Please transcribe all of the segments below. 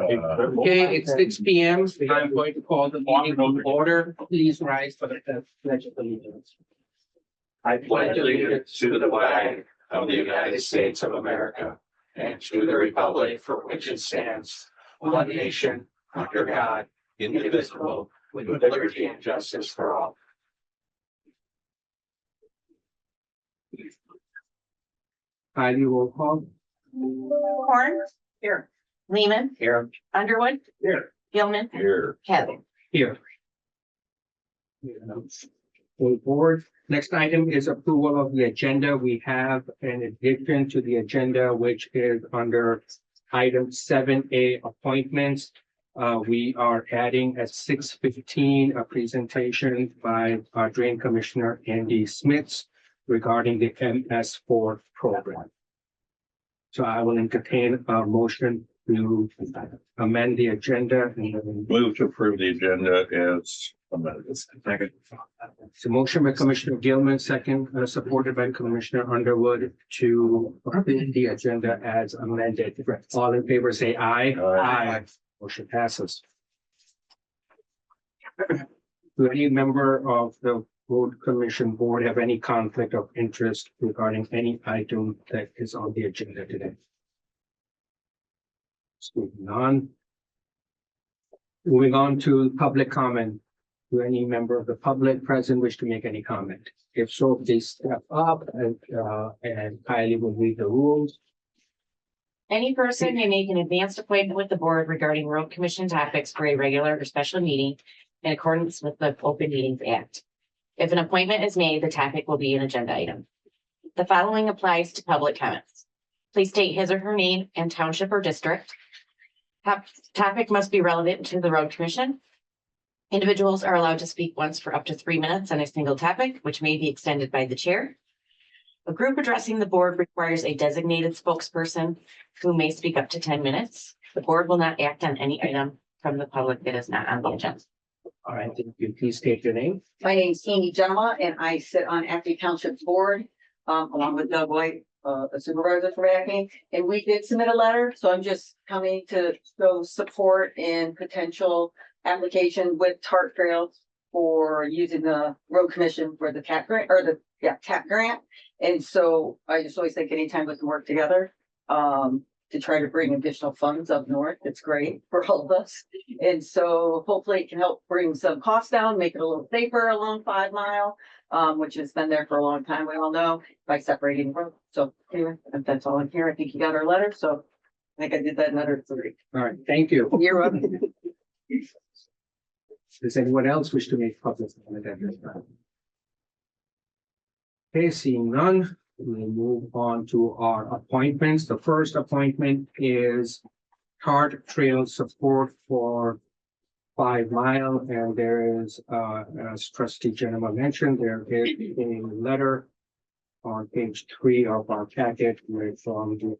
Okay, it's 6 p.m. I'm going to call the meeting to order. Please rise for the pledge of allegiance. I pledge allegiance to the flag of the United States of America and to the republic for which it stands, one nation, under God, indivisible, with liberty and justice for all. Kylie, roll call. Horn. Here. Lehman. Here. Underwood. Here. Gilman. Here. Kevin. Here. Full board. Next item is approval of the agenda. We have an addition to the agenda, which is under item 7A appointments. We are adding at 6:15 a presentation by our Drain Commissioner Andy Smits regarding the MS4 program. So I will entertain a motion to amend the agenda. Move to approve the agenda as amended. Second. So motion by Commissioner Gilman, second, supported by Commissioner Underwood to approve the agenda as amended. All in favor, say aye. Aye. Motion passes. Do any member of the Road Commission Board have any conflict of interest regarding any item that is on the agenda today? None. Moving on to public comment. Do any member of the public present wish to make any comment? If so, please step up and Kylie will read the rules. Any person may make an advanced appointment with the board regarding road commission topics for a regular or special meeting in accordance with the Open Meetings Act. If an appointment is made, the topic will be an agenda item. The following applies to public comments. Please state his or her name and township or district. Topic must be relevant to the road commission. Individuals are allowed to speak once for up to 3 minutes on a single topic, which may be extended by the chair. A group addressing the board requires a designated spokesperson who may speak up to 10 minutes. The board will not act on any item from the public that is not on the agenda. All right, thank you. Please state your name. My name is Amy Gemma and I sit on Acme Township's board, along with Doug White, a supervisor for Acme. And we did submit a letter, so I'm just coming to show support in potential application with TART Trails for using the road commission for the TAP grant or the TAP grant. And so I just always think anytime we can work together, to try to bring additional funds up north. It's great for all of us. And so hopefully it can help bring some costs down, make it a little safer along 5 Mile, which has been there for a long time, we all know, by separating the road. So anyway, that's all I'm here. I think you got our letter, so I think I did that in letter 3. All right, thank you. You're welcome. Does anyone else wish to make public comment at this time? Okay, seeing none, we'll move on to our appointments. The first appointment is TART Trail support for 5 Mile, and there is, as Trustee Genema mentioned, there is a letter on page 3 of our packet from the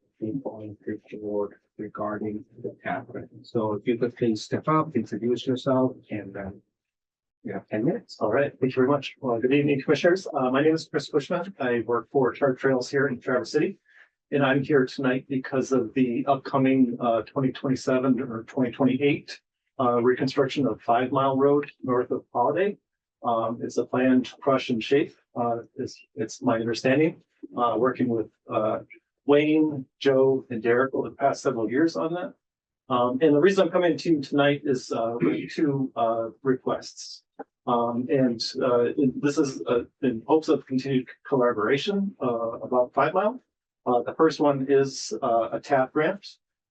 board regarding the TAP grant. So if you could please step up, introduce yourself, and then you have 10 minutes. All right, thank you very much. Well, good evening, commissioners. My name is Chris Bushman. I work for TART Trails here in Traverse City. And I'm here tonight because of the upcoming 2027 or 2028 reconstruction of 5 Mile Road north of Holiday. It's a planned crush and shape. It's my understanding, working with Wayne, Joe, and Derek over the past several years on that. And the reason I'm coming to you tonight is with 2 requests. This is in hopes of continued collaboration about 5 Mile. The first one is a TAP grant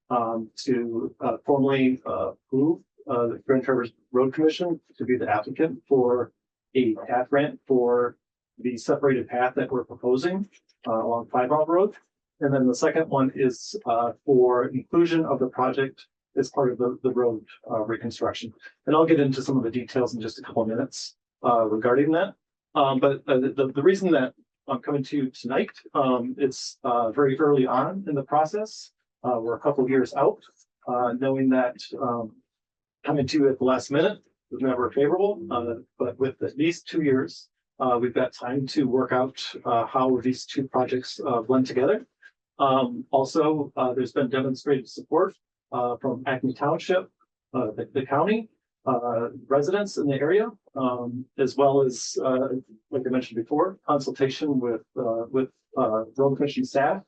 to formally approve the Grand Traverse Road Commission to be the applicant for a TAP grant for the separated path that we're proposing along 5 Mile Road. And then the second one is for inclusion of the project as part of the road reconstruction. And I'll get into some of the details in just a couple of minutes regarding that. But the reason that I'm coming to you tonight, it's very early on in the process. We're a couple of years out, knowing that coming to you at the last minute was never favorable, but with at least 2 years, we've got time to work out how these 2 projects blend together. Also, there's been demonstrated support from Acme Township, the county, residents in the area, as well as, like I mentioned before, consultation with road commission staff,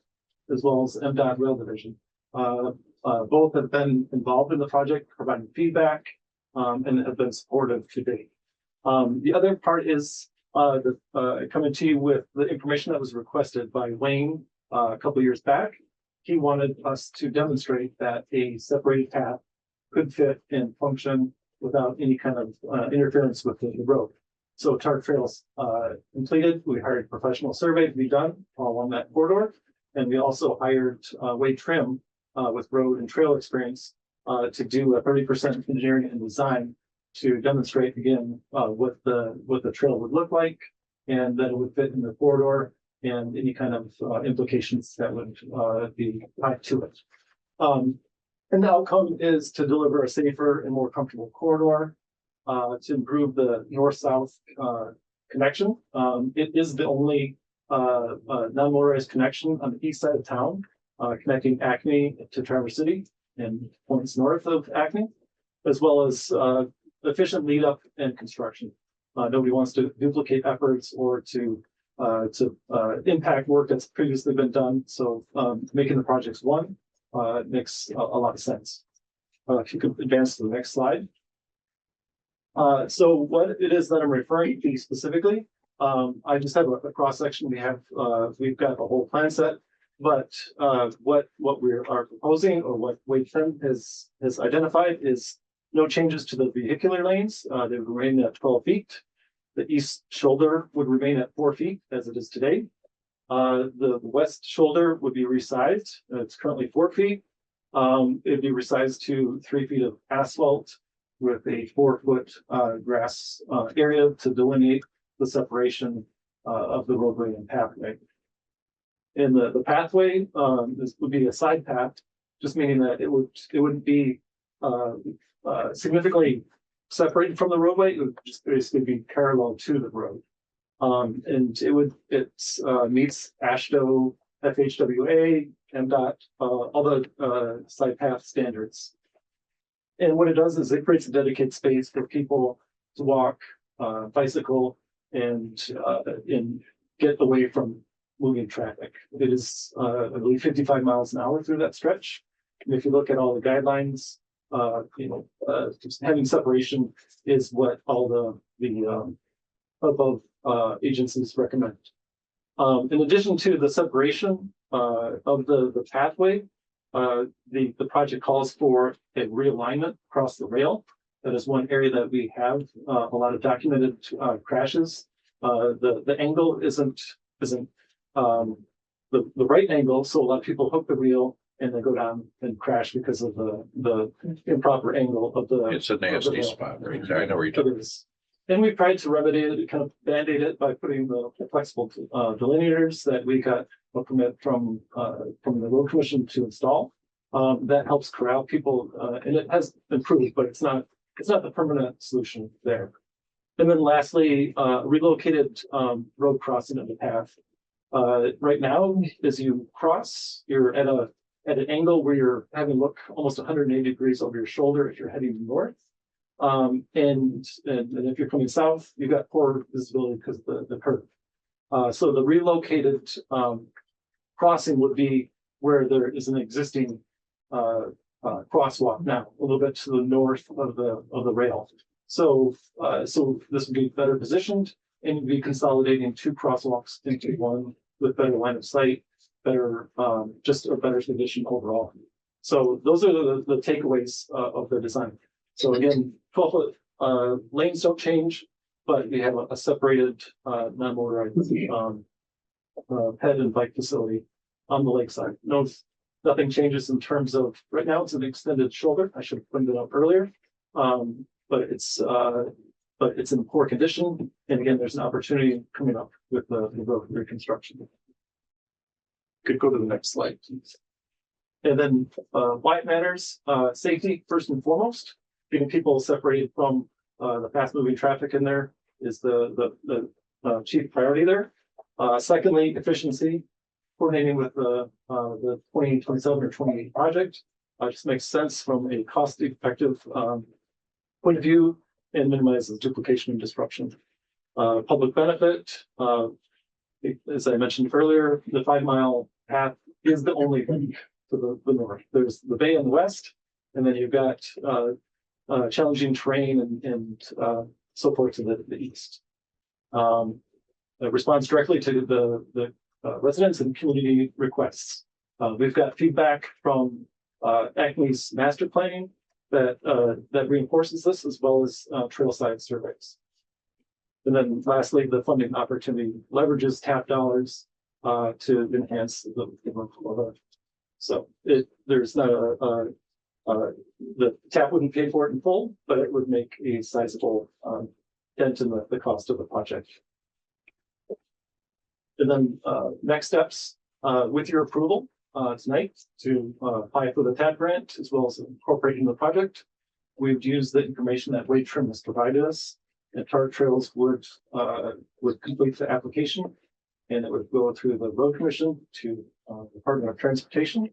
as well as MDOT Rail Division. Both have been involved in the project, providing feedback, and have been supportive to date. The other part is coming to you with the information that was requested by Wayne a couple years back. He wanted us to demonstrate that a separated path could fit and function without any kind of interference with the road. So Target Trails completed. We hired a professional survey to be done all along that corridor. And we also hired Wade Trim with road and trail experience to do a 30% engineering and design to demonstrate again what the trail would look like and that it would fit in the corridor and any kind of implications that would be tied to it. And the outcome is to deliver a safer and more comfortable corridor to improve the north-south connection. It is the only non-motorized connection on the east side of town, connecting Acme to Traverse City and points north of Acme, as well as efficient lead up and construction. Nobody wants to duplicate efforts or to impact work that's previously been done. So making the projects one makes a lot of sense. If you could advance to the next slide. So what it is that I'm referring to specifically, I just have a cross section. We've got a whole plan set, but what we are proposing or what Wade Trim has identified is no changes to the vehicular lanes. They would remain at 12 feet. The east shoulder would remain at 4 feet as it is today. The west shoulder would be resized. It's currently 4 feet. It'd be resized to 3 feet of asphalt with a 4-foot grass area to delineate the separation of the roadway and pathway. And the pathway, this would be a side path, just meaning that it wouldn't be significantly separated from the roadway. It would just basically be parallel to the road. And it meets AASHTO, FHWA, MDOT, all the side path standards. And what it does is it creates a dedicated space for people to walk, bicycle, and get away from moving traffic. It is, I believe, 55 miles an hour through that stretch. And if you look at all the guidelines, just having separation is what all the above agencies recommend. In addition to the separation of the pathway, the project calls for a realignment across the rail. That is one area that we have a lot of documented crashes. The angle isn't the right angle, so a lot of people hook the wheel and they go down and crash because of the improper angle of the. It's a nasty spot right there. I know where you're talking. And we tried to remedy it, kind of band-aid it by putting the flexible delineators that we got a permit from the road commission to install. That helps corral people, and it has improved, but it's not the permanent solution there. And then lastly, relocated road crossing of the path. Right now, as you cross, you're at an angle where you're having to look almost 180 degrees over your shoulder if you're heading north. And if you're coming south, you've got poor visibility because of the curve. So the relocated crossing would be where there is an existing crosswalk now, a little bit to the north of the rail. So this would be better positioned and you'd be consolidating two crosswalks into one with better line of sight, better just a better condition overall. So those are the takeaways of the design. So again, 12-foot lanes don't change, but we have a separated non-motorized ped and bike facility on the lakeside. Nothing changes in terms of right now. It's an extended shoulder. I should have pointed it out earlier, but it's in poor condition. And again, there's an opportunity coming up with the road reconstruction. Could go to the next slide, please. And then why it matters: safety first and foremost. Getting people separated from the fast-moving traffic in there is the chief priority there. Secondly, efficiency, coordinating with the 2027 or 28 project. just makes sense from a cost effective point of view and minimizes duplication and disruption. Public benefit, as I mentioned earlier, the 5 mile path is the only thing to the north. There's the bay on the west, and then you've got challenging terrain and so forth to the east. It responds directly to the residents and community requests. We've got feedback from Acme's master planning that reinforces this, as well as trail side surveys. And then lastly, the funding opportunity leverages TAP dollars to enhance the workflow. So there's not the TAP wouldn't pay for it in full, but it would make a sizable dent in the cost of the project. And then next steps, with your approval tonight to apply for the TAP grant, as well as incorporating the project, we've used the information that Wade Trim has provided us, and Target Trails would complete the application, and it would go through the road commission to Department of Transportation,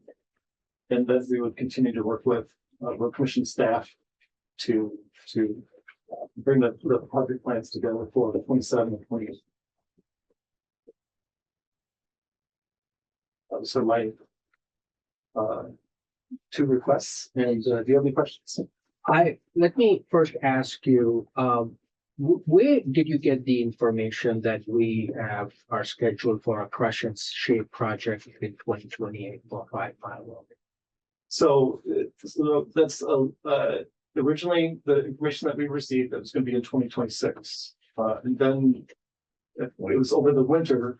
and then we would continue to work with road commission staff to bring the project plans together for the 27 and 28. So my two requests, and do you have any questions? Let me first ask you, where did you get the information that we are scheduled for a crush and shape project in 2028 for 5 mile road? So that's originally the information that we received that was going to be in 2026. And then it was over the winter,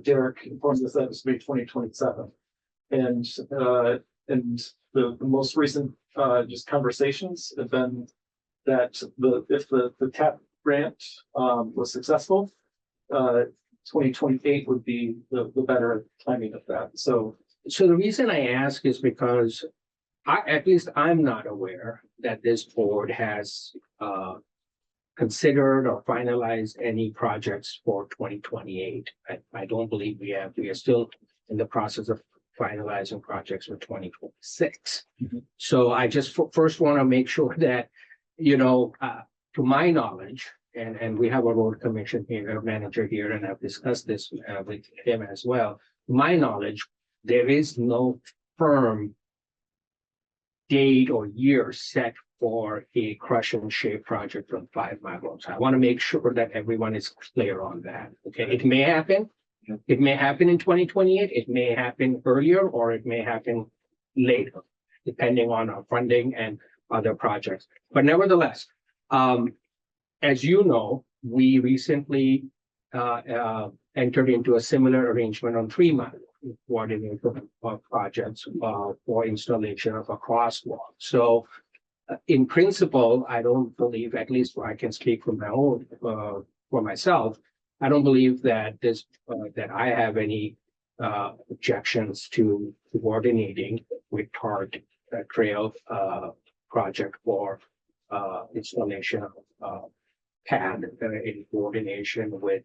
Derek informed us that it was going to be 2027. And the most recent just conversations have been that if the TAP grant was successful, 2028 would be the better timing of that. So the reason I ask is because at least I'm not aware that this board has considered or finalized any projects for 2028. I don't believe we have. We are still in the process of finalizing projects for 2026. Mhm. So I just first want to make sure that, to my knowledge, and we have a road commission here, a manager here, and I've discussed this with him as well. To my knowledge, there is no firm date or year set for a crush and shape project from 5 mile roads. I want to make sure that everyone is clear on that. Okay, it may happen. It may happen in 2028. It may happen earlier, or it may happen later, depending on our funding and other projects. But nevertheless, as you know, we recently entered into a similar arrangement on 3 mile coordinated projects for installation of a crosswalk. So in principle, I don't believe, at least I can speak from my own, for myself, I don't believe that that I have any objections to coordinating with Target Trail project for installation of pad in coordination with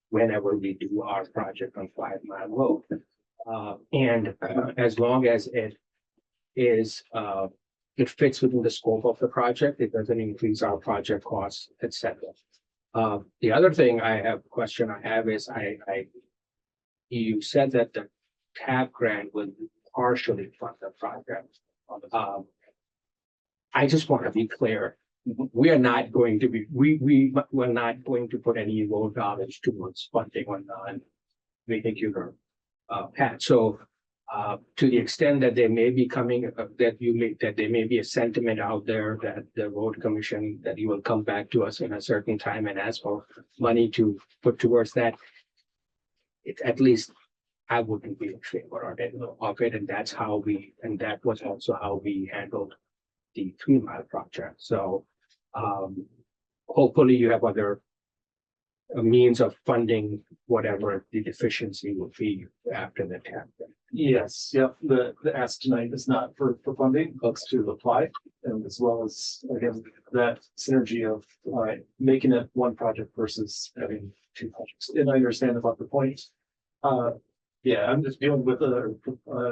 whenever we do our project on 5 mile road. And as long as it is it fits within the scope of the project, it doesn't increase our project costs, etc. The other thing question I have is you said that the TAP grant will partially fund the project. I just want to be clear. We are not going to be, we're not going to put any road dollars towards funding on vehicular path. So to the extent that there may be coming, that there may be a sentiment out there that the road commission, that you will come back to us in a certain time and ask for money to put towards that. At least I wouldn't be in favor of it, and that's how and that was also how we handled the 3 mile project. So hopefully you have other means of funding whatever the deficiency will be after the TAP. yes, yep. The ask tonight is not for funding, but to apply, and as well as again that synergy of making it one project versus having 2 projects. And I understand about the point. Yeah, I'm just dealing with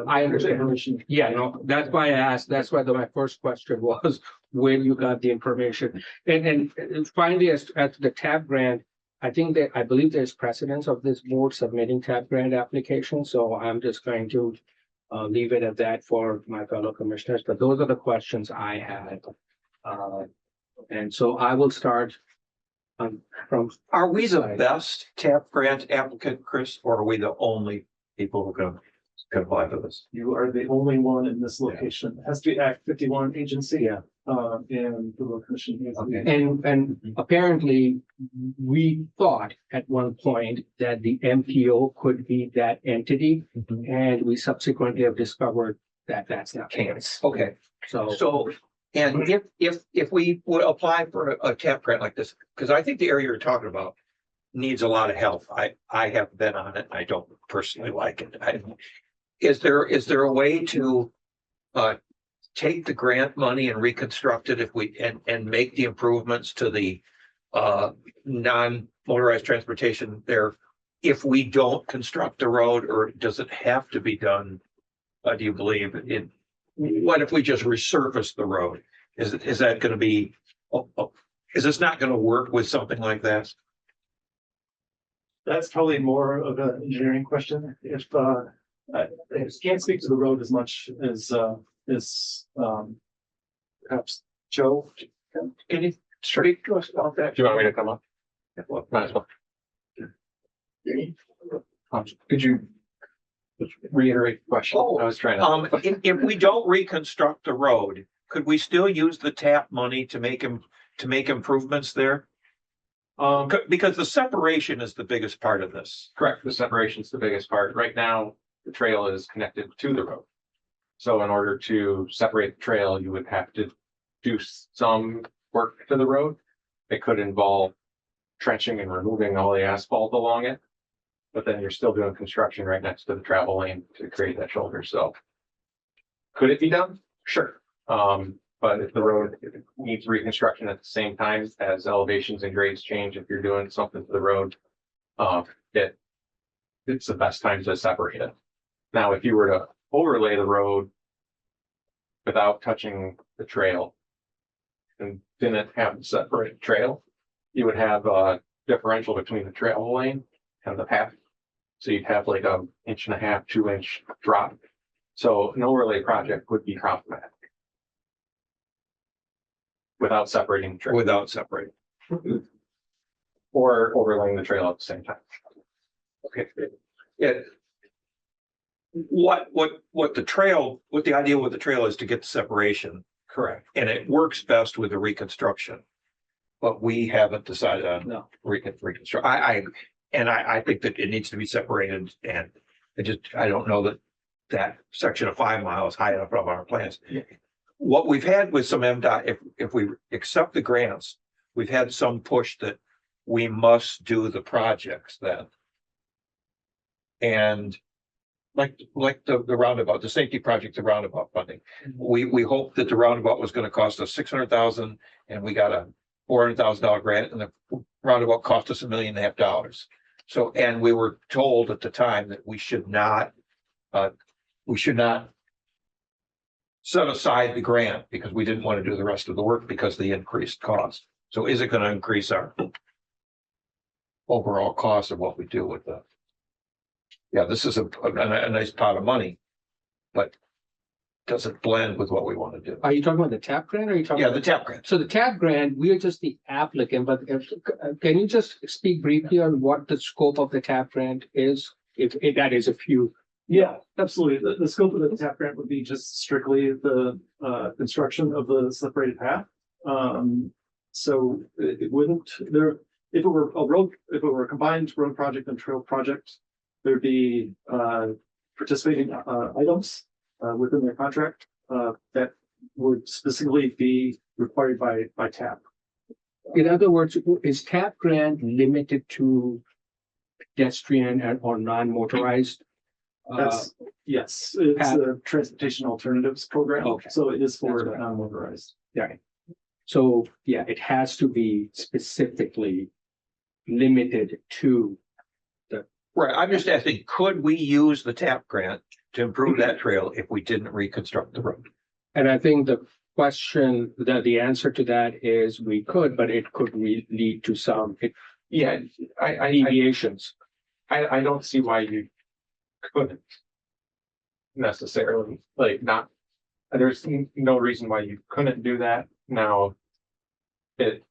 I understand. information. Yeah, no, that's why I asked. That's why my first question was where you got the information. And finally, as the TAP grant, I believe there's precedence of this board submitting TAP grant applications, so I'm just going to leave it at that for my fellow commissioners, but those are the questions I had. And so I will start from, Are we the best TAP grant applicant, Chris, or are we the only people who can apply for this? You are the only one in this location. It has to be Act 51 agency. Yeah. And the road commission. has to be- and apparently we thought at one point that the MPO could be that entity, and we subsequently have discovered that that's not the case. Okay, So, so, and if we would apply for a TAP grant like this, because I think the area you're talking about needs a lot of help. I have been on it. I don't personally like it. Is there a way to take the grant money and reconstruct it and make the improvements to the non-motorized transportation there if we don't construct the road, or does it have to be done? Do you believe what if we just resurface the road? Is that going to be, is this not going to work with something like that? That's probably more of an engineering question. If I can't speak to the road as much as perhaps Joe. Can you speak to us about that? Do you want me to come up? Might as well. Could you just reiterate the question? I was trying to. If we don't reconstruct the road, could we still use the TAP money to make improvements there? Because the separation is the biggest part of this. Correct, the separation is the biggest part. Right now, the trail is connected to the road. So in order to separate the trail, you would have to do some work to the road. It could involve trenching and removing all the asphalt along it. But then you're still doing construction right next to the travel lane to create that shoulder, so. Could it be done? Sure. But if the road needs reconstruction at the same time as elevations and grades change, if you're doing something to the road, it's the best time to separate it. Now, if you were to overlay the road without touching the trail and didn't have a separate trail, you would have a differential between the travel lane and the path. So you'd have like a 1.5 inch, 2 inch drop. So an overlay project would be problematic without separating the trail Without separating. or overlaying the trail at the same time. Okay. Yeah. What the idea with the trail is to get the separation, Correct. and it works best with the reconstruction. But we haven't decided on no, reconstruct. I think that it needs to be separated, and I don't know that section of 5 miles high enough of our plans. Yeah. What we've had with some MDOT, if we accept the grants, we've had some push that we must do the projects then. And like the roundabout, the safety project, the roundabout funding, we hoped that the roundabout was going to cost us 600,000, and we got a $400,000 grant, and the roundabout cost us $1.5 million. So, and we were told at the time that we should not set aside the grant because we didn't want to do the rest of the work because of the increased cost. So is it going to increase our overall cost of what we do with the? Yeah, this is a nice pot of money, but does it blend with what we want to do? are you talking about the TAP grant or are you talking? Yeah, about the TAP grant. So the TAP grant, we are just the applicant, but can you just speak briefly on what the scope of the TAP grant is? If that is a few. Yeah, absolutely. The scope of the TAP grant would be just strictly the construction of the separated path. So it wouldn't there, if it were a combined road project and trail project, there'd be participating items within their contract that would specifically be required by TAP. In other words, is TAP grant limited to pedestrian or non-motorized? That's, yes, it's a transportation alternatives program. Okay. So it is for That's right. non-motorized. Right. So, yeah, it has to be specifically limited to the Right, I'm just asking, could we use the TAP grant to improve that trail if we didn't reconstruct the road? And I think the question, the answer to that is we could, but it could lead to some Yeah, I deviations. don't see why you couldn't necessarily, like, not, there's no reason why you couldn't do that. Now, there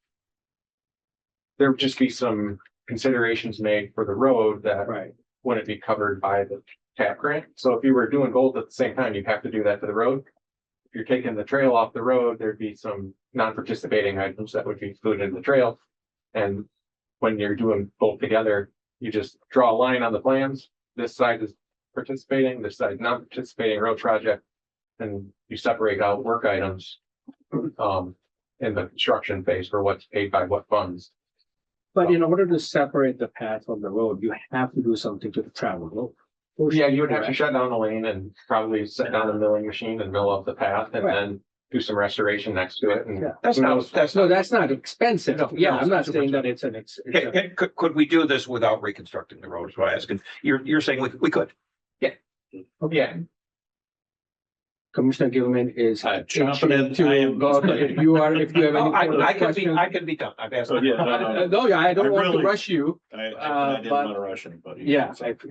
would just be some considerations made for the road that Right. wouldn't be covered by the TAP grant. So if you were doing both at the same time, you'd have to do that to the road. If you're taking the trail off the road, there'd be some non-participating items that would be included in the trail. And when you're doing both together, you just draw a line on the plans. This side is participating, this side not participating road project. And you separate out work items in the construction phase for what's paid by what funds. But in order to separate the path from the road, you have to do something to the travel road. Yeah, you would have to shut down the lane and probably set down the milling machine and mill up the path and Right. then do some restoration next to it. And Yeah. That's who not, knows? that's No, not, that's not expensive. No, Yeah, no, I'm not it's saying super that it's an, could we do this without reconstructing the road? Is what I'm asking. You're saying we could. Yeah, Commissioner Gilman is. Chomping at- to I am- go, if you have any Oh, further I can be, questions. I can be done. I've asked. Oh, yeah, no. No, I don't I want to really- rush you. I didn't but- want to rush anybody. Yeah, So- if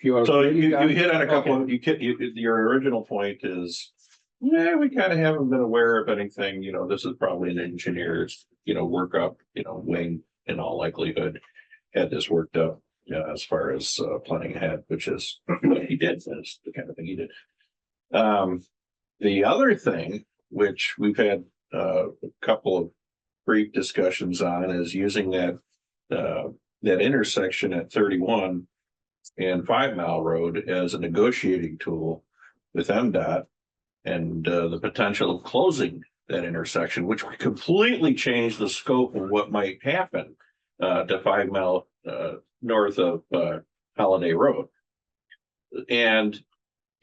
you are. So you hit on a couple, Okay. of your original point is, yeah, we kind of haven't been aware of anything, this is probably an engineer's, workup, Wayne in all likelihood had this worked up, as far as planning ahead, which is what he did, that's the kind of thing he did. The other thing, which we've had a couple of brief discussions on, is using that intersection at 31 and 5 Mile Road as a negotiating tool with MDOT and the potential of closing that intersection, which would completely change the scope of what might happen to 5 Mile north of Holiday Road. And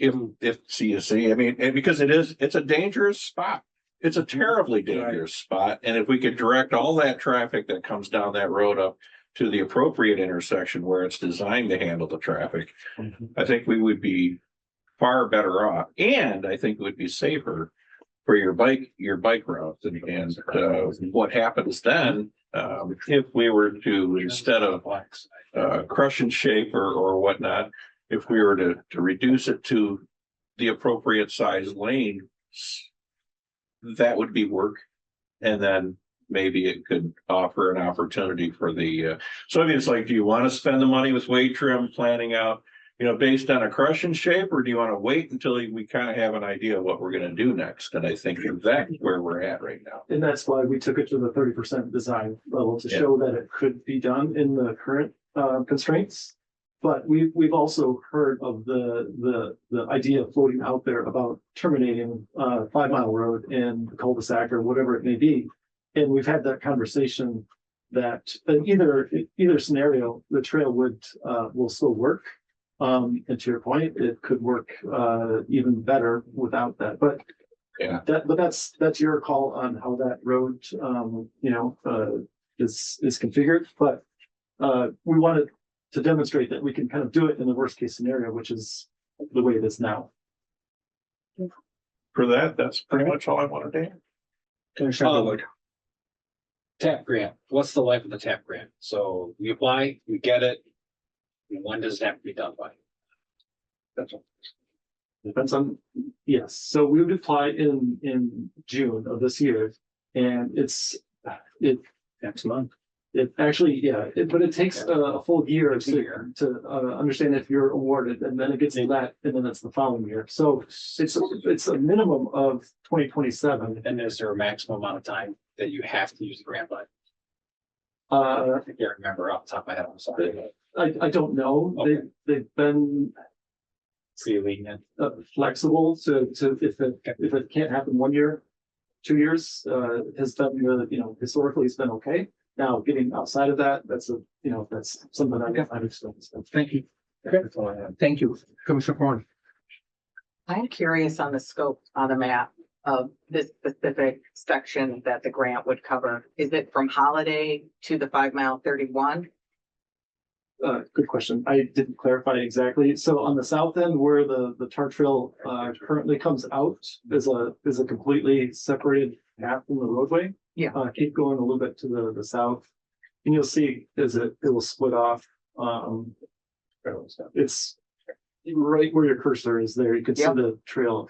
if CSC, I mean, and because it's a dangerous spot. It's a terribly dangerous spot. And if we could direct all that traffic that comes down that road up to the appropriate intersection where it's designed to handle the traffic, I think we would be far better off. And I think it would be safer for your bike routes. And what happens then, if we were to, instead of crush and shape or whatnot, if we were to reduce it to the appropriate size lane, that would be work. And then maybe it could offer an opportunity for so I mean, it's like, do you want to spend the money with weight trim planning out, based on a crush and shape, or do you want to wait until we kind of have an idea of what we're going to do next? And I think that's where we're at right now. And that's why we took it to the 30% design level to Yeah. show that it could be done in the current constraints. But we've also heard of the idea floating out there about terminating 5 Mile Road and the cul-de-sac or whatever it may be. And we've had that conversation that either scenario, the trail will still work. And to your point, it could work even better without that. But Yeah. that's your call on how that road is configured. But we wanted to demonstrate that we can kind of do it in the worst case scenario, which is the way it is now. For that, that's pretty much all I wanted to add. Commissioner Gilman. TAP grant, what's the life of the TAP grant? So we apply, we get it. And when does it have to be done by? That's all. Depends on, yes, so we would apply in June of this year. And it Next month. actually, but it takes a full year to understand if you're awarded, and then it gets that, and then it's the following year. So it's a minimum of 2027. And is there a maximum amount of time that you have to use the grant by? I I can't remember off the top of my head, I'm sorry. I don't know, Okay. they've been See, lenient. flexible to if it can't happen 1 year, 2 years, has been, historically it's been okay. Now, getting outside of that, that's something I've experienced. Thank you. Thank you, Commissioner Horn. I'm curious on the scope on the map of this specific section that the grant would cover. Is it from Holiday to the 5 Mile 31? Good question. I didn't clarify exactly. So on the south end where the tar trail currently comes out is a completely separated path from the roadway. Yeah. Keep going a little bit to the south. And you'll see it will split off. It's right where your cursor is there. You can see Yep. the trail.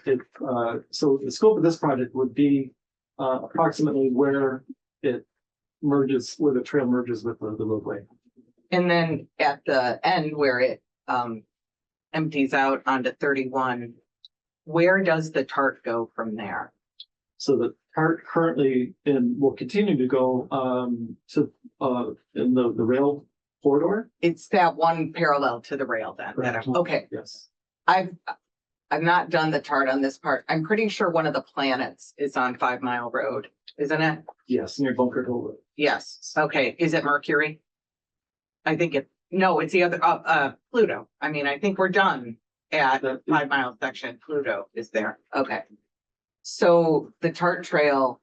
So the scope of this project would be approximately where it merges, where the trail merges with the roadway. And then at the end where it empties out onto 31, where does the TART go from there? So the cart currently will continue to go in the rail corridor. It's that one parallel to the rail then. Okay, Yes. I've not done the TART on this part. I'm pretty sure one of the planets is on 5 Mile Road, isn't it? Yes, near Bunker Hill Road. Yes. Okay, is it Mercury? I think no, it's the other, Pluto. I mean, I think we're done at That- 5 Mile section. Pluto is there. Okay. So the TART trail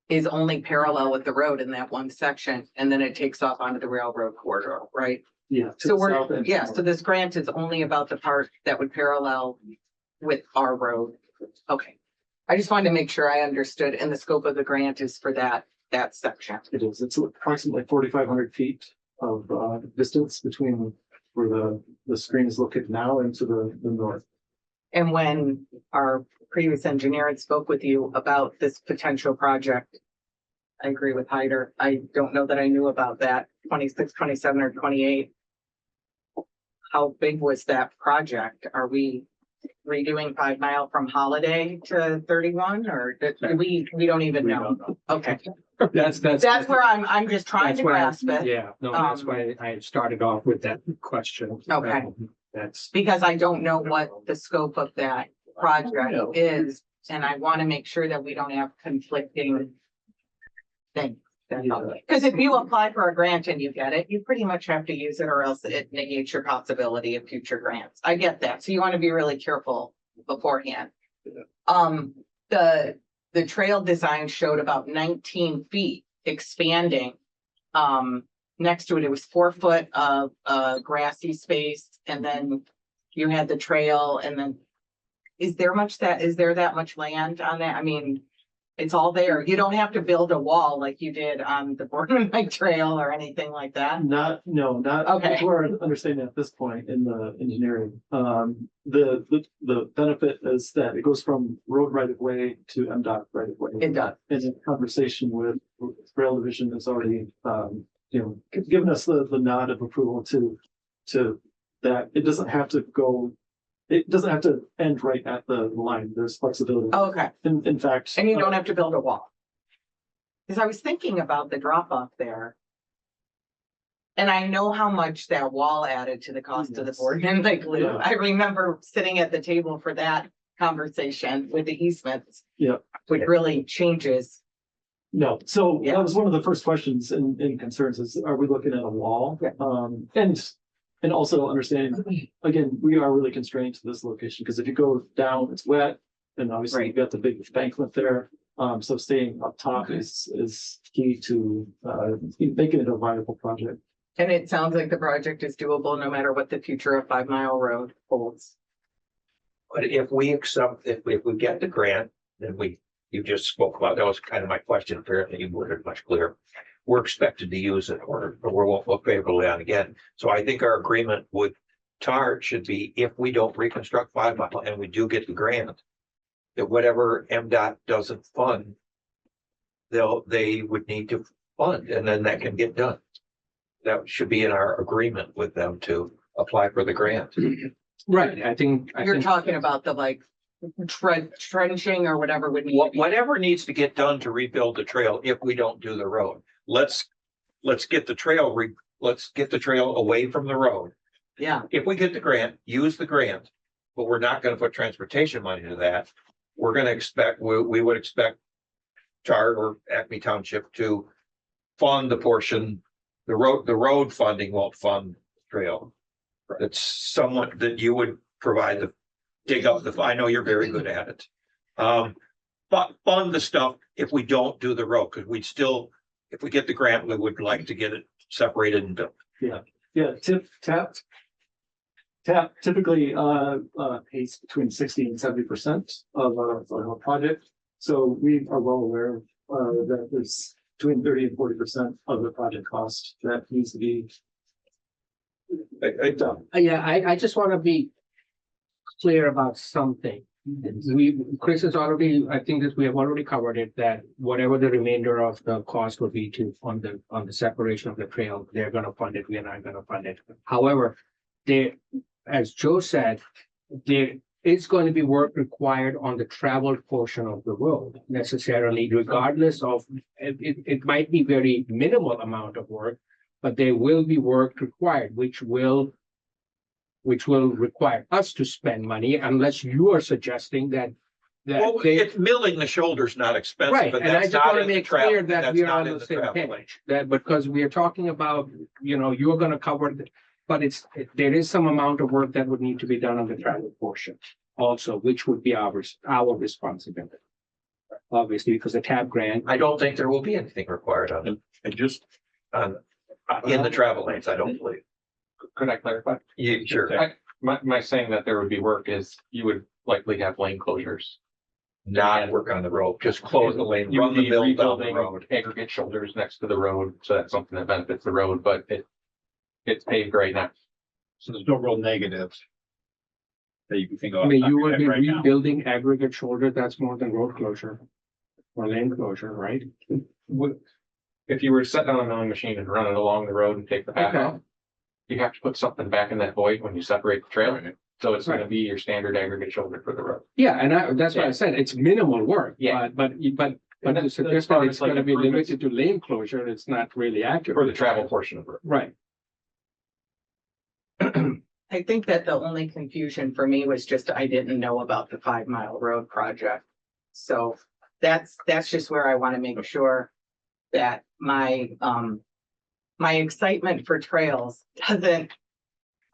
is only parallel with the road in that one section, and then it takes off onto the railroad corridor, right? Yeah. to So the south we're, and yeah, north. so this grant is only about the part that would parallel with our road. Okay. I just wanted to make sure I understood, and the scope of the grant is for that section. It is. It's approximately 4,500 feet of distance between where the screen is located now and to the north. And when our previous engineer had spoke with you about this potential project, I agree with Hyder. I don't know that I knew about that 26, 27, or 28. How big was that project? Are we redoing 5 Mile from Holiday to 31, or we don't even know? Okay, That's. that's where I'm just trying That's to why, grasp it. yeah, no, that's Um, why I started off with that question. Okay. That's, Because I don't know what the scope of that project is, and I want to make sure that we don't have conflicting things. Because if you apply for a grant and you get it, you pretty much have to use it, or else it negates your possibility of future grants. I get that. So you want to be really careful beforehand. The trail design showed about 19 feet expanding. Next to it, it was 4 foot of grassy space, and then you had the trail, and then is there that much land on that? I mean, it's all there. You don't have to build a wall like you did on the Boardman Trail or anything like that. Not Okay. to our understanding at this point in the engineering. The benefit is that it goes from road right of way to MDOT right of way. It does. And in conversation with Rail Division has already, given us the nod of approval to that. It doesn't have to end right at the line. There's flexibility. Oh, okay. In fact. And you don't have to build a wall. Because I was thinking about the drop off there. And I know how much that wall added to the cost of the Yes. Boardman Lake Loop. Yeah. I remember sitting at the table for that conversation with the easements. Yeah. Which really changes. No, so Yeah. that was one of the first questions and concerns is, are we looking at a wall? Yeah. And also understanding, again, we are really constrained to this location, because if you go down, it's wet. And obviously Right. you've got the big embankment there. So staying up top is key to making it a viable project. And it sounds like the project is doable no matter what the future of 5 Mile Road holds. But if we get the grant, then you just spoke about, that was kind of my question, apparently you worded it much clearer. We're expected to use it, or we won't look favorably on again. So I think our agreement with TART should be, if we don't reconstruct 5 Mile and we do get the grant, that whatever MDOT doesn't fund, they would need to fund, and then that can get done. That should be in our agreement with them to apply for the grant. right, I think. You're talking about the trenching or whatever would need to be. Whatever needs to get done to rebuild the trail if we don't do the road. Let's get the trail, away from the road. Yeah, If we get the grant, use the grant, but we're not gonna put transportation money to that. We're gonna we would expect TART or Acme Township to fund the portion. The road funding won't fund trail. It's someone that you would provide dig up I know you're very good at it. But fund the stuff if we don't do the road, because if we get the grant, we would like to get it separated and built. Yeah, TAP typically, pays between 60 and 70% of our project. So we are well aware, that there's between 30 and 40% of the project cost that needs to be done. Yeah, I just want to be clear about something. Chris has already, I think that we have already covered it, that whatever the remainder of the cost would be to, on the separation of the trail, they're gonna fund it, we are not gonna fund it. However, there, as Joe said, there is going to be work required on the traveled portion of the road necessarily, regardless of, it might be very minimal amount of work, but there will be work required, which will require us to spend money unless you are suggesting that Well, they, it's milling the shoulder's not expensive, right, but and I that's just not want to in the make clear travel. that That's we are not on in the the same travel. page. That because we are talking about, you're gonna cover, but there is some amount of work that would need to be done on the travel portion also, which would be our responsibility. Obviously, because the TAP grant, I don't think there will be anything required of it And just, in the travel lanes, I don't believe. Could I clarify? You, sure. My saying that there would be work is you would likely have lane closures. Not work on the road, just close the lane, You run would the be mill down the rebuilding road. aggregate shoulders next to the road, so that's something that benefits the road, but it's paved right now. So there's no real negatives. That you can think of. I mean, you will be right now. rebuilding aggregate shoulder, that's more than road closure. Or lane closure, right? If you were to set down a milling machine and run it along the road and take the path Okay. off, you have to put something back in that void when you separate the trail. So it's gonna Right. be your standard aggregate shoulder for the road. Yeah, and that's what I said, it's minimal work. Yeah. But And to that's suggest part that of it's like gonna be improvements. limited to lane closure, it's not really accurate. For the travel portion of the road. Right. I think that the only confusion for me was just I didn't know about the 5 Mile Road project. So that's just where I want to make sure that my excitement for trails doesn't.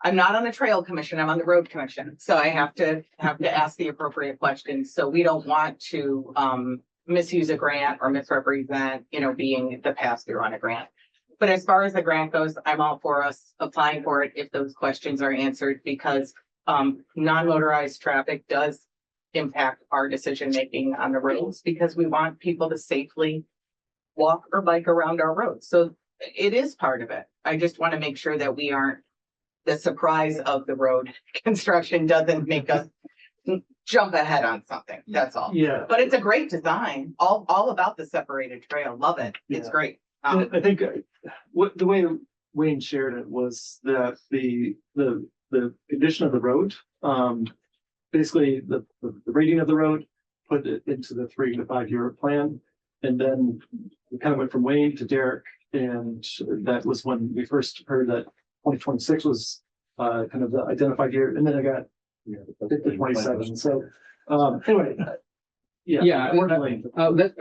I'm not on the trail commission, I'm on the road commission, so I have to ask the appropriate questions. So we don't want to misuse a grant or misrepresent, being the pass-through on a grant. But as far as the grant goes, I'm all for us applying for it if those questions are answered, because non-motorized traffic does impact our decision-making on the roads, because we want people to safely walk or bike around our roads. So it is part of it. I just want to make sure that we aren't, the surprise of the road construction doesn't make us jump ahead on something. That's all. Yeah, But it's a great design, all about the separated trail. Love it. It's Yeah. great. I think the way Wayne shared it was that the condition of the road, basically the rating of the road, put it into the 3 to 5 year plan. And then we kind of went from Wayne to Derek, and that was when we first heard that 2026 was kind of the identified year, and then I got to 27. So anyway, Yeah. unfortunately,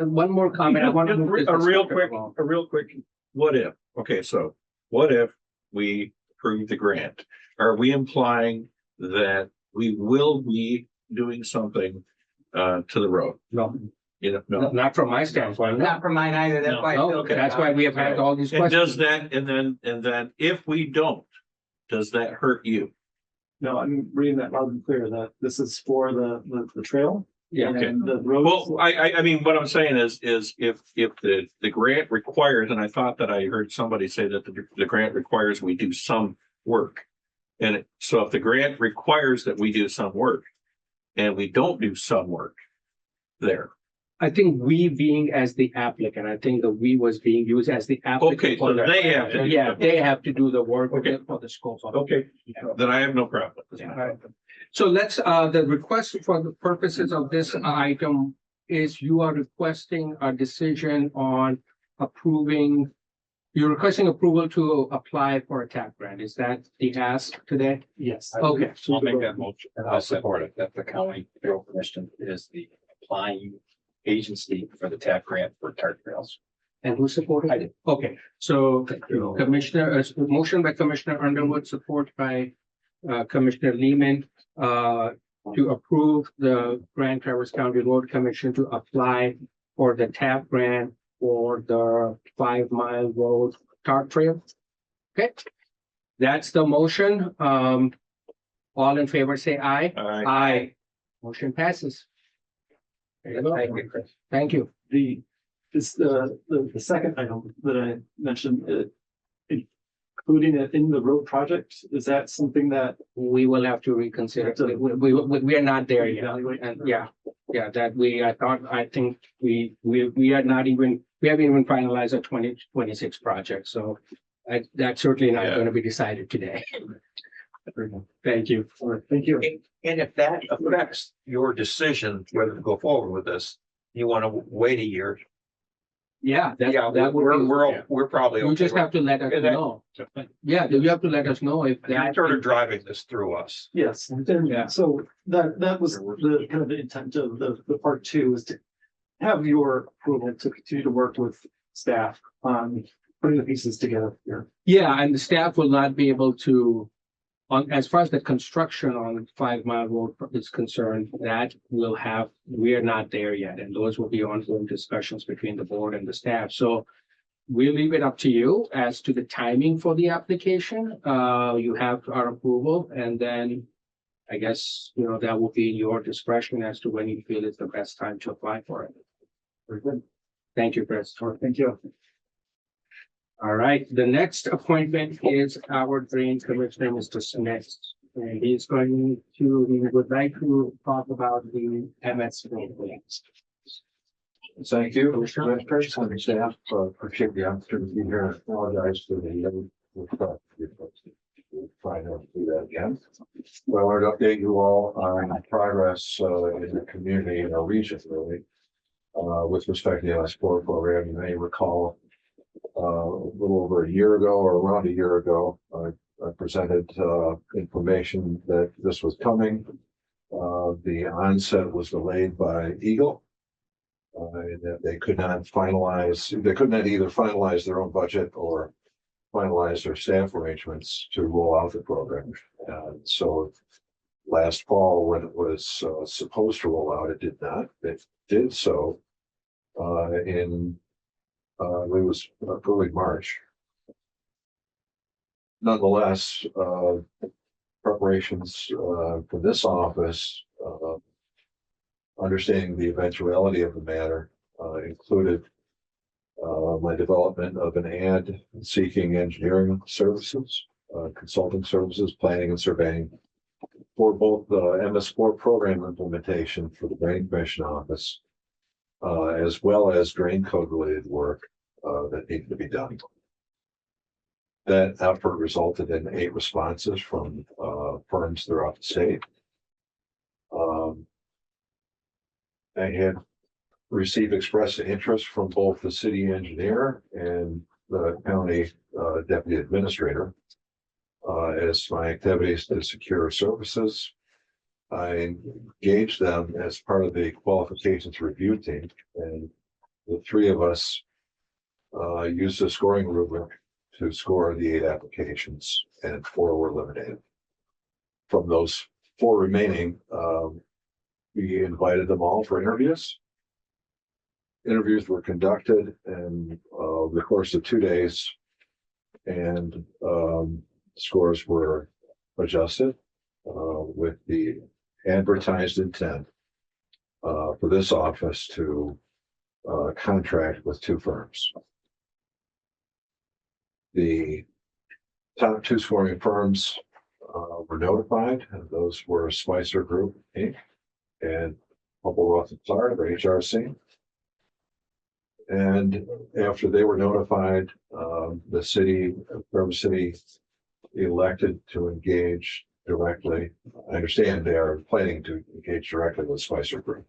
One more comment. I want to move this A real discussion quick, along. a real quick, what if? Okay, so what if we approve the grant? Are we implying that we will be doing something to the road? No, No. not from my standpoint. Not from mine either. That's why. I No, filled it that's out. why we have had all these And questions. does that, and then if we don't, does that hurt you? no, I'm reading that loud and clear that this is for the trail. Yeah. And the road. Well, I mean, what I'm saying is if the grant requires, and I thought that I heard somebody say that the grant requires we do some work. And so if the grant requires that we do some work and we don't do some work there. I think we being as the applicant, I think the we was being used as the applicant. Okay, for so the- they have to do Yeah, the- they have to do the work Okay. for the scope of. Okay, then I have no problem. Right. So let's, the request for the purposes of this item is you are requesting a decision on approving. You're requesting approval to apply for a TAP grant. Is that the ask today? Yes. Okay. I'll make that motion. I'll support it, that the county road commission is the applying agency for the TAP grant for TART trails. And who supported? I did. Okay, so Commissioner, motion by Commissioner Underwood, support by Commissioner Lehman, to approve the Grand Traverse County Road Commission to apply for the TAP grant for the 5 Mile Road TART Trail. Okay, That's the motion. All in favor, say aye. Aye. Motion passes. Thank you, Chris. Thank you. The second item that I mentioned, including it in the road project, is that something that We will have to reconsider. We are not there yet. evaluate? And yeah, I think we are not even, we haven't even finalized a 2026 project, so that's certainly not Yeah. going to be decided today. Thank you. All right, thank you. And if that affects your decision whether to go forward with this, you want to wait a year. Yeah, Yeah, that would be. we're probably. You okay just with have to let us Is that- know. Yeah, you have to let us know if it. You that. started driving this through us. Yes, Yeah. and so that was the kind of the intent of the part two is to have your approval to continue to work with staff on putting the pieces together here. Yeah, and the staff will not be able to, as far as the construction on 5 Mile Road is concerned, that will have, we are not there yet, and those will be ongoing discussions between the board and the staff, so we'll leave it up to you as to the timing for the application. You have our approval, and then I guess, that will be your discretion as to when you feel is the best time to apply for it. Very good. Thank you, Chris. All right, thank you. All right, the next appointment is our Drain Commissioner, Mr. Smith. And he would like to talk about the MS programs. Thank you, Commissioner Chris and staff, appreciate the opportunity here, and apologize for the, we'll try not to do that again. But I wanted to update you all on progress, in the community in our region, really. With respect to the MS4 program, you may recall, a little over a year ago, or around a year ago, I presented, information that this was coming. The onset was delayed by Eagle. And that they could not either finalize their own budget or finalize their staff arrangements to roll out the program. So last fall, when it was supposed to roll out, it did not. It did so it was early March. Nonetheless, preparations for this office, understanding the eventuality of the matter, included my development of an ad seeking engineering services, consulting services, planning and surveying for both the MS4 program implementation for the Drain Commission office, as well as drain code related work that needed to be done. That effort resulted in 8 responses from firms throughout the state. I had received express interest from both the city engineer and the county deputy administrator as my activities to secure services. I engaged them as part of the qualifications review team, and the 3 of us used a scoring rubric to score the 8 applications, and 4 were eliminated. From those 4 remaining, we invited them all for interviews. Interviews were conducted in the course of 2 days, and scores were adjusted with the advertised intent for this office to contract with 2 firms. The top 2 scoring firms were notified, and those were Spicer Group, Inc. and Hubble Roth and Clark, or HRC. And after they were notified, the city, Fairham City elected to engage directly. I understand they are planning to engage directly with Spicer Group.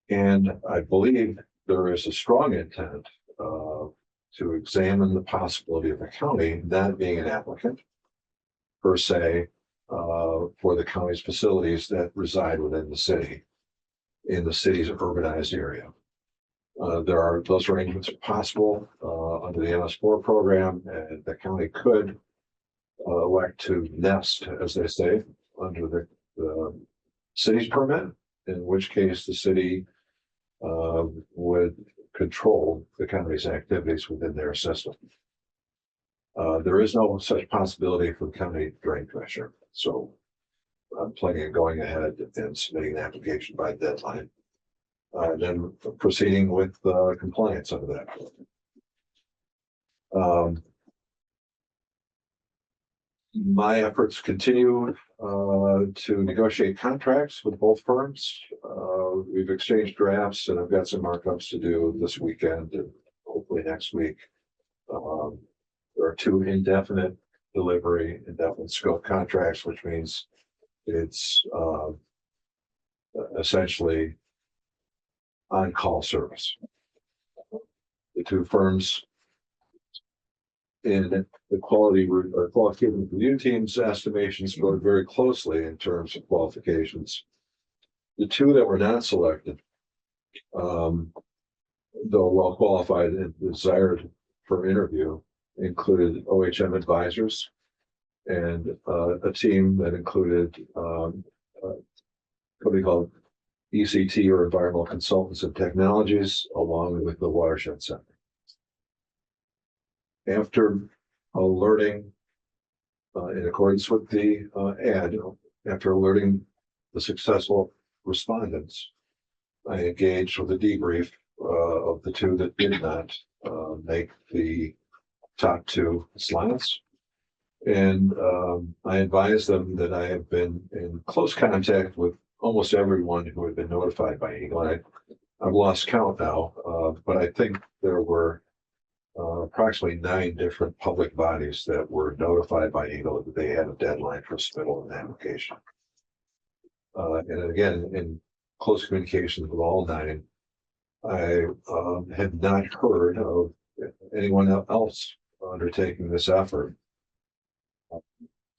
And I believe there is a strong intent to examine the possibility of the county not being an applicant per se for the county's facilities that reside within the city, in the city's urbanized area. Those arrangements are possible under the MS4 program, and the county could elect to nest, as they say, under the city's permit, in which case the city would control the county's activities within their system. There is no such possibility for the county drain commissioner, so I'm planning on going ahead and submitting the application by deadline. Then proceeding with compliance under that. My efforts continue to negotiate contracts with both firms. We've exchanged drafts and I've got some markups to do this weekend and hopefully next week. There are two indefinite delivery, indefinite scope contracts, which means it's essentially on-call service. The two firms in the qualification review team's estimations go very closely in terms of qualifications. The two that were not selected, though well qualified and desired for interview, included OHM advisors and a team that included a company called ECT, or Environmental Consultants and Technologies, along with the Watershed Center. After alerting, in accordance with the ad, after alerting the successful respondents, I engaged with a debrief of the two that did not make the top two slots. And I advised them that I have been in close contact with almost everyone who had been notified by Eagle. I've lost count now, but I think there were approximately 9 different public bodies that were notified by Eagle that they had a deadline for submittal of an application. And again, in close communication with all 9, I had not heard of anyone else undertaking this effort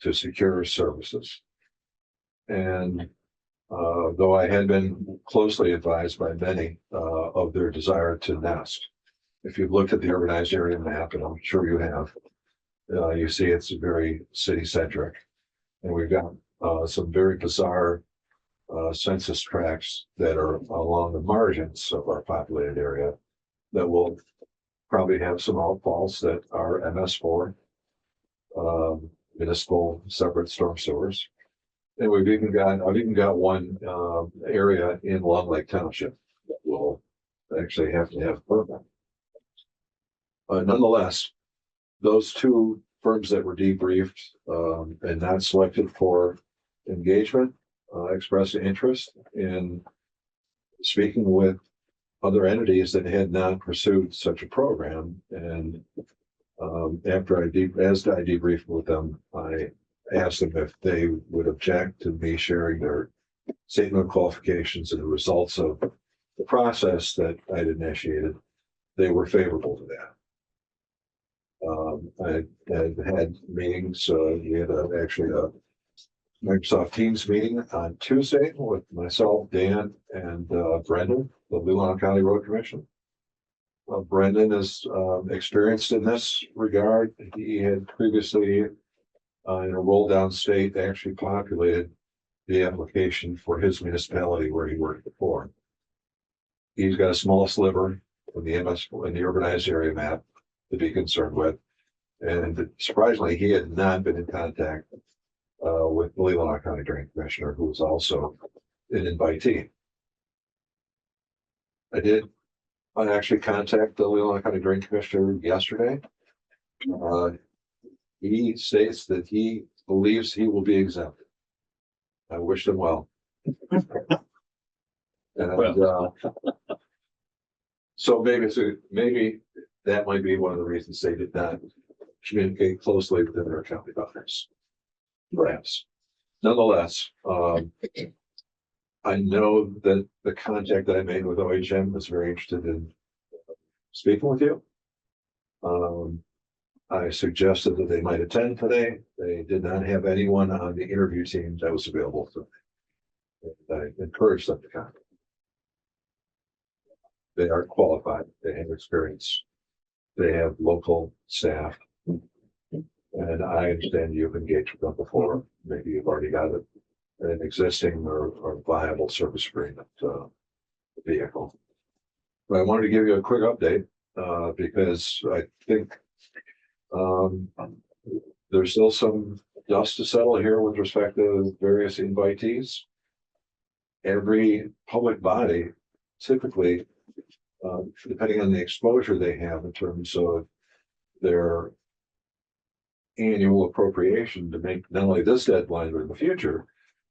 to secure services. And though I had been closely advised by many of their desire to nest, if you've looked at the urbanized area map, and I'm sure you have, you see it's very city-centric. And we've got some very bizarre census tracts that are along the margins of our populated area that will probably have some outfalls that are MS4, municipal separate storm sewers. And I've even got one area in Long Lake Township that will actually have to have a permit. Nonetheless, those two firms that were debriefed and not selected for engagement expressed interest in speaking with other entities that had not pursued such a program. And after I debriefed with them, I asked them if they would object to me sharing their statement of qualifications and the results of the process that I'd initiated. They were favorable to that. I had meetings. We had actually a Microsoft Teams meeting on Tuesday with myself, Dan, and Brendan, the Leelanau County Road Commission. Brendan is experienced in this regard. He had previously, in a roll down state, actually populated the application for his municipality where he worked before. He's got a small sliver in the urbanized area map to be concerned with. And surprisingly, he had not been in contact with the Leelanau County Drain Commissioner, who was also an invitee. I actually contacted the Leelanau County Drain Commissioner yesterday. He states that he believes he will be exempted. I wish him well. And so maybe that might be one of the reasons they did not communicate closely within their county boundaries. Perhaps. Nonetheless, I know that the contact that I made with OHM was very interested in speaking with you. I suggested that they might attend today. They did not have anyone on the interview team that was available for me. And I encouraged them to come. They are qualified. They have experience. They have local staff. And I understand you've engaged with them before. Maybe you've already got an existing or viable service agreement vehicle. But I wanted to give you a quick update because I think There's still some dust to settle here with respect to various invitees. Every public body typically, depending on the exposure they have in terms of their annual appropriation to make not only this deadline, but in the future,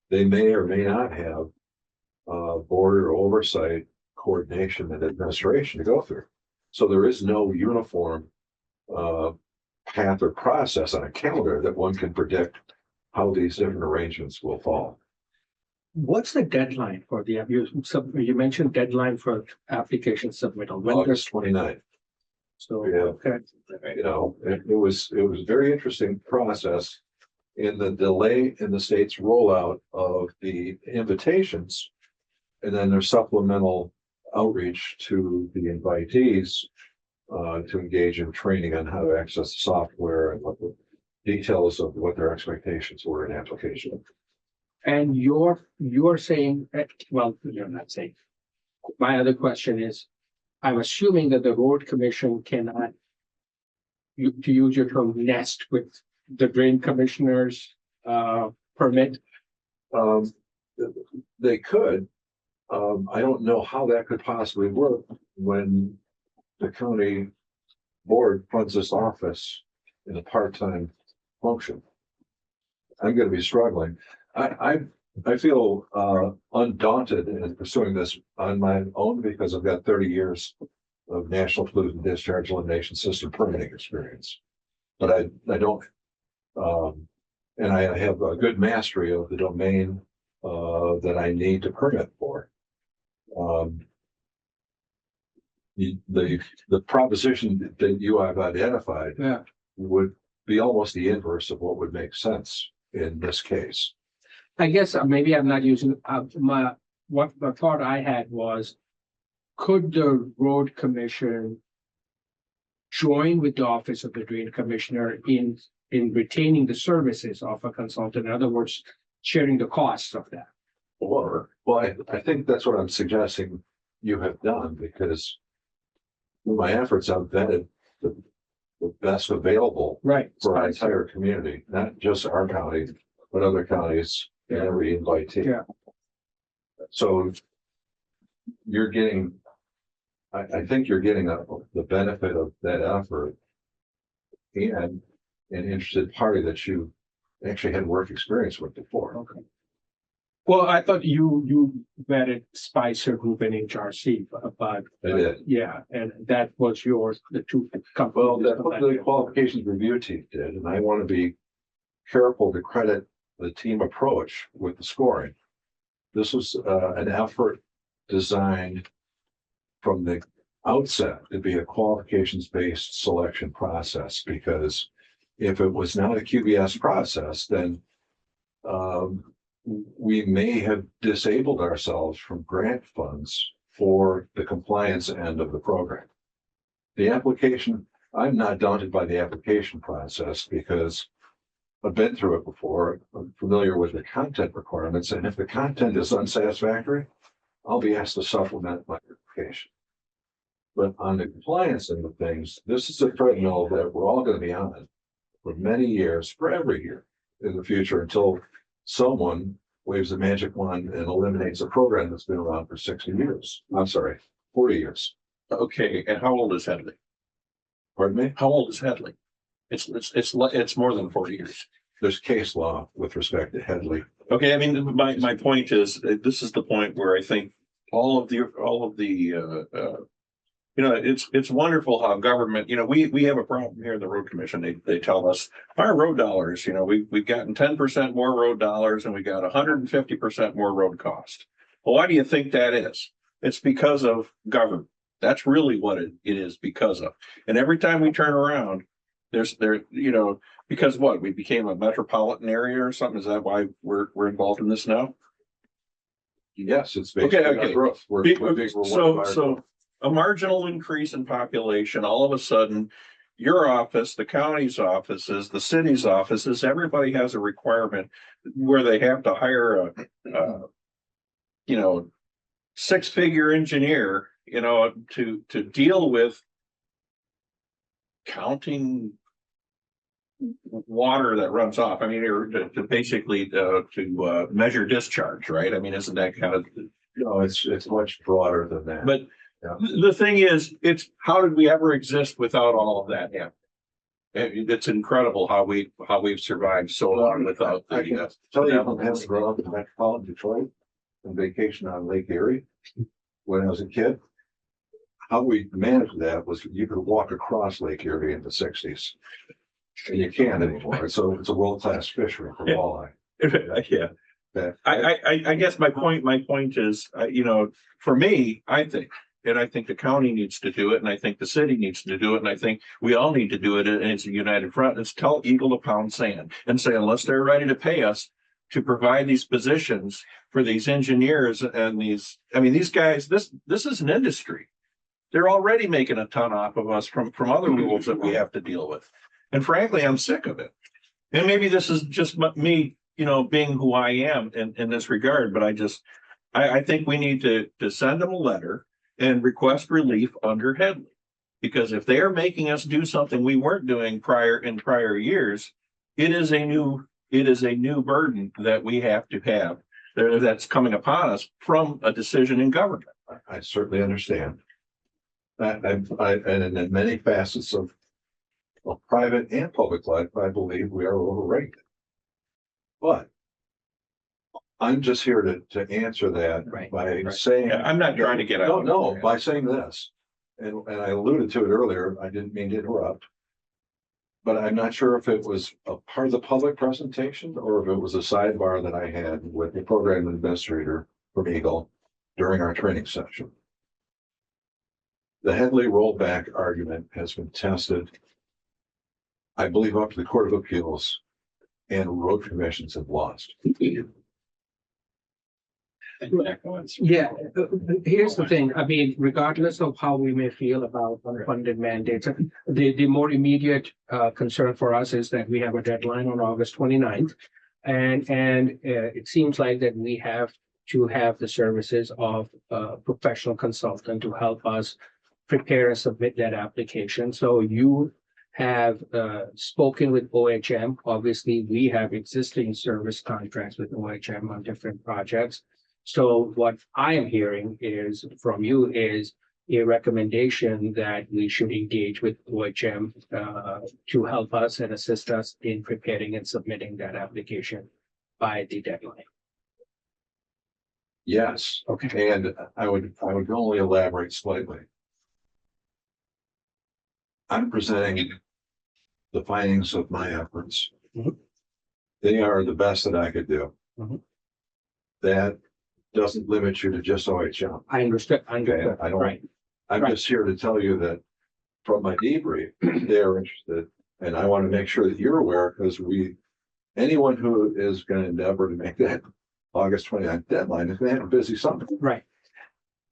they may or may not have board or oversight, coordination, and administration to go through. So there is no uniform path or process on a calendar that one can predict how these different arrangements will fall. What's the deadline for the, you mentioned deadline for application submittal. When August does, 29th. so, Yeah. okay. You know, it was a very interesting process in the delay in the state's rollout of the invitations. And then their supplemental outreach to the invitees to engage in training on how to access the software and what the details of what their expectations were in application. And you're saying, well, you're not saying. My other question is, I'm assuming that the road commission cannot, to use your term, nest with the drain commissioner's permit. They could. I don't know how that could possibly work when the county board funds this office in a part-time function. I'm going to be struggling. I feel undaunted in pursuing this on my own because I've got 30 years of national pollutant discharge elimination system permitting experience. But I don't, and I have a good mastery of the domain that I need to permit for. The proposition that you have identified would be almost the inverse of what would make sense in this case. I guess maybe I'm not using what the thought I had was, could the road commission join with the office of the drain commissioner in retaining the services of a consultant? In other words, sharing the costs of that. Or, well, I think that's what I'm suggesting you have done, because my efforts have vetted the best available Right. for our entire community, not just our county, but other counties and every invitee. Yeah. So you're getting, I think you're getting the benefit of that effort and an interested party that you actually had work experience with before. Okay. Well, I thought you vetted Spicer Group and HRC, but I did. yeah, and that was the two companies. Well, that's what the qualifications review team did, and I want to be careful to credit the team approach with the scoring. This was an effort designed from the outset to be a qualifications-based selection process, because if it was not a QBS process, then we may have disabled ourselves from grant funds for the compliance end of the program. The application, I'm not daunted by the application process because I've been through it before. I'm familiar with the content requirements, and if the content is unsatisfactory, I'll be asked to supplement my application. But on the compliance end of things, this is a treadmill that we're all going to be on for many years, for every year in the future, until someone waves a magic wand and eliminates a program that's been around for 60 years. I'm sorry, 40 years. Okay, and how old is Headley? Pardon me? How old is Headley? It's more than 40 years. There's case law with respect to Headley. Okay, I mean, my point is, this is the point where I think all of the it's wonderful how government, we have a problem here in the road commission. They tell us our road dollars, we've gotten 10% more road dollars and we got 150% more road cost. Well, why do you think that is? It's because of government. That's really what it is because of. And every time we turn around, because what, we became a metropolitan area or something? Is that why we're involved in this now? Yes, it's basically Okay. growth. So a marginal increase in population, all of a sudden, your office, the county's offices, the city's offices, everybody has a requirement where they have to hire a six-figure engineer, to deal with counting water that runs off. I mean, or to basically, to measure discharge, right? I mean, isn't that kind of, No, it's much broader than that. but Yeah. the thing is, it's, how did we ever exist without all of that? Yeah. It's incredible how we've survived so long without I can the, tell you from having grown up in metropolitan Detroit and vacation on Lake Erie when I was a kid. How we managed that was you could walk across Lake Erie in the sixties. And you can't anymore. So it's a world-class fishery for walleye. yeah. That- I guess my point is, you know, for me, I think the county needs to do it, and I think the city needs to do it, and I think we all need to do it as a united front. Is tell Eagle to pound sand and say, unless they're ready to pay us to provide these positions for these engineers and these, I mean, these guys, this is an industry. They're already making a ton off of us from other rules that we have to deal with. And frankly, I'm sick of it. And maybe this is just me, you know, being who I am in this regard, but I think we need to send them a letter and request relief under Headley. Because if they are making us do something we weren't doing in prior years, it is a new burden that we have to have that's coming upon us from a decision in government. I certainly understand. And in many facets of private and public life, I believe we are overrated. But I'm just here to answer that by saying. Yeah, I'm not trying to get out. No, by saying this, and I alluded to it earlier, I didn't mean to interrupt. But I'm not sure if it was a part of the public presentation or if it was a sidebar that I had with the program administrator from Eagle during our training session. The Headley rollback argument has been tested, I believe, up to the Court of Appeals, and road commissions have lost. Yeah, here's the thing. I mean, regardless of how we may feel about unfunded mandates, the more immediate concern for us is that we have a deadline on August 29th. And it seems like that we have to have the services of a professional consultant to help us prepare and submit that application. So you have spoken with OHM. Obviously, we have existing service contracts with OHM on different projects. So what I am hearing is from you is a recommendation that we should engage with OHM to help us and assist us in preparing and submitting that application by the deadline. Yes, Okay. and I would only elaborate slightly. I'm presenting the findings of my efforts. Mhm. They are the best that I could do. Mhm. That doesn't limit you to just OHM. I understand. Okay, I don't, Right. I'm Right. just here to tell you that from my debrief, they are interested. And I want to make sure that you're aware, because anyone who is going to endeavor to make that August 29th deadline is going to have a busy summer. Right.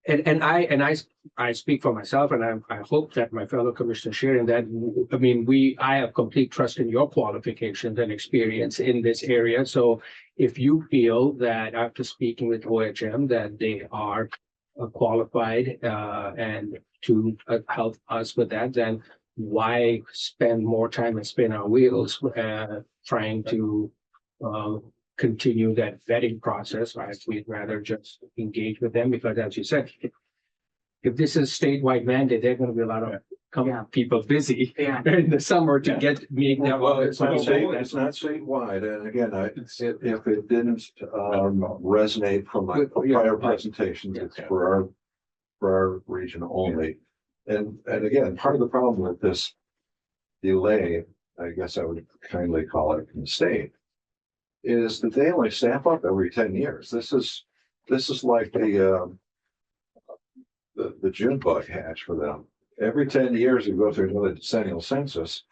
And I speak for myself, and I hope that my fellow commissioners share in that. I mean, I have complete trust in your qualifications and experience in this area. So if you feel that after speaking with OHM that they are qualified and to help us with that, then why spend more time and spin our wheels trying to continue that vetting process, right? We'd rather just engage with them, because as you said, if this is statewide mandate, there are going to be a lot of people busy in the summer to make that. Well, it's not statewide, and again, if it didn't resonate from my prior presentations, it's for our region only. And again, part of the problem with this delay, I guess I would kindly call it from the state, is that they only staff up every 10 years. This is like the June bug hatch for them. Every 10 years, you go through another decennial census,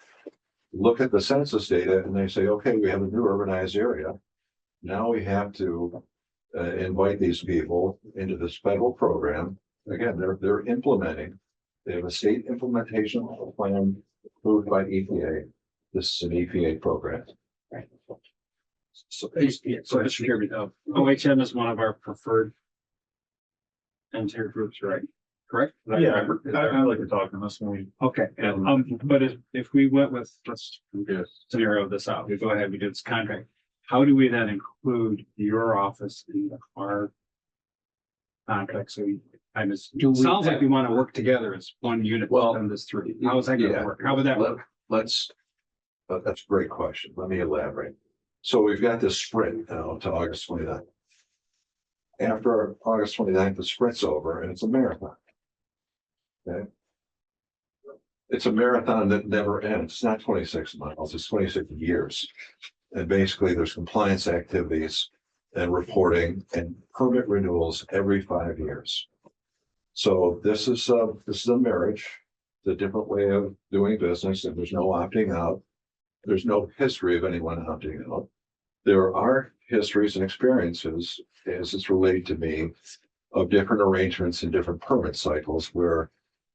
look at the census data, and they say, okay, we have a new urbanized area. Now we have to invite these people into this federal program. Again, they're implementing. They have a state implementation plan approved by EPA. This is an EPA program. Right. So Mr. Chairman, OHM is one of our preferred engineer groups, right? correct? Did I Yeah, remember? Is there- I like to talk on this one. Okay, but if we went with, let's scenario this out, we go ahead, we do this contract. How do we then include your office in our contract? So sounds like we want to work together as one unit Well, within this three. How is that gonna yeah. work? How would that work? Let's, that's a great question. Let me elaborate. So we've got this sprint now to August 29th. After August 29th, the sprint's over and it's a marathon. Okay. It's a marathon that never ends. It's not 26 miles, it's 26 years. And basically there's compliance activities and reporting and permit renewals every 5 years. So this is a marriage, it's a different way of doing business, and there's no opting out. There's no history of anyone opting out. There are histories and experiences, as it's related to me, of different arrangements in different permit cycles where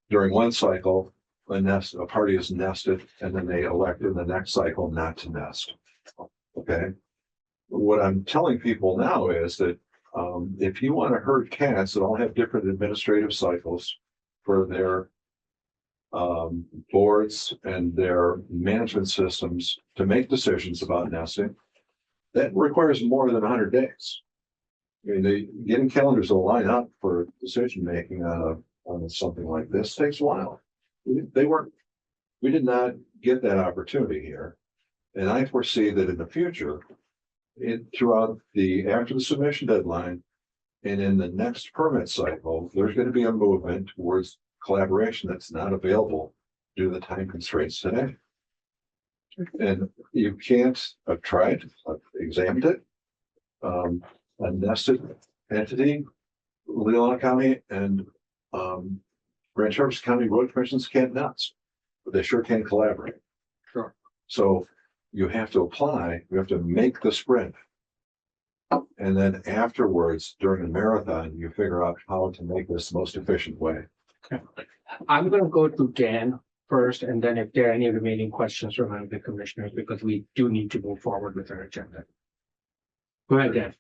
during one cycle, a party is nested and then they elect in the next cycle not to nest. Okay. What I'm telling people now is that if you want to herd cats that all have different administrative cycles for their boards and their management systems to make decisions about nesting, that requires more than 100 days. I mean, getting calendars to line up for decision making on something like this takes a while. We did not get that opportunity here. And I foresee that in the future, after the submission deadline and in the next permit cycle, there's going to be a movement towards collaboration that's not available due to the time constraints today. And you can't, I've tried, I've examined it. A nested entity, Leelanau County and Grand Traverse County Road Commissions can't nest, but they sure can collaborate. Sure. So you have to apply, you have to make the sprint. And then afterwards, during the marathon, you figure out how to make this the most efficient way. I'm gonna go to Dan first, and then if there are any remaining questions from the commissioners, because we do need to move forward with our agenda. Go ahead, Dan.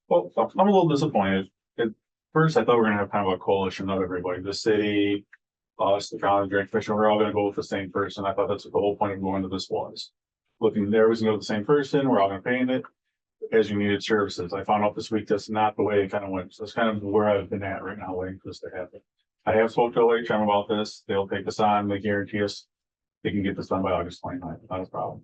Well, I'm a little disappointed. At first, I thought we were gonna have kind of a coalition of everybody, the city, us, the county, Grand Commission, we're all gonna go with the same person. I thought that's what the whole point of going to this was. Looking there, was gonna go with the same person, we're all gonna pay it as you needed services. I found out this week that's not the way it kind of went. So that's kind of where I've been at right now, waiting for this to happen. I have spoke to OHM about this. They'll take us on, they guarantee us they can get this done by August 29th, not a problem.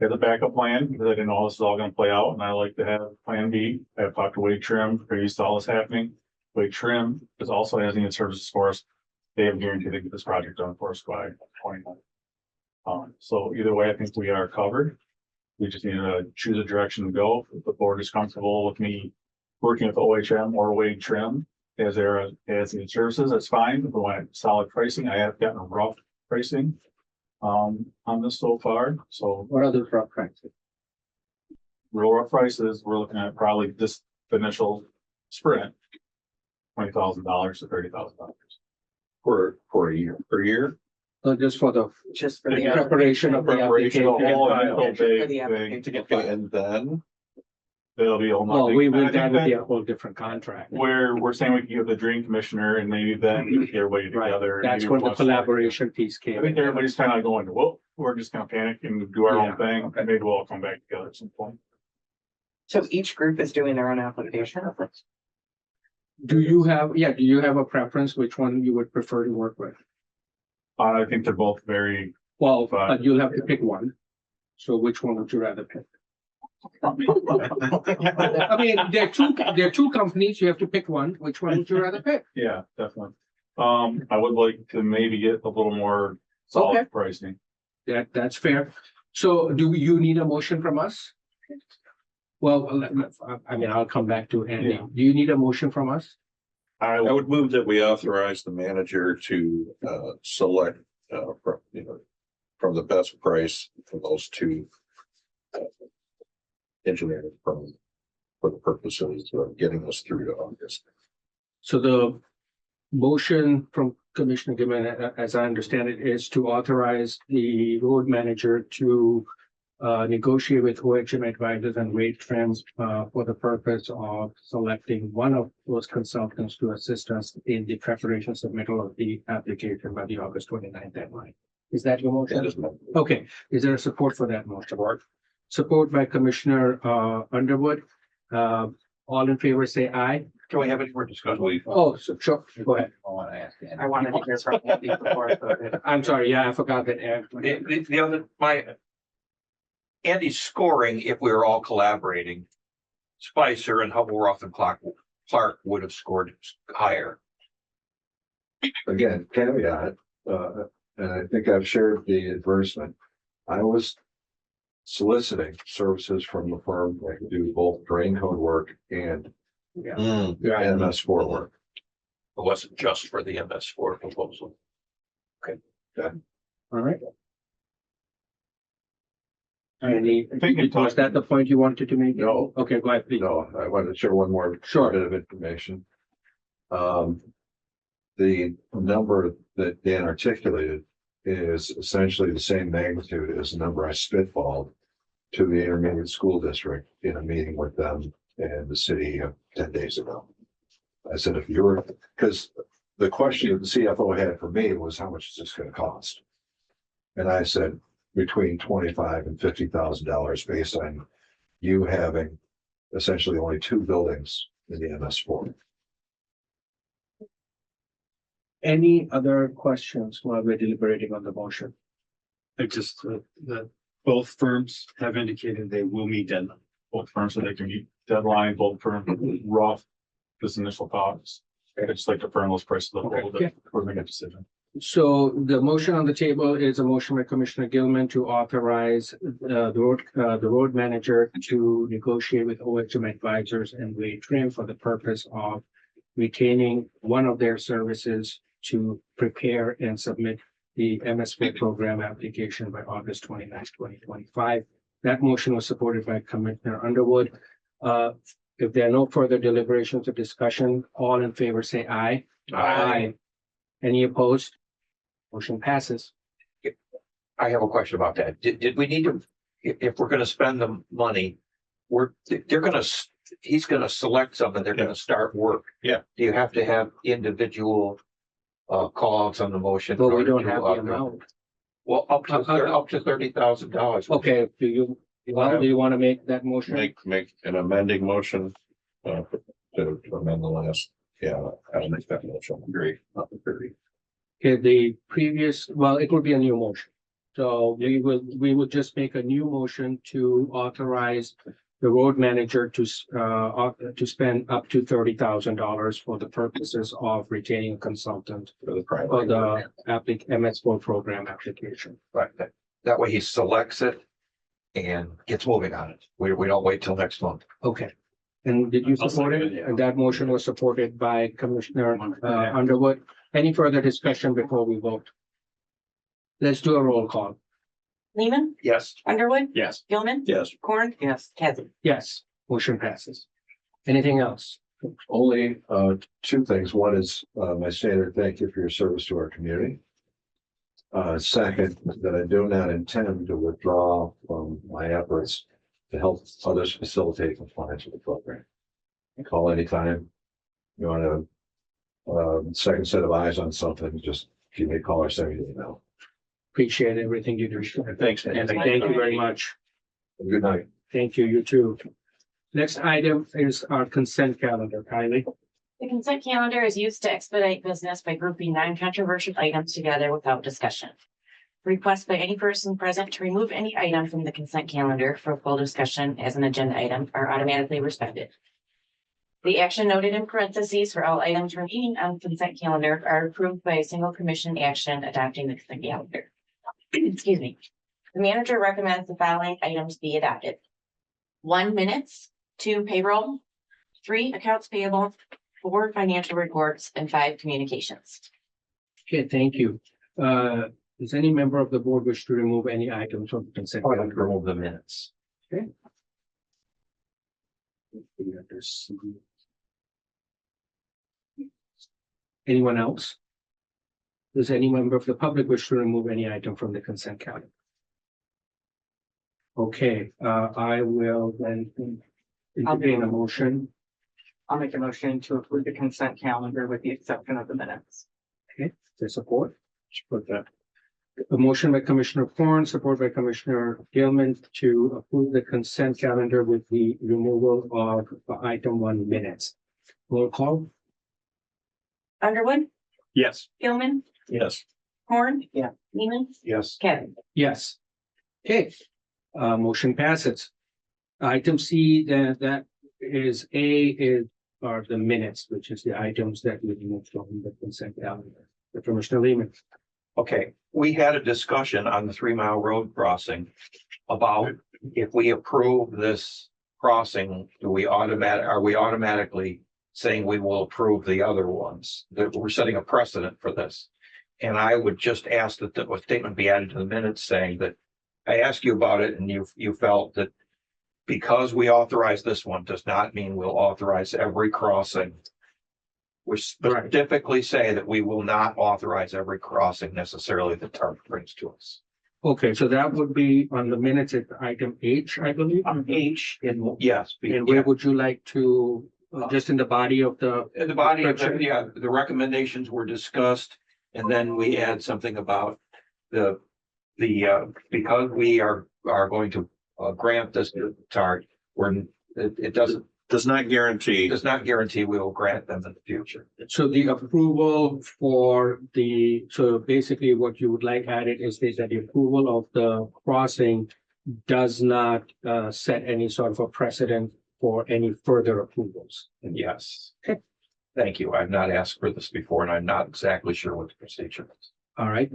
As a backup plan, because I didn't know how this is all gonna play out, and I like to have plan B. I've talked to Wade Trim, previous to all this happening. Wade Trim is also has needed services for us. They have guaranteed to get this project done for us by 29th. So either way, I think we are covered. We just need to choose a direction to go. If the board is comfortable with me working with OHM or Wade Trim as needed services, that's fine. If we want solid pricing, I have gotten a rough pricing on this so far. So What are the rough prices? real rough prices, we're looking at probably this initial sprint, $20,000 to $30,000 for a year, per year. Just for the Just for the. preparation of the Preparation of the whole application. initial For big the thing. application. Okay, and then That'll be a whole. Well, nother thing. that I think would be that- a whole different contract. We're saying we can give the dream commissioner and maybe then get everybody Right, together. that's maybe where the once- collaboration piece I came. think everybody's kind of going, well, we're just gonna panic and do our Yeah, own thing, and maybe we'll all come back together at some point. So each group is doing their own application? Do you have a preference, which one you would prefer to work with? I think they're both very, Well, Fine. but you'll have to pick one. So which one would you rather pick? I mean, there are two companies, you have to pick one. Which one would you rather pick? yeah, definitely. I would like to maybe get a little more solid Okay. pricing. That's fair. So do you need a motion from us? Well, I mean, I'll come back to Andy. Yeah. Do you need a motion from us? I would move that we authorize the manager to select from the best price for those two engineering firms for the purposes of getting us through to August. So the motion from Commissioner Gibbon, as I understand it, is to authorize the road manager to negotiate with OHM advisors and rate trends, for the purpose of selecting one of those consultants to assist us in the preparation submittal of the application by the August 29th deadline. Is that your motion? That is my- Okay, is there a support for that motion? Support by Commissioner Underwood. All in favor, say aye. Can we have any more discussion? Oh, so sure, go ahead. I want to ask. I wanted to hear from Andy before. I'm sorry, yeah, I forgot that. The other, Andy's scoring, if we were all collaborating, Spicer and Hubble and Clark would have scored higher. Again, caveat, and I think I've shared the advertisement. I was soliciting services from the firm that could do both drain code work and MS4 work. It wasn't just for the MS4 proposal. All right. Any, I think it was that the point you wanted to make? No. Okay, go ahead, please. No, I wanted to share one more Sure. bit of information. The number that Dan articulated is essentially the same magnitude as the number I spitballed to the intermediate school district in a meeting with them and the city 10 days ago. I said, if you're, because the question that the CFO had for me was, how much is this going to cost? And I said, between $25,000 and $50,000 based on you having essentially only 2 buildings in the MS4. Any other questions while we're deliberating on the motion? It's just that both firms have indicated they will meet deadline. Both firms so they can meet deadline, both firms rough, this initial thoughts. I just like to firm those prices up a little Okay. bit before we make a decision. So the motion on the table is a motion by Commissioner Gilman to authorize the road manager to negotiate with OHM advisors and Wade Trim for the purpose of retaining one of their services to prepare and submit the MSP program application by August 29th, 2025. That motion was supported by Commissioner Underwood. If there are no further deliberations or discussion, all in favor say aye. Aye. Any opposed? Motion passes. I have a question about that. Did we need to, if we're gonna spend the money, he's gonna select something, they're gonna start work. Yeah. Do you have to have individual call outs on the motion? But in we order don't to have the authorize- amount. Well, up to $30,000. Okay, do you want to make that motion? Make an amending motion, to amend the last, I'll make that motion. Agree, not the 30. Okay, the previous, well, it will be a new motion. So we will just make a new motion to authorize the road manager to spend up to $30,000 for the purposes of retaining a consultant For the for primary. the MS4 program application. Right, that way he selects it and gets moving on it. We don't wait till next month. Okay. And did you I'll support second it? it, yeah. And that motion was supported by Commissioner Underwood. Any further discussion before we vote? Let's do a roll call. Lehman, Yes. Underwood, Yes. Gilman, Yes, Corn, Yes. Kazi. Yes, motion passes. Anything else? Only 2 things. One is my standard thank you for your service to our community. Second, that I do not intend to withdraw from my efforts to help others facilitate compliance with the program. Call anytime. You want a second set of eyes on something, just give me a call or send me an email. Appreciate everything you do. thanks. And thank you very much. Good night. Thank you, you too. Next item is our consent calendar, Kylie. The consent calendar is used to expedite business by grouping non-controversial items together without discussion. Requests by any person present to remove any item from the consent calendar for full discussion as an agenda item are automatically respected. The action noted in parentheses for all items remaining on the consent calendar are approved by a single commission action adopting the consent calendar. Excuse me. The manager recommends the following items be adopted. 1, minutes, 2, payroll, 3, accounts payable, 4, financial reports, and 5, communications. Okay, thank you. Does any member of the board wish to remove any items from the consent? I'd like to remove the minutes. Anyone else? Does any member of the public wish to remove any item from the consent calendar? Okay, I will then entertain a motion. I'll make a motion to approve the consent calendar with the exception of the minutes. Okay, to support. Support that. A motion by Commissioner Corn, support by Commissioner Gilman to approve the consent calendar with the removal of item 1 minutes. Roll call? Underwood, Yes. Gilman, Yes. Horn. Yeah. Neiman, Yes. Kevin. Yes. Okay, motion passes. Item C, that is are the minutes, which is the items that we removed from the consent calendar. Commissioner Lehman. Okay, we had a discussion on the 3 Mile Road crossing about if we approve this crossing, are we automatically saying we will approve the other ones? That we're setting a precedent for this. And I would just ask that the statement be added to the minutes saying that I asked you about it and you felt that because we authorize this one does not mean we'll authorize every crossing. We specifically say that we will not authorize every crossing necessarily that TARP brings to us. Okay, so that would be on the minutes at item H, I believe. H, and yes. And where would you like to, just in the body of the? In the body of the, yeah, the recommendations were discussed, and then we add something about the because we are going to grant this to TARP, it Does not guarantee. does not guarantee we will grant them in the future. So the approval for so basically what you would like added is that the approval of the crossing does not set any sort of a precedent for any further approvals. Yes. Okay. Thank you. I've not asked for this before, and I'm not exactly sure what the procedure is. All right,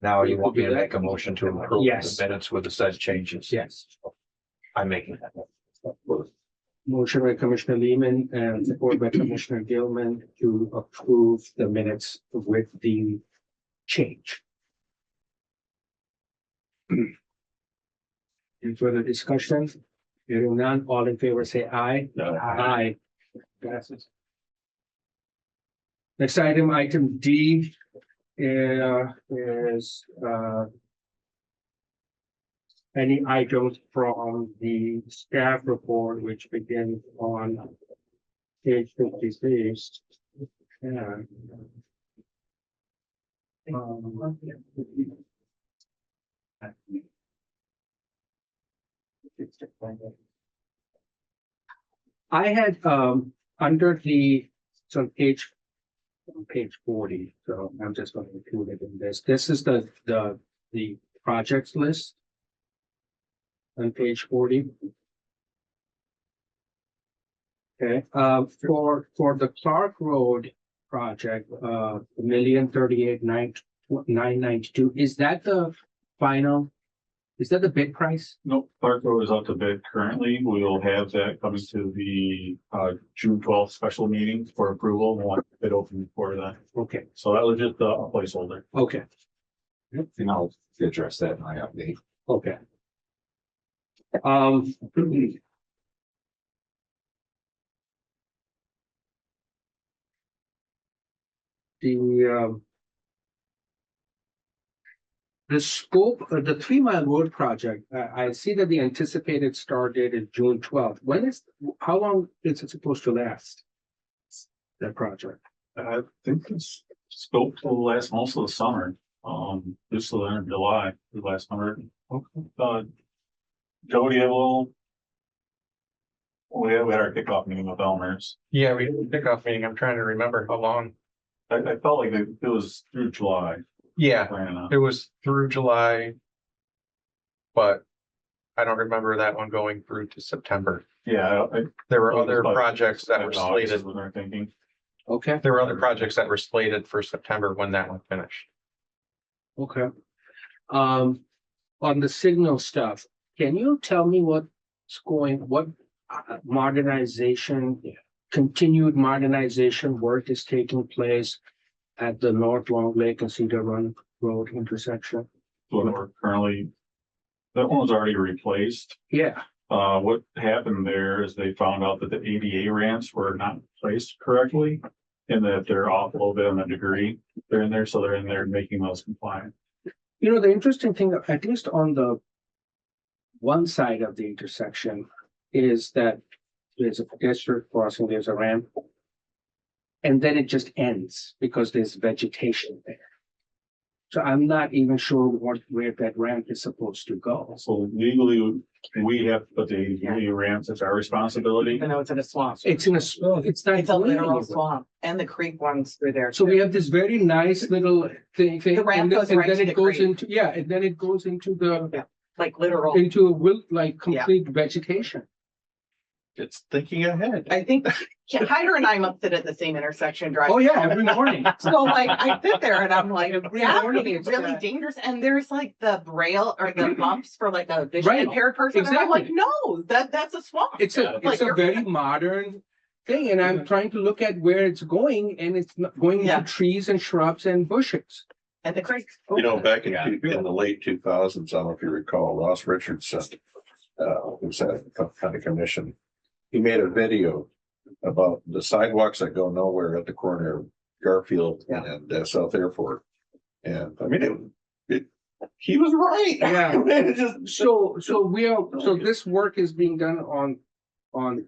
Now you want me to make a motion to approve Yes. the minutes with the said changes? yes. I'm making that. Motion by Commissioner Lehman and support by Commissioner Gilman to approve the minutes with the change. Any further discussion? Hearing none, all in favor say aye. Aye. Passes. Next item D, is, any items from the staff report, which begins on page 56. And, I had, under the, it's on page 40, so I'm just going to include it in this. This is the projects list on page 40. Okay, for the Clark Road project, $1,038,992, is that the final? Is that the bid price? Nope, Clark Road is out to bid currently. We will have that coming to the June 12th special meeting for approval. We'll have it open for that. Okay, So that was just a placeholder. okay, And I'll address that in my update. okay. The scope of the 3 Mile Road project, I see that the anticipated start date is June 12th. How long is it supposed to last? That project? I think it's scoped to last most of the summer. Just till the end of July, the last summer. Joe, do you have a little? We had our kickoff meeting with Elmer's. Yeah, we had a kickoff meeting. I'm trying to remember how long. I felt like it was through July. Yeah, Planning on. it was through July. But I don't remember that one going through to September. Yeah. There were Oh, other but- projects that were August slated. When they're thinking. Okay, There were other projects that were slated for September when that one finished. okay. On the signal stuff, can you tell me what modernization, continued modernization work is taking place at the North Long Lake and Cedar Run Road intersection? So we're currently, that one was already replaced. Yeah, What happened there is they found out that the ADA ramps were not placed correctly. And that they're off a little bit on the degree. They're in there, so they're in there making those compliant. you know, the interesting thing, at least on the one side of the intersection is that there's a pedestrian crossing, there's a ramp. And then it just ends because there's vegetation there. So I'm not even sure where that ramp is supposed to go. So legally, we have to put the ADA ramps, it's our responsibility. Even though it's in a swamp. It's in a, it's not. It's a going literal anywhere. swamp and the creek runs through there. So we too. have this very nice little thing. The ramp and then- goes and right then to it the goes creek. into, yeah, and then it goes into the, Like literal. into a wild, like complete vegetation. It's thinking ahead. I think Hyder and I must sit at the same intersection driving. Oh, yeah, every morning. So like I sit there and I'm like, Every yeah, morning it's it's really that. dangerous. And there's like the braille or the bumps for like a vision Right, impaired person. And I'm like, exactly. no, that's a swamp. It's a, Like it's a you're- very modern thing, and I'm trying to look at where it's going, and it's not going Yeah. into trees and shrubs and bushes. And the creek. You know, back in, Yeah. in the late 2000s, I don't know if you recall, Ross Richardson, who's at the county commission. He made a video about the sidewalks that go nowhere at the corner of Garfield and South Airport. And I mean, he was right. Yeah. It just, So so this work is being done on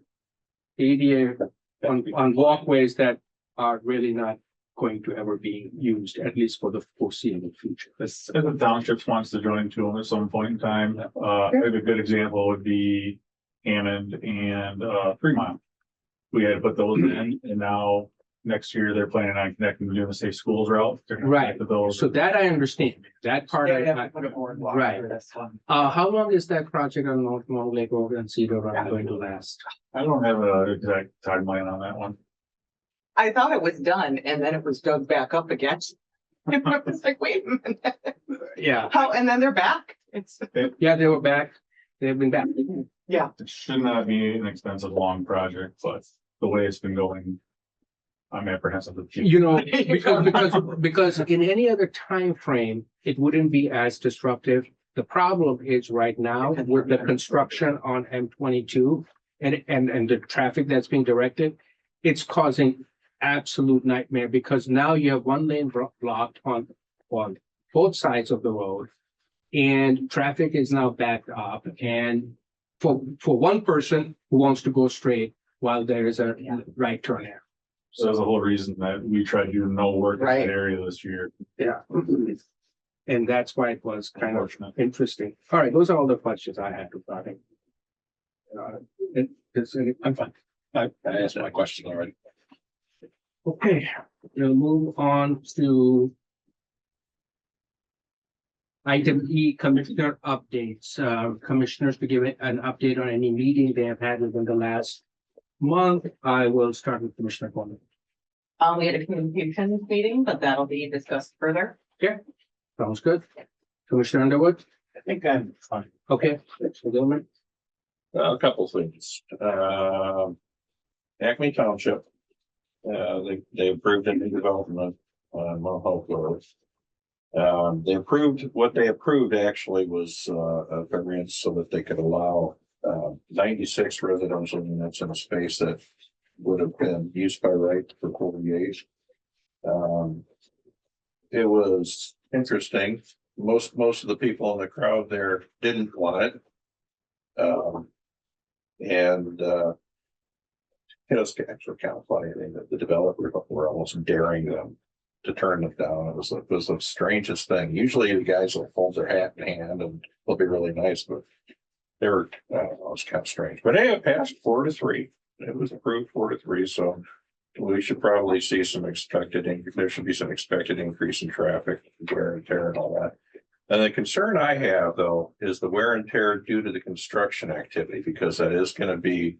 ADA, on walkways that are really not going to ever be used, at least for the foreseeable future. If the townships wants to join to them at some point in time, a good example would be Hammond and 3 Mile. We had to put those in, and now next year they're planning on connecting to the safe schools route. They're gonna Right. connect with those. So that I understand, that part They have I, to put a boardwalk right. through this one. how long is that project on North Long Lake Road and Cedar Run going to last? I don't have an exact timeline on that one. I thought it was done and then it was dug back up again. And I was like, wait a minute, Yeah, how, and then they're back. It's, yeah, they were back, they've been back. It should not be an expensive, long project, but the way it's been going, I'm apprehensive. of the future. You know, because in any other time frame, it wouldn't be as disruptive. The problem is right now with the construction on M22 and the traffic that's being directed, it's causing absolute nightmare because now you have one lane blocked on both sides of the road. And traffic is now backed up and for one person who wants to go straight while there is a right turn there. So that's the whole reason that we tried to do no work in Right. that area this year. Yeah. And that's why it was kind of Unfortunate. interesting. All right, those are all the questions I had regarding. I'm fine. I asked my question already. Okay, we'll move on to. Item E, commissioner updates, commissioners to give an update on any meeting they have had within the last month. I will start with Commissioner Coleman. we had a communications meeting, but that'll be discussed further. Sounds good. Commissioner Underwood, I think I'm fine. okay, Commissioner Gilman, a couple things. Acme Township. They approved a new development on Mohawk Road. What they approved actually was, a variance so that they could allow, 96 residential units in a space that would have been used by right for 48. It was interesting. Most of the people in the crowd there didn't want it. It was actually kind of funny. The developers were almost daring them to turn them down. It was the strangest thing. Usually the guys will hold their hat in hand and they'll be really nice, but they were, I don't know, it was kind of strange. But hey, it passed 4-3. It was approved 4-3, so we should probably see there should be some expected increase in traffic, wear and tear and all that. And the concern I have though is the wear and tear due to the construction activity, because that is going to be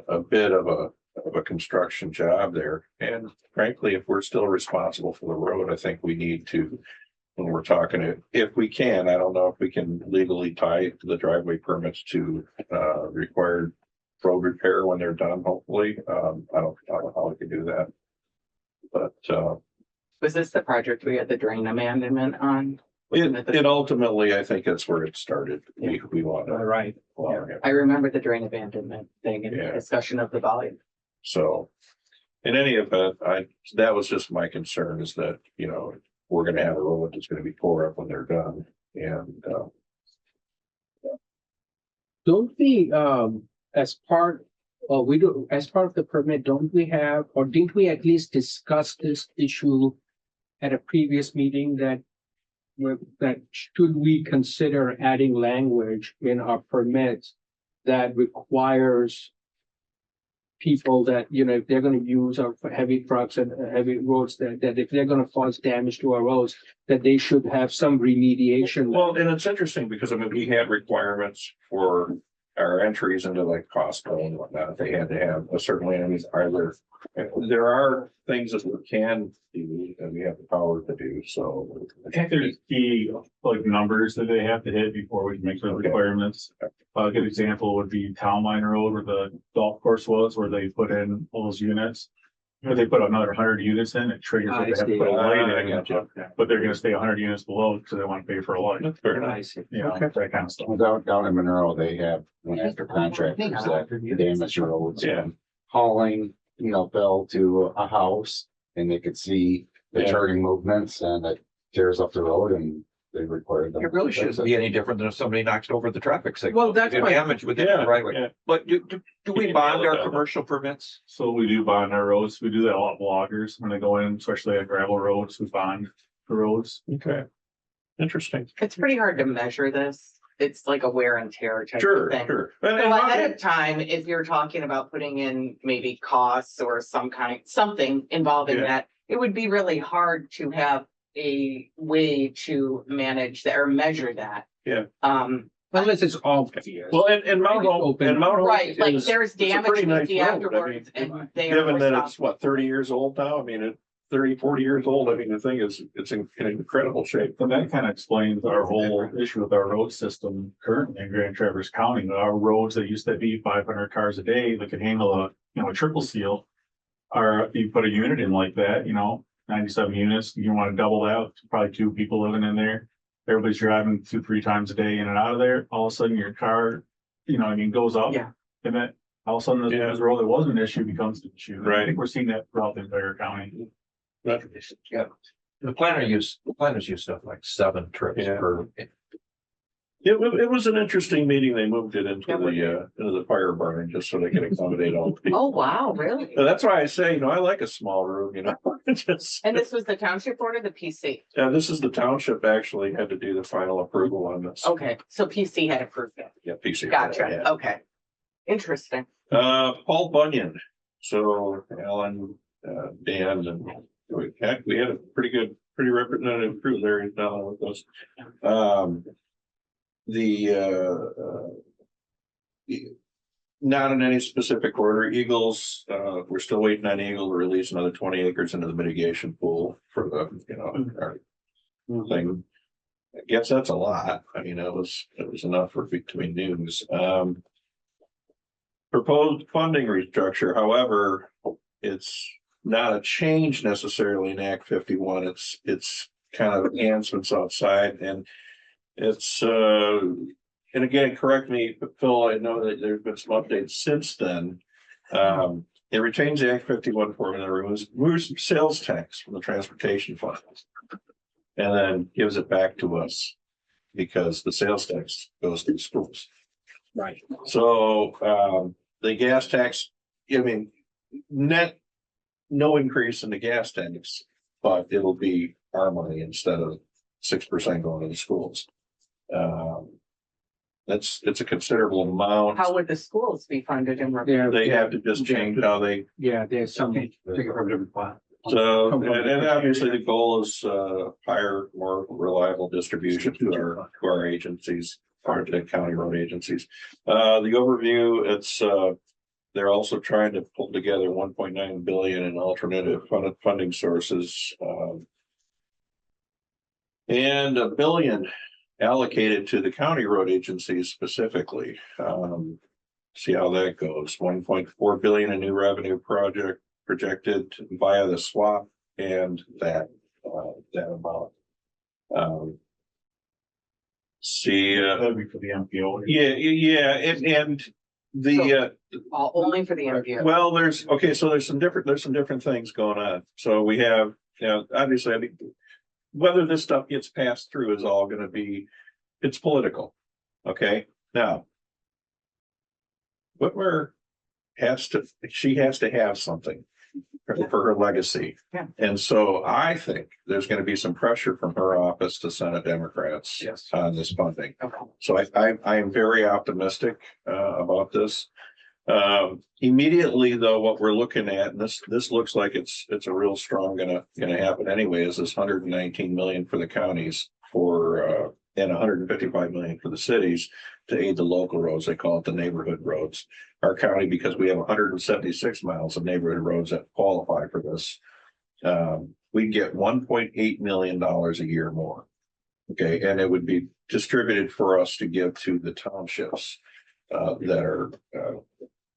a bit of a construction job there. And frankly, if we're still responsible for the road, I think we need to, when we're talking, if we can, I don't know if we can legally tie the driveway permits to required road repair when they're done, hopefully. I don't know how we can do that. But Was this the project we had the drain abandonment on? it ultimately, I think that's where it started. We want all to. right. I remember the drain abandonment thing and the Yeah. discussion of the volume. So in any event, that was just my concern is that, we're gonna have a road that's gonna be tore up when they're done. And don't we, as part, we do, as part of the permit, don't we have, or didn't we at least discuss this issue at a previous meeting that that should we consider adding language in our permits that requires people that, you know, if they're gonna use our heavy trucks and heavy roads, that if they're gonna cause damage to our roads, that they should have some remediation. Well, and it's interesting because I mean, we had requirements for our entries into like Costco and whatnot. They had to have a certain land. There are things that we can do and we have the power to do, so. I think there's key like numbers that they have to hit before we can make those Okay. requirements. A good example would be Town Line Road where the golf course was, where they put in all those units. But they put another 100 units in, it triggers that they have to put a light I in, got you. but they're gonna stay 100 units below because they want to pay for a light. Fair enough. I see. You know, Okay. that kind of stuff. Down in Monroe, they have, after contractors that damage roads. Yeah. Hauling, fill to a house and they could see the Yeah. turning movements and it tears up the road and they require them. It really shouldn't be any different than if somebody knocks over the traffic signal. Well, that's The my- damage within Yeah, the right way. yeah. But do we bond our commercial permits? So we do bond our roads. We do that a lot with loggers when they go in, especially on gravel roads, we bond the roads. Okay. Interesting. It's pretty hard to measure this. It's like a wear and tear type of Sure, thing. sure. So ahead of time, if you're talking about putting in maybe costs or something involving Yeah. that, it would be really hard to have a way to manage that or measure that. Yeah. Unless it's obvious. Well, and Mount Hope, Open. and Mount Hope Right, like is, there's it's a damage pretty we nice see road. I afterwards mean, and they are given that it's responsible. what, 30 years old now? I mean, 30, 40 years old. I mean, the thing is, it's in incredible shape. And that kind of explains our whole issue with our road system currently in Grand Traverse County. Our roads that used to be 500 cars a day that could handle a triple seal. You put a unit in like that, 97 units, you want to double that, probably 2 people living in there. Everybody's driving 2-3 times a day in and out of there. All of a sudden your car, goes up. Yeah. And then all of a sudden this road that wasn't an issue becomes an issue. Right. I think we're seeing that throughout the entire county. Yeah. The planners use stuff like 7 trips Yeah. per. It was an interesting meeting. They moved it into the fire barn just so they could accommodate all. the people. Oh, wow, really? And that's why I say, I like a small room, just. And this was the township board or the PC? This is the township actually had to do the final approval on this. Okay, so PC had approved it. Yeah, PC. Gotcha, Yeah. okay. Interesting. Paul Bunyan. So Alan, Dan, and we had a pretty representative crew there in Dallas with us. Not in any specific order, Eagles, we're still waiting on Eagle to release another 20 acres into the mitigation pool for the, our thing. I guess that's a lot. I mean, it was enough for between news. Proposed funding restructure, however, it's not a change necessarily in Act 51. It's kind of enhancements outside and it's, and again, correct me, Phil, I know that there's been some updates since then. It retains the Act 51 formula, removes sales tax from the transportation fund. And then gives it back to us because the sales tax goes to the schools. Right. So, the gas tax, I mean, net, no increase in the gas tax, but it'll be our money instead of 6% going to the schools. It's a considerable amount. How would the schools be funded in? They have to just change how they, Yeah, there's some. so, and obviously the goal is, higher, more reliable distribution to our agencies, or to the county road agencies. The overview, it's, they're also trying to pull together 1.9 billion in alternative funding sources. And $1 billion allocated to the county road agencies specifically. See how that goes. 1.4 billion in new revenue projected via the swap and that amount. That'd be for the MPO. Yeah, and the, Only for the MPO. well, there's some different things going on. So we have, obviously, I mean, whether this stuff gets passed through is all gonna be, it's political. Okay, now, Whitmer she has to have something for her legacy. Yeah. And so I think there's going to be some pressure from her office to Senate Democrats Yes. on this funding. Okay. So I am very optimistic about this. Immediately though, what we're looking at, and this looks like it's a real strong gonna happen anyway, is this 119 million for the counties and 155 million for the cities to aid the local roads. They call it the neighborhood roads. Our county, because we have 176 miles of neighborhood roads that qualify for this, we get $1.8 million a year more. Okay, and it would be distributed for us to give to the townships that are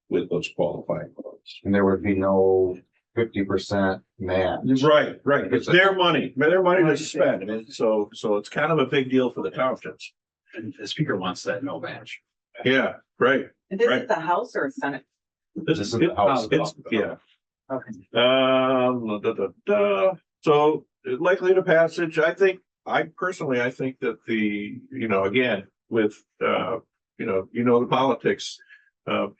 with those qualifying roads. And there would be no 50% match. Right. It's their money to spend. I mean, so it's kind of a big deal for the townships. And the speaker wants that no match. Yeah, right. And this Right. is the House or Senate? This is the House. Yeah. Okay. So likely to passage, I personally think that again, with, the politics,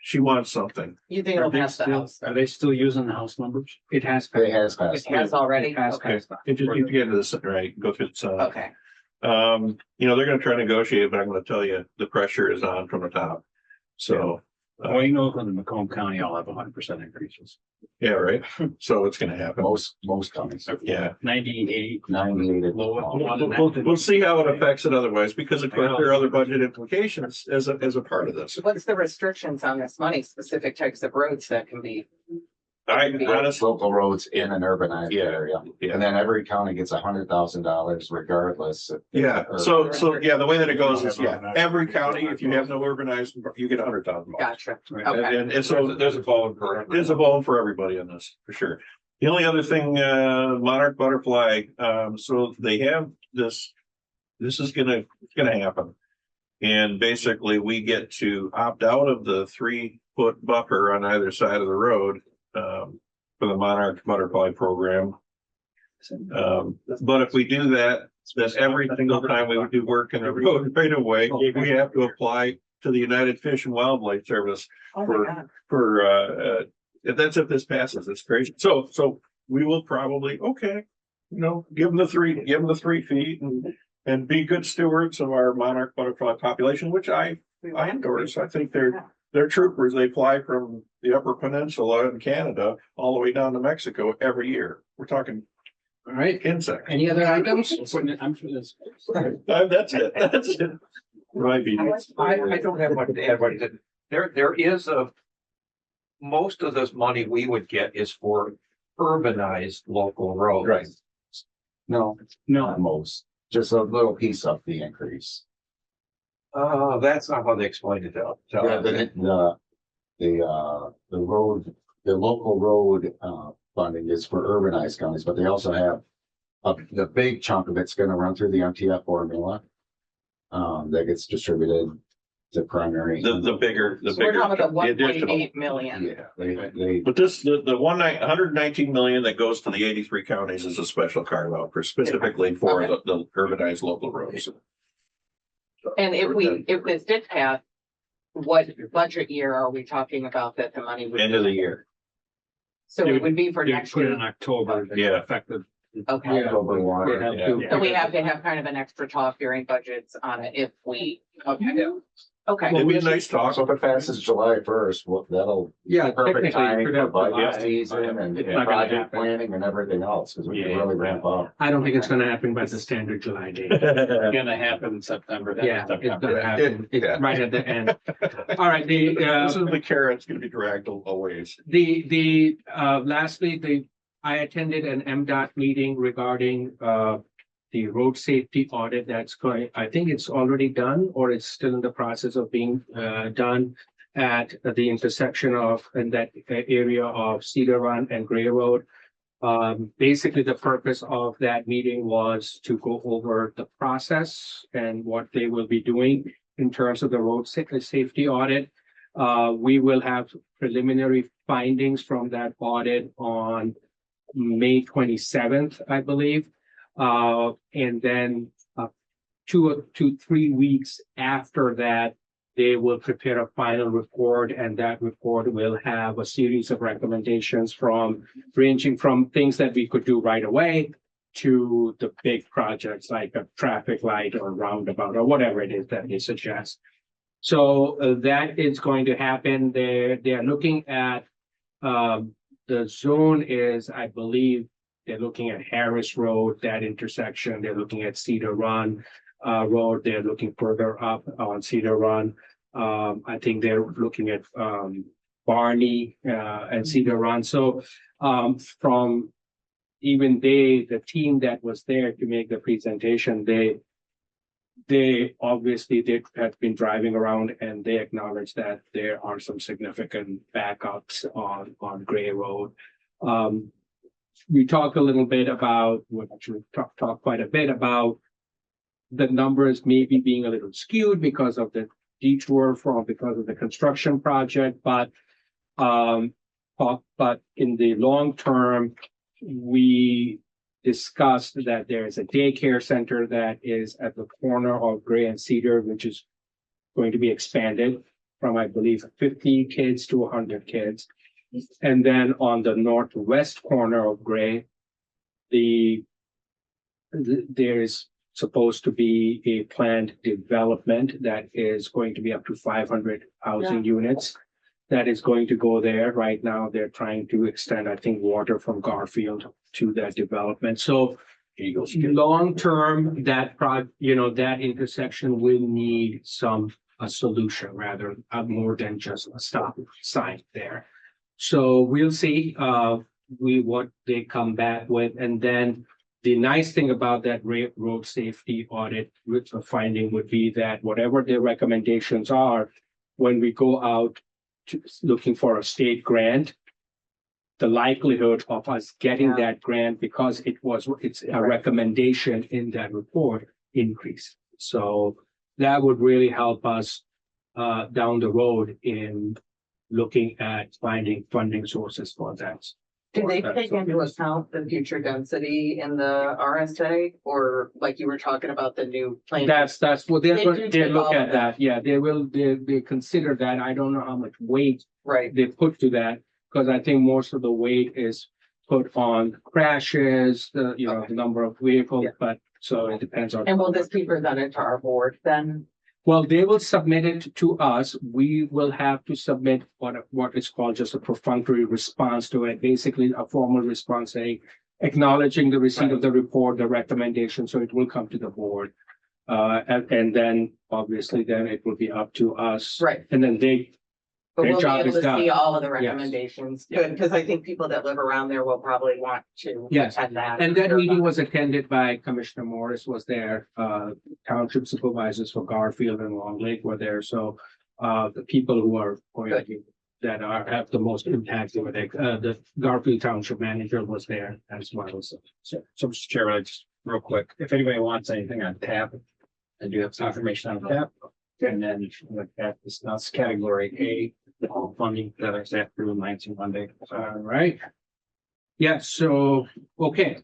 she wants something. You think it'll pass the House? Are they still using the House numbers? It has. It has passed. It has already? It has Okay. passed. If you get to the, right, go through the Senate. Okay. They're gonna try to negotiate, but I'm gonna tell you, the pressure is on from the top. So, Wayne, Oakland and Macomb County all have 100% increases. yeah, right. So it's gonna happen. Most counties. Yeah. 98. 98. We'll see how it affects it otherwise, because of course there are other budget implications as a part of this. What's the restrictions on this money, specific types of roads that can be? I honestly, Local roads in an urbanized Yeah. area. Yeah. And then every county gets $100,000 regardless. yeah, so yeah, the way that it goes is, every county, if you have no urbanized, you get $100,000. Gotcha. Right. Okay. And so There's a bone for there's a bone for everybody in this, for sure. The only other thing, Monarch Butterfly, so they have this is gonna happen. And basically, we get to opt out of the 3-foot buffer on either side of the road, for the Monarch Butterfly program. But if we do that, then every single time we would do work in the road right away, we have to apply to the United Fish and Wildlife Service Oh my God. for, that's if this passes. It's crazy. So we will probably, give them the 3 feet and be good stewards of our monarch butterfly population, which I endorse. I think they're troopers. They fly from the Upper Peninsula in Canada all the way down to Mexico every year. We're talking All right. insects. Any other items? I'm sure this. That's it. Might be. I don't have much to add, but there is most of this money we would get is for urbanized local roads. Right. No, not most, just a little piece of the increase. That's not how they explained it though. Yeah, the local road, funding is for urbanized counties, but they also have the big chunk of it's gonna run through the MTF formula. That gets distributed to primary. The bigger. So we're talking about the additional. 1.8 million. Yeah, they, But the 119 million that goes to the 83 counties is a special carve out specifically for Okay. the urbanized local roads. And if this did pass, what budget year are we talking about that the money would? End of the year. So it would be for You next put it in year. October. Yeah. Effective. Okay. October one. They have to- So we have to have kind of an extra talk during budgets on it if we, okay. Okay. It'd be a nice talk. so if it passes July 1st, well, that'll. Yeah, Perfect technically, timing you could for have budget July. season and It's not gonna project happen. planning and everything else, because we can really ramp up. I don't think it's gonna happen by the standard July date. It's gonna happen in September. then Yeah, it's September. gonna happen. It's Yeah. right at the end. All right, This is the carrot's gonna be dragged a ways. lastly, I attended an MDOT meeting regarding, the road safety audit that's going, I think it's already done, or it's still in the process of being, done at the intersection in that area of Cedar Run and Gray Road. Basically, the purpose of that meeting was to go over the process and what they will be doing in terms of the road safety audit. We will have preliminary findings from that audit on May 27th, I believe. And then 2 to 3 weeks after that, they will prepare a final report, and that report will have a series of recommendations ranging from things that we could do right away to the big projects like a traffic light or roundabout or whatever it is that they suggest. So that is going to happen. They are looking at the zone is, I believe, they're looking at Harris Road, that intersection. They're looking at Cedar Run Road. They're looking further up on Cedar Run. I think they're looking at Barney and Cedar Run. So from even the team that was there to make the presentation, they obviously they have been driving around and they acknowledge that there are some significant backups on Gray Road. We talk a little bit about, we actually talk quite a bit about the numbers maybe being a little skewed because of the detour because of the construction project, but in the long term, we discussed that there is a daycare center that is at the corner of Gray and Cedar, which is going to be expanded from, I believe, 50 kids to 100 kids. And then on the northwest corner of Gray, there is supposed to be a planned development that is going to be up to 500 housing units. That is going to go there. Right now, they're trying to extend, I think, water from Garfield to that development. So long term, that that intersection will need a solution rather more than just a stop sign there. So we'll see what they come back with. And then the nice thing about that road safety audit finding would be that whatever their recommendations are, when we go out looking for a state grant, the likelihood of us getting that grant, because it's a recommendation in that report, increase. So that would really help us down the road in looking at finding funding sources for that. Do they take into account the future density in the RSA, or like you were talking about the new plane? That's what They do they take look all at of that. Yeah, they consider that. I don't know how much weight Right. they put to that, because I think most of the weight is put on crashes, the number of vehicles, but so it depends on. And will this be presented to our board then? Well, they will submit it to us. We will have to submit what is called just a perfunctory response to it, basically a formal response saying, acknowledging the receipt of the report, the recommendation, so it will come to the board. And then obviously then it will be up to us. Right. And then But their we'll be job able is to done. see all of the Yes. recommendations. Good, because I think people that live around there will probably want to Yes. attend that. And that meeting was attended by Commissioner Morris was there, township supervisors for Garfield and Long Lake were there. So the people who are going to that have the most impact with it, the Garfield Township manager was there as well. So Mr. Chairman, just real quick, if anybody wants anything on TAP, I do have some information on TAP. And then look at this, that's category A, all funding that I sat through 19 Monday. all right. Yeah, so, okay.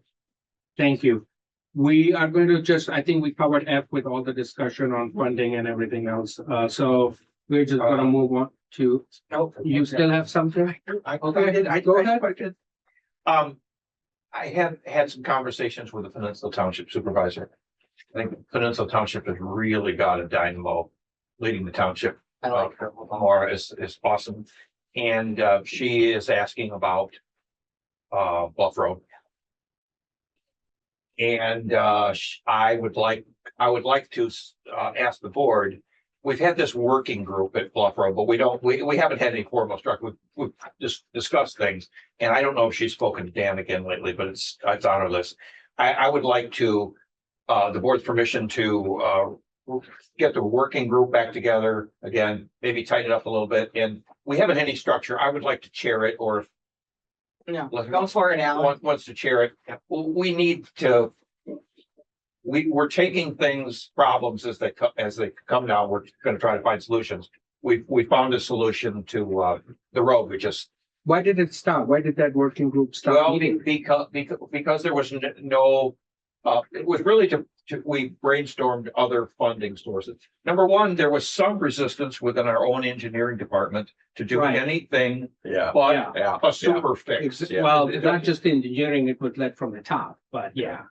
Thank you. We are going to I think we covered F with all the discussion on funding and everything else. So we're just gonna move on to, you still have something? Go ahead. I have had some conversations with the Peninsula Township Supervisor. I think Peninsula Township has really got a dynamo leading the township. I like her. Laura is awesome. And she is asking about Bluff Road. And I would like to ask the board. We've had this working group at Bluff Road, but we haven't had any formal structure. We've just discussed things. And I don't know if she's spoken to Dan again lately, but it's on our list. I would like to the board's permission to get the working group back together again, maybe tighten it up a little bit. And we haven't any structure. I would like to chair it, or No, go for it, Alan. wants to chair it. We need to. We're taking problems as they come down. We're going to try to find solutions. We found a solution to the road. Why did it stop? Why did that working group stop? Well, meeting? because there was no it was really we brainstormed other funding sources. Number one, there was some resistance within our own engineering department to do Right. anything Yeah. but Yeah. a super fix. Well, not just engineering, it was led from the top, but yeah.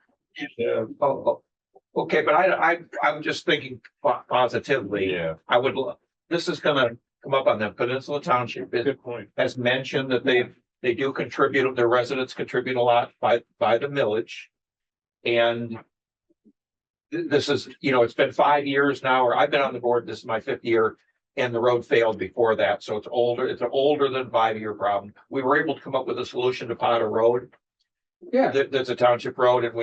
Okay, but I'm just thinking positively. Yeah. This is gonna come up on the Peninsula Township. Good point. Has mentioned that they do contribute, their residents contribute a lot by the millage. And this is, it's been 5 years now, or I've been on the board, this is my 5th year, and the road failed before that, so it's an older than 5-year problem. We were able to come up with a solution to Potter Road. Yeah. That's a township road, and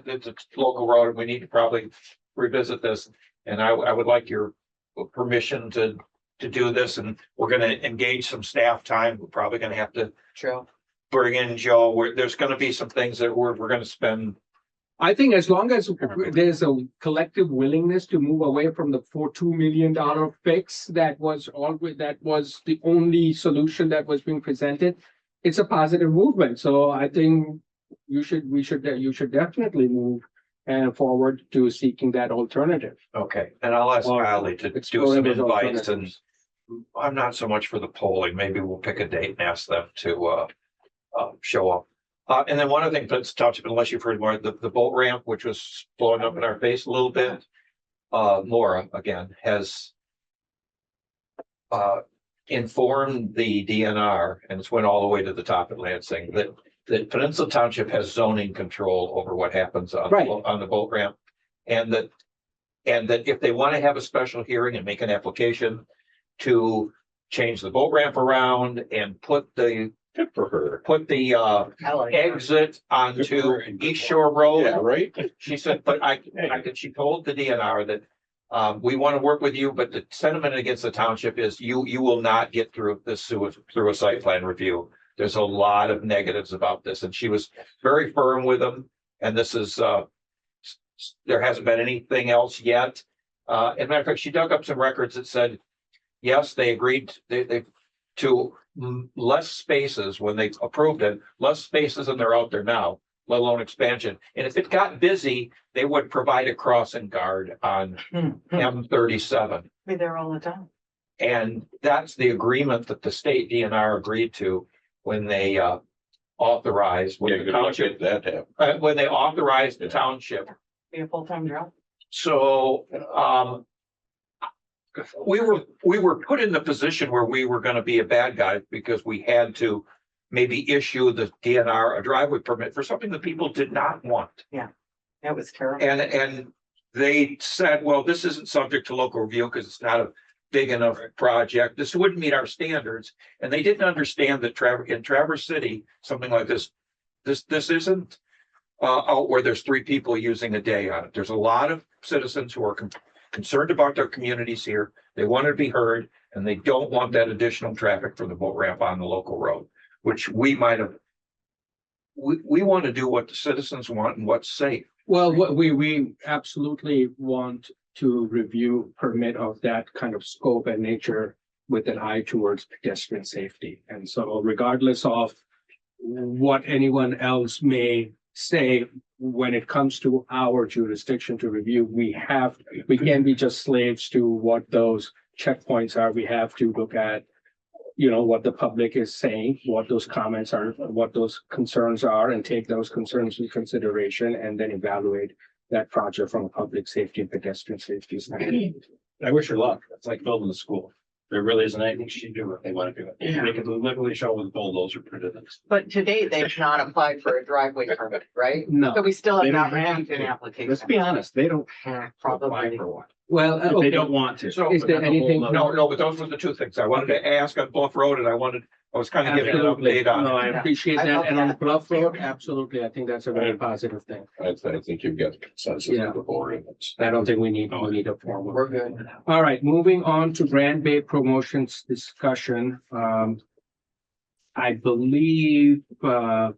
it's a local road, and we need to probably revisit this. And I would like your permission to do this, and we're gonna engage some staff time. We're probably gonna have to True. bring in Joe, there's gonna be some things that we're gonna spend. I think as long as there's a collective willingness to move away from the $2 million fix that was the only solution that was being presented, it's a positive movement. So I think you should definitely move forward to seeking that alternative. Okay, and I'll ask Or Kylie to do explore some those invites, and alternatives. I'm not so much for the polling. Maybe we'll pick a date and ask them to show up. And then one other thing, but Township, unless you've heard more, the boat ramp, which was blowing up in our face a little bit. Laura, again, has informed the DNR, and it's went all the way to the top at Lansing, that Peninsula Township has zoning control over what happens Right. on the boat ramp. And that if they want to have a special hearing and make an application to change the boat ramp around and put the Good for her. I like that. exit onto East Shore Road. Yeah, right? She said, but she told the DNR that we want to work with you, but the sentiment against the township is you will not get through this through a site plan review. There's a lot of negatives about this, and she was very firm with them. And this is there hasn't been anything else yet. As a matter of fact, she dug up some records that said, yes, they agreed they to less spaces when they approved it, less spaces than they're out there now, let alone expansion. And if it got busy, they would provide a crossing guard on M37. Be there all the time. And that's the agreement that the state DNR agreed to when they authorized, Yeah, good luck getting that to happen. when they authorized the township. Be a full-time job. So, we were put in the position where we were gonna be a bad guy because we had to maybe issue the DNR a driveway permit for something that people did not want. That was terrible. And they said, well, this isn't subject to local review because it's not a big enough project. This wouldn't meet our standards. And they didn't understand that in Traverse City, something like this isn't out where there's 3 people using a day on it. There's a lot of citizens who are concerned about their communities here. They want to be heard, and they don't want that additional traffic from the boat ramp on the local road, which we might have. We want to do what the citizens want and what's safe. Well, what we absolutely want to review permit of that kind of scope and nature with an eye towards pedestrian safety. And so regardless of what anyone else may say, when it comes to our jurisdiction to review, we can't be just slaves to what those checkpoints are. We have to look at, what the public is saying, what those comments are, what those concerns are, and take those concerns into consideration, and then evaluate that project from a public safety and pedestrian safety standpoint. I wish her luck. It's like building a school. There really isn't anything she can do if they want to do it. They can literally show with a bulldozer printed it. But to date, they've not applied for a driveway permit, right? No, So we still have They not don't have received an to. application. Let's be honest, they don't have to apply Probably. for one. well, If okay. they don't want to. So Is there That's a whole anything- nother- No, but those were the 2 things I wanted to ask on Bluff Road, and I was kind of giving an Absolutely. update on No, it. I appreciate I that. love And on that. Bluff Road, absolutely. I think that's a very positive thing. I think you've got the consensus Yeah. of the board. And it's- I don't think we need a formal. We're good. All right, moving on to Grand Bay promotions discussion. I believe, well,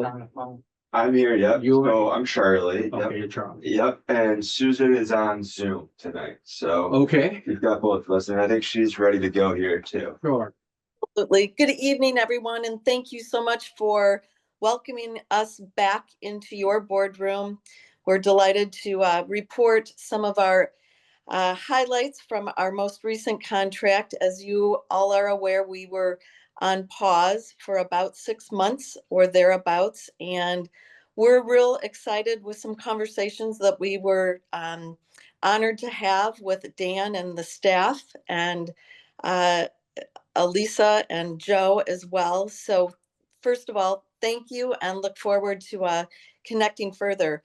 On the phone. I'm here, yep. You- So I'm Charlie. Yep. okay, Charlie. Yep. And Susan is on Zoom tonight. So Okay, we've got both of us, and I think she's ready to go here too. sure. Absolutely. Good evening, everyone, and thank you so much for welcoming us back into your boardroom. We're delighted to report some of our highlights from our most recent contract. As you all are aware, we were on pause for about 6 months or thereabouts, and we're real excited with some conversations that we were honored to have with Dan and the staff, and Elisa and Joe as well. So first of all, thank you and look forward to connecting further.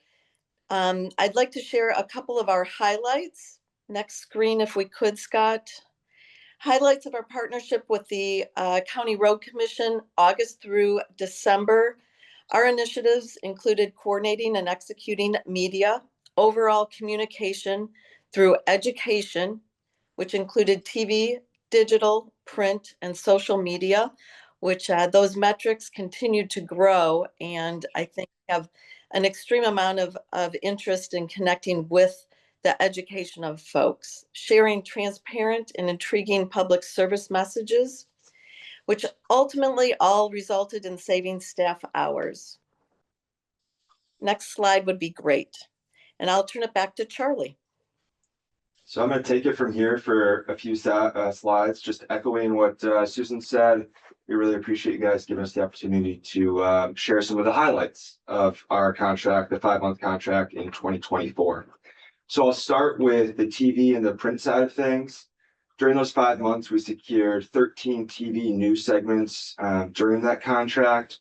I'd like to share a couple of our highlights. Next screen, if we could, Scott. Highlights of our partnership with the County Road Commission, August through December. Our initiatives included coordinating and executing media, overall communication through education, which included TV, digital, print, and social media, which those metrics continue to grow, and I think have an extreme amount of interest in connecting with the education of folks, sharing transparent and intriguing public service messages, which ultimately all resulted in saving staff hours. Next slide would be great. And I'll turn it back to Charlie. So I'm going to take it from here for a few slides, just echoing what Susan said. We really appreciate you guys giving us the opportunity to share some of the highlights of our contract, the 5-month contract in 2024. So I'll start with the TV and the print side of things. During those 5 months, we secured 13 TV news segments during that contract.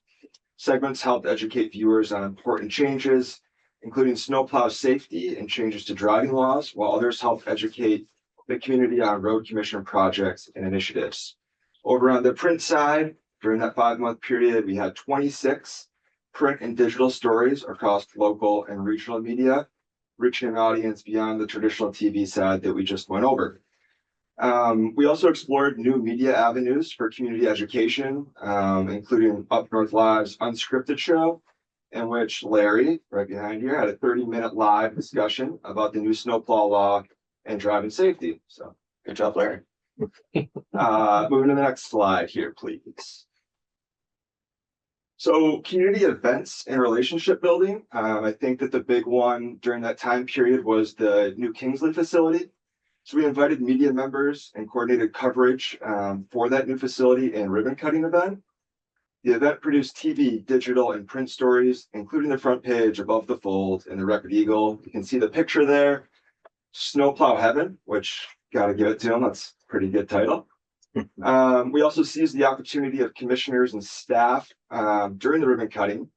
Segments helped educate viewers on important changes, including snowplow safety and changes to driving laws, while others helped educate the community on road commission projects and initiatives. Over on the print side, during that 5-month period, we had 26 print and digital stories across local and regional media, reaching an audience beyond the traditional TV side that we just went over. We also explored new media avenues for community education, including Up North Live's Unscripted show, in which Larry, right behind here, had a 30-minute live discussion about the new snowplow law and driving safety. So good job, Larry. Moving to the next slide here, please. So community events and relationship building. I think that the big one during that time period was the new Kingsley facility. So we invited media members and coordinated coverage for that new facility and ribbon cutting event. The event produced TV, digital, and print stories, including the front page, Above the Fold, and the Record Eagle. You can see the picture there. Snowplow Heaven, which got to give it to them. That's a pretty good title. We also seized the opportunity of commissioners and staff during the ribbon cutting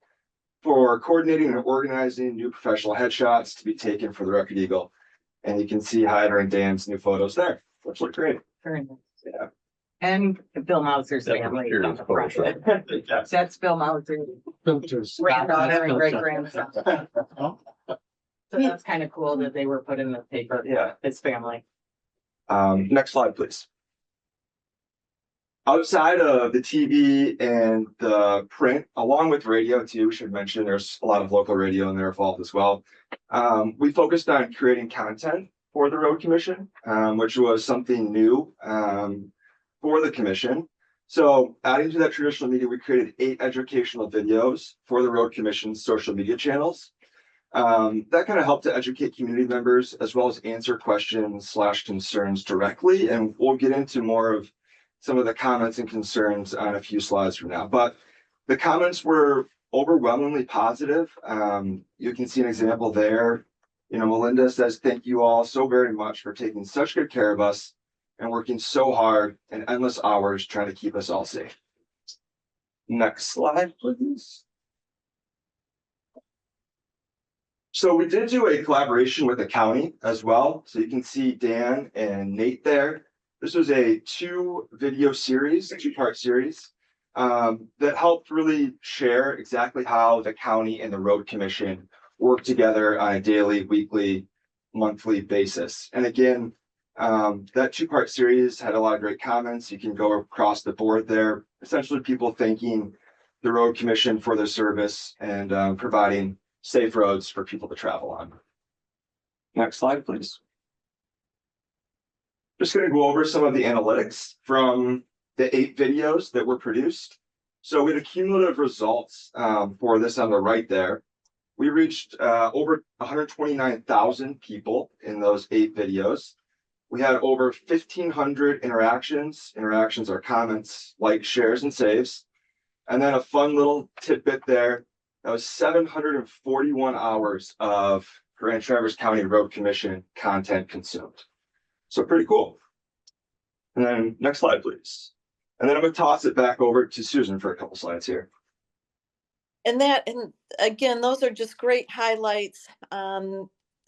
for coordinating and organizing new professional headshots to be taken for the Record Eagle. And you can see Hyder and Dan's new photos there, which look great. Very nice. Yeah. And Bill Mauser's family. on the front. That's Bill Mauser, granddaughter and great grandson. So that's kind of cool that they were put in the paper. Yeah. His family. Next slide, please. Outside of the TV and the print, along with radio too, we should mention there's a lot of local radio in there involved as well. We focused on creating content for the Road Commission, which was something new for the commission. So adding to that traditional media, we created 8 educational videos for the Road Commission's social media channels. That kind of helped to educate community members as well as answer questions / concerns directly. And we'll get into more of some of the comments and concerns on a few slides from now. But the comments were overwhelmingly positive. You can see an example there. You know, Melinda says, "Thank you all so very much for taking such good care of us and working so hard and endless hours trying to keep us all safe." Next slide, please. So we did do a collaboration with the county as well. So you can see Dan and Nate there. This was a 2-video series, a 2-part series that helped really share exactly how the county and the Road Commission work together on a daily, weekly, monthly basis. And again, that 2-part series had a lot of great comments. You can go across the board there. Essentially, people thanking the Road Commission for their service and providing safe roads for people to travel on. Next slide, please. Just going to go over some of the analytics from the 8 videos that were produced. So we had a cumulative results for this on the right there. We reached over 129,000 people in those 8 videos. We had over 1,500 interactions. Interactions are comments, likes, shares, and saves. And then a fun little tidbit there. That was 741 hours of Grand Traverse County Road Commission content consumed. So pretty cool. And then next slide, please. And then I'm gonna toss it back over to Susan for a couple slides here. And again, those are just great highlights.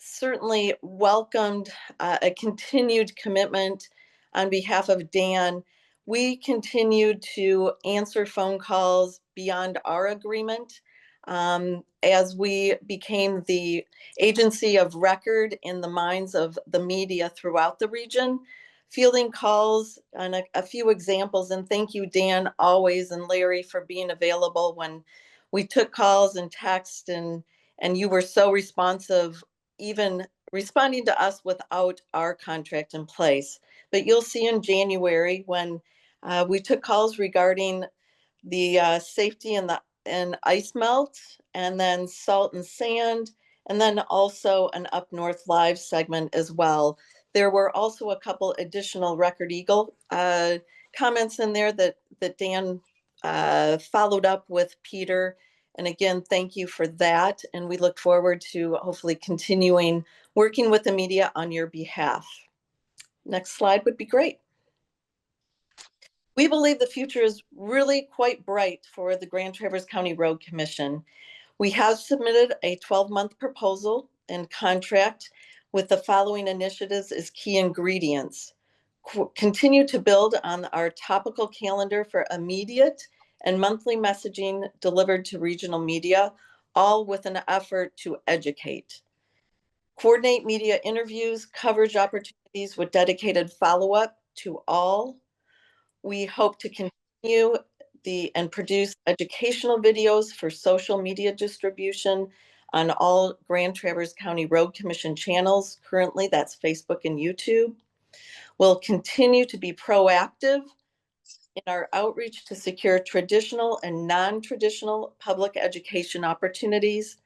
Certainly welcomed a continued commitment on behalf of Dan. We continued to answer phone calls beyond our agreement as we became the agency of record in the minds of the media throughout the region, fielding calls and a few examples. And thank you, Dan, always, and Larry for being available when we took calls and text, and you were so responsive, even responding to us without our contract in place. But you'll see in January when we took calls regarding the safety and ice melt, and then salt and sand, and then also an Up North Live segment as well. There were also a couple additional Record Eagle comments in there that Dan followed up with Peter. And again, thank you for that. And we look forward to hopefully continuing working with the media on your behalf. Next slide would be great. We believe the future is really quite bright for the Grand Traverse County Road Commission. We have submitted a 12-month proposal and contract with the following initiatives as key ingredients. Continue to build on our topical calendar for immediate and monthly messaging delivered to regional media, all with an effort to educate. Coordinate media interviews, coverage opportunities with dedicated follow-up to all. We hope to continue and produce educational videos for social media distribution on all Grand Traverse County Road Commission channels. Currently, that's Facebook and YouTube. We'll continue to be proactive in our outreach to secure traditional and non-traditional public education opportunities.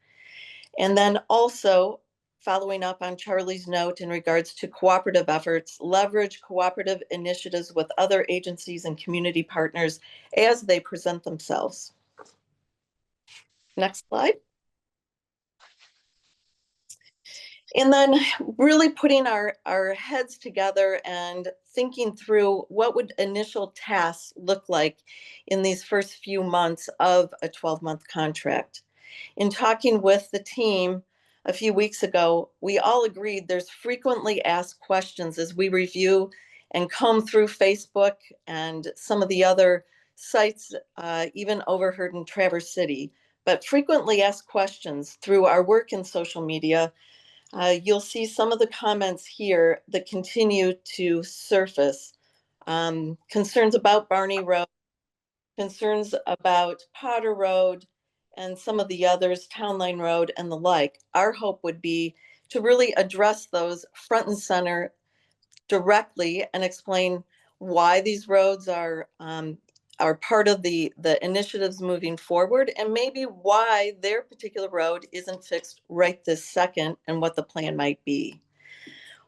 And then also, following up on Charlie's note in regards to cooperative efforts, leverage cooperative initiatives with other agencies and community partners as they present themselves. Next slide. And then really putting our heads together and thinking through what would initial tasks look like in these first few months of a 12-month contract. In talking with the team a few weeks ago, we all agreed there's frequently asked questions as we review and comb through Facebook and some of the other sites, even overheard in Traverse City, but frequently asked questions through our work in social media. You'll see some of the comments here that continue to surface. Concerns about Barney Road, concerns about Potter Road, and some of the others, Town Line Road and the like. Our hope would be to really address those front and center directly and explain why these roads are part of the initiatives moving forward, and maybe why their particular road isn't fixed right this second and what the plan might be.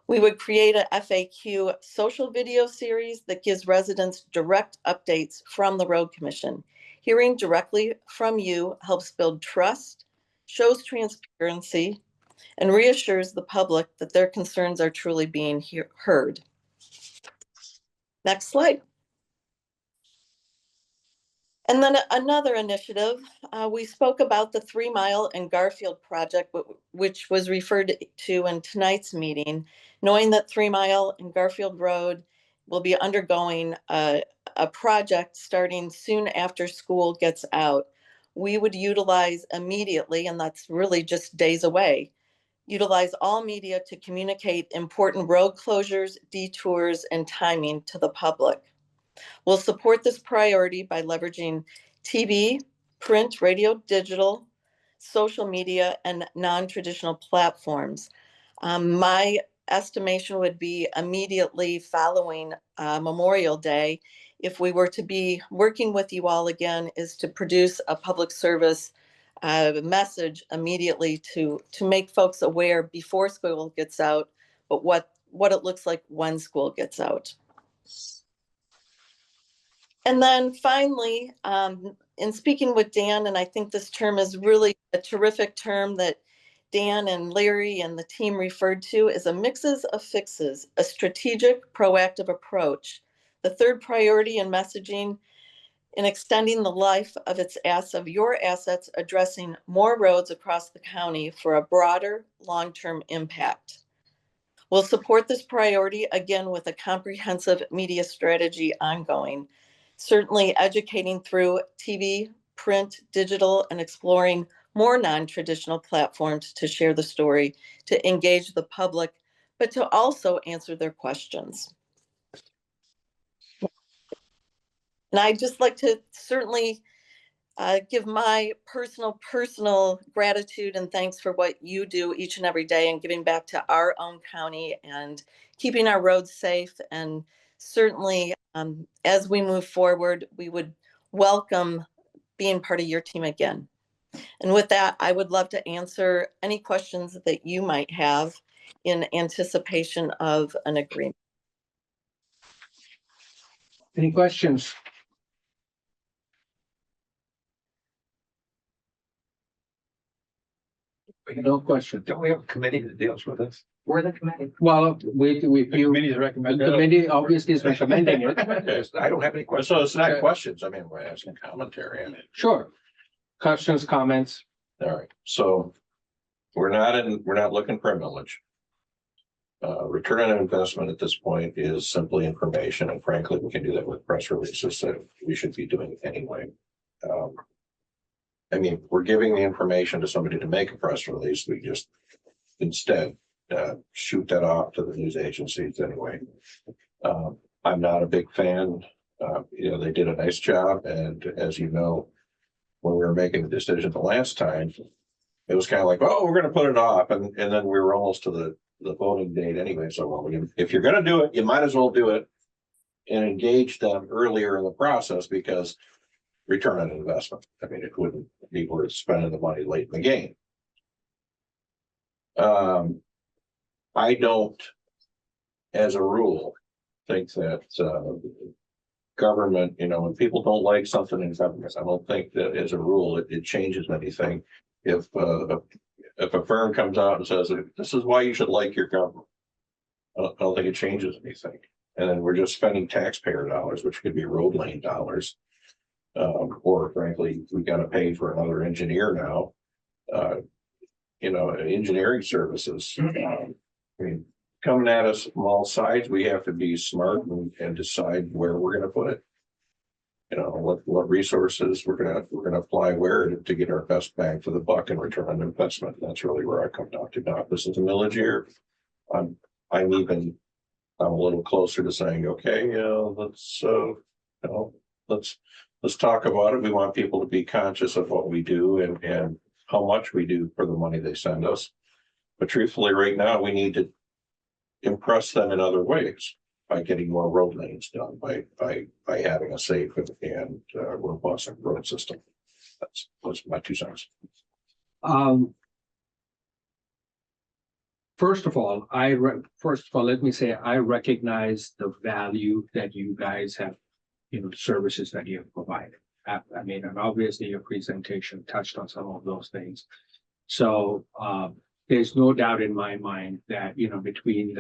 We would create a FAQ social video series that gives residents direct updates from the Road Commission. Hearing directly from you helps build trust, shows transparency, and reassures the public that their concerns are truly being heard. Next slide. And then another initiative, we spoke about the 3 Mile and Garfield project, which was referred to in tonight's meeting, knowing that 3 Mile and Garfield Road will be undergoing a project starting soon after school gets out. We would utilize immediately, and that's really just days away, utilize all media to communicate important road closures, detours, and timing to the public. We'll support this priority by leveraging TV, print, radio, digital, social media, and non-traditional platforms. My estimation would be immediately following Memorial Day if we were to be working with you all again, is to produce a public service message immediately to make folks aware before school gets out, but what it looks like when school gets out. And then finally, in speaking with Dan, and I think this term is really a terrific term that Dan and Larry and the team referred to, is a mixes of fixes, a strategic, proactive approach. The third priority in messaging in extending the life of your assets, addressing more roads across the county for a broader long-term impact. We'll support this priority again with a comprehensive media strategy ongoing, certainly educating through TV, print, digital, and exploring more non-traditional platforms to share the story, to engage the public, but to also answer their questions. And I'd just like to certainly give my personal gratitude and thanks for what you do each and every day and giving back to our own county and keeping our roads safe. And certainly, as we move forward, we would welcome being part of your team again. And with that, I would love to answer any questions that you might have in anticipation of an agreement. Any questions? No question. Don't we have a committee that deals with this? We're the committee. Well, we, The committee is recommended. the committee obviously is recommending it. I don't have any questions. So it's not questions. I mean, we're asking commentary. I mean, Sure. Questions, comments? all right, so we're not looking for a millage. Return on investment at this point is simply information, and frankly, we can do that with press releases that we should be doing anyway. I mean, we're giving the information to somebody to make a press release. We just instead shoot that off to the news agencies anyway. I'm not a big fan. They did a nice job, and as you know, when we were making the decision the last time, it was kind of like, oh, we're going to put it off, and then we were almost to the voting date anyway. So, well, if you're going to do it, you might as well do it and engage them earlier in the process, because return on investment. I mean, it wouldn't be worth spending the money late in the game. I don't, as a rule, think that government, when people don't like something in government, I don't think that as a rule it changes anything. If a firm comes out and says, this is why you should like your government, I don't think it changes anything. And then we're just spending taxpayer dollars, which could be road lane dollars. Or frankly, we got to pay for another engineer now. Engineering services. I mean, coming at us from all sides, we have to be smart and decide where we're going to put it. What resources we're gonna apply where to get our best bang for the buck and return on investment. That's really where I come down to. Now, if this is a millage year, I'm a little closer to saying, okay, let's talk about it. We want people to be conscious of what we do and how much we do for the money they send us. But truthfully, right now, we need to impress them in other ways by getting more road lanes done, by having a safe and robust road system. That's my 2 cents. First of all, let me say I recognize the value that you guys have, services that you have provided. I mean, and obviously your presentation touched on some of those things. So there's no doubt in my mind that, between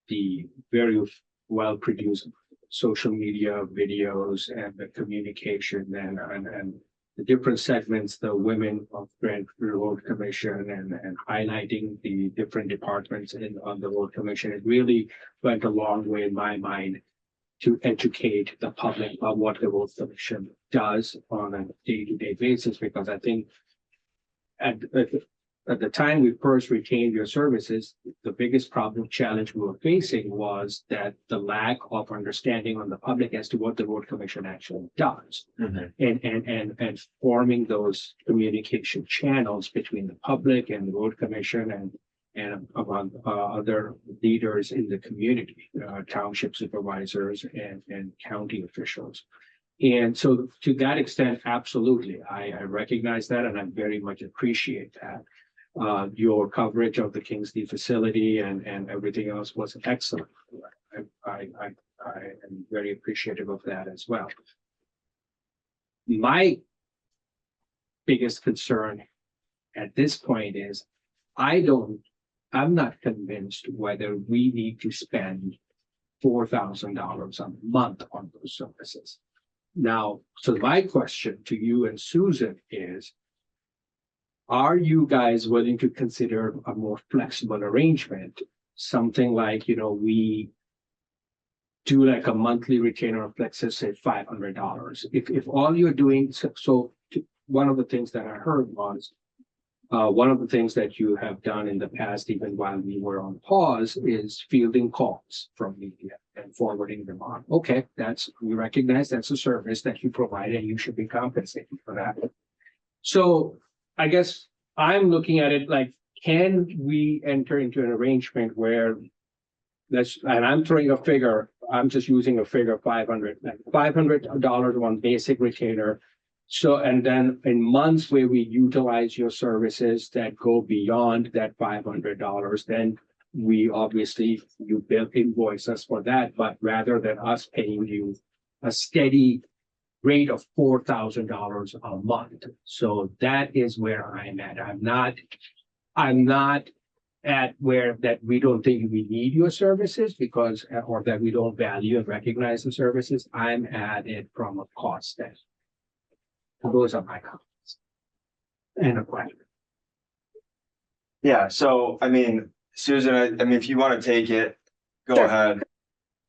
the very well produced social media videos and the communication and the different segments, the women of Grand Road Commission and highlighting the different departments on the road commission, it really went a long way in my mind to educate the public about what the road commission does on a day-to-day basis, because I think at the time we first retained your services, the biggest challenge we were facing was that the lack of understanding on the public as to what the road commission actually does. Mm-hmm. And forming those communication channels between the public and the road commission and among other leaders in the community, township supervisors and county officials. And so to that extent, absolutely, I recognize that and I very much appreciate that. Your coverage of the Kingsley facility and everything else was excellent. I am very appreciative of that as well. My biggest concern at this point is I'm not convinced whether we need to spend $4,000 a month on those services. Now, so my question to you and Susan is, are you guys willing to consider a more flexible arrangement? Something like, we do like a monthly retainer of, let's just say $500. If all you're doing, one of the things that I heard was, one of the things that you have done in the past, even while we were on pause, is fielding calls from media and forwarding them on. Okay, we recognize that's a service that you provide and you should be compensated for that. So I guess I'm looking at it like, can we enter into an arrangement where and I'm throwing a figure, I'm just using a figure, $500 on basic retainer. So, and then in months where we utilize your services that go beyond that $500, then you invoice us for that, but rather than us paying you a steady rate of $4,000 a month. So that is where I'm at. I'm not at where that we don't think we need your services or that we don't value and recognize the services. I'm at it from a cost standpoint. Those are my comments. And a question. Yeah, so I mean, Susan, I mean, if you want to take it, go Sure. ahead.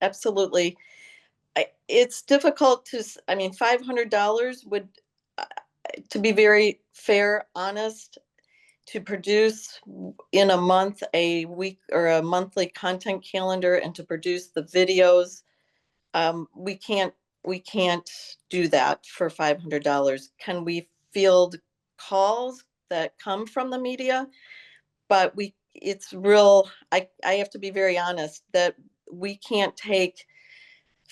Absolutely. It's difficult $500 would, to be very fair, honest, to produce in a month, a week or a monthly content calendar and to produce the videos. We can't do that for $500. Can we field calls that come from the media? But I have to be very honest that we can't take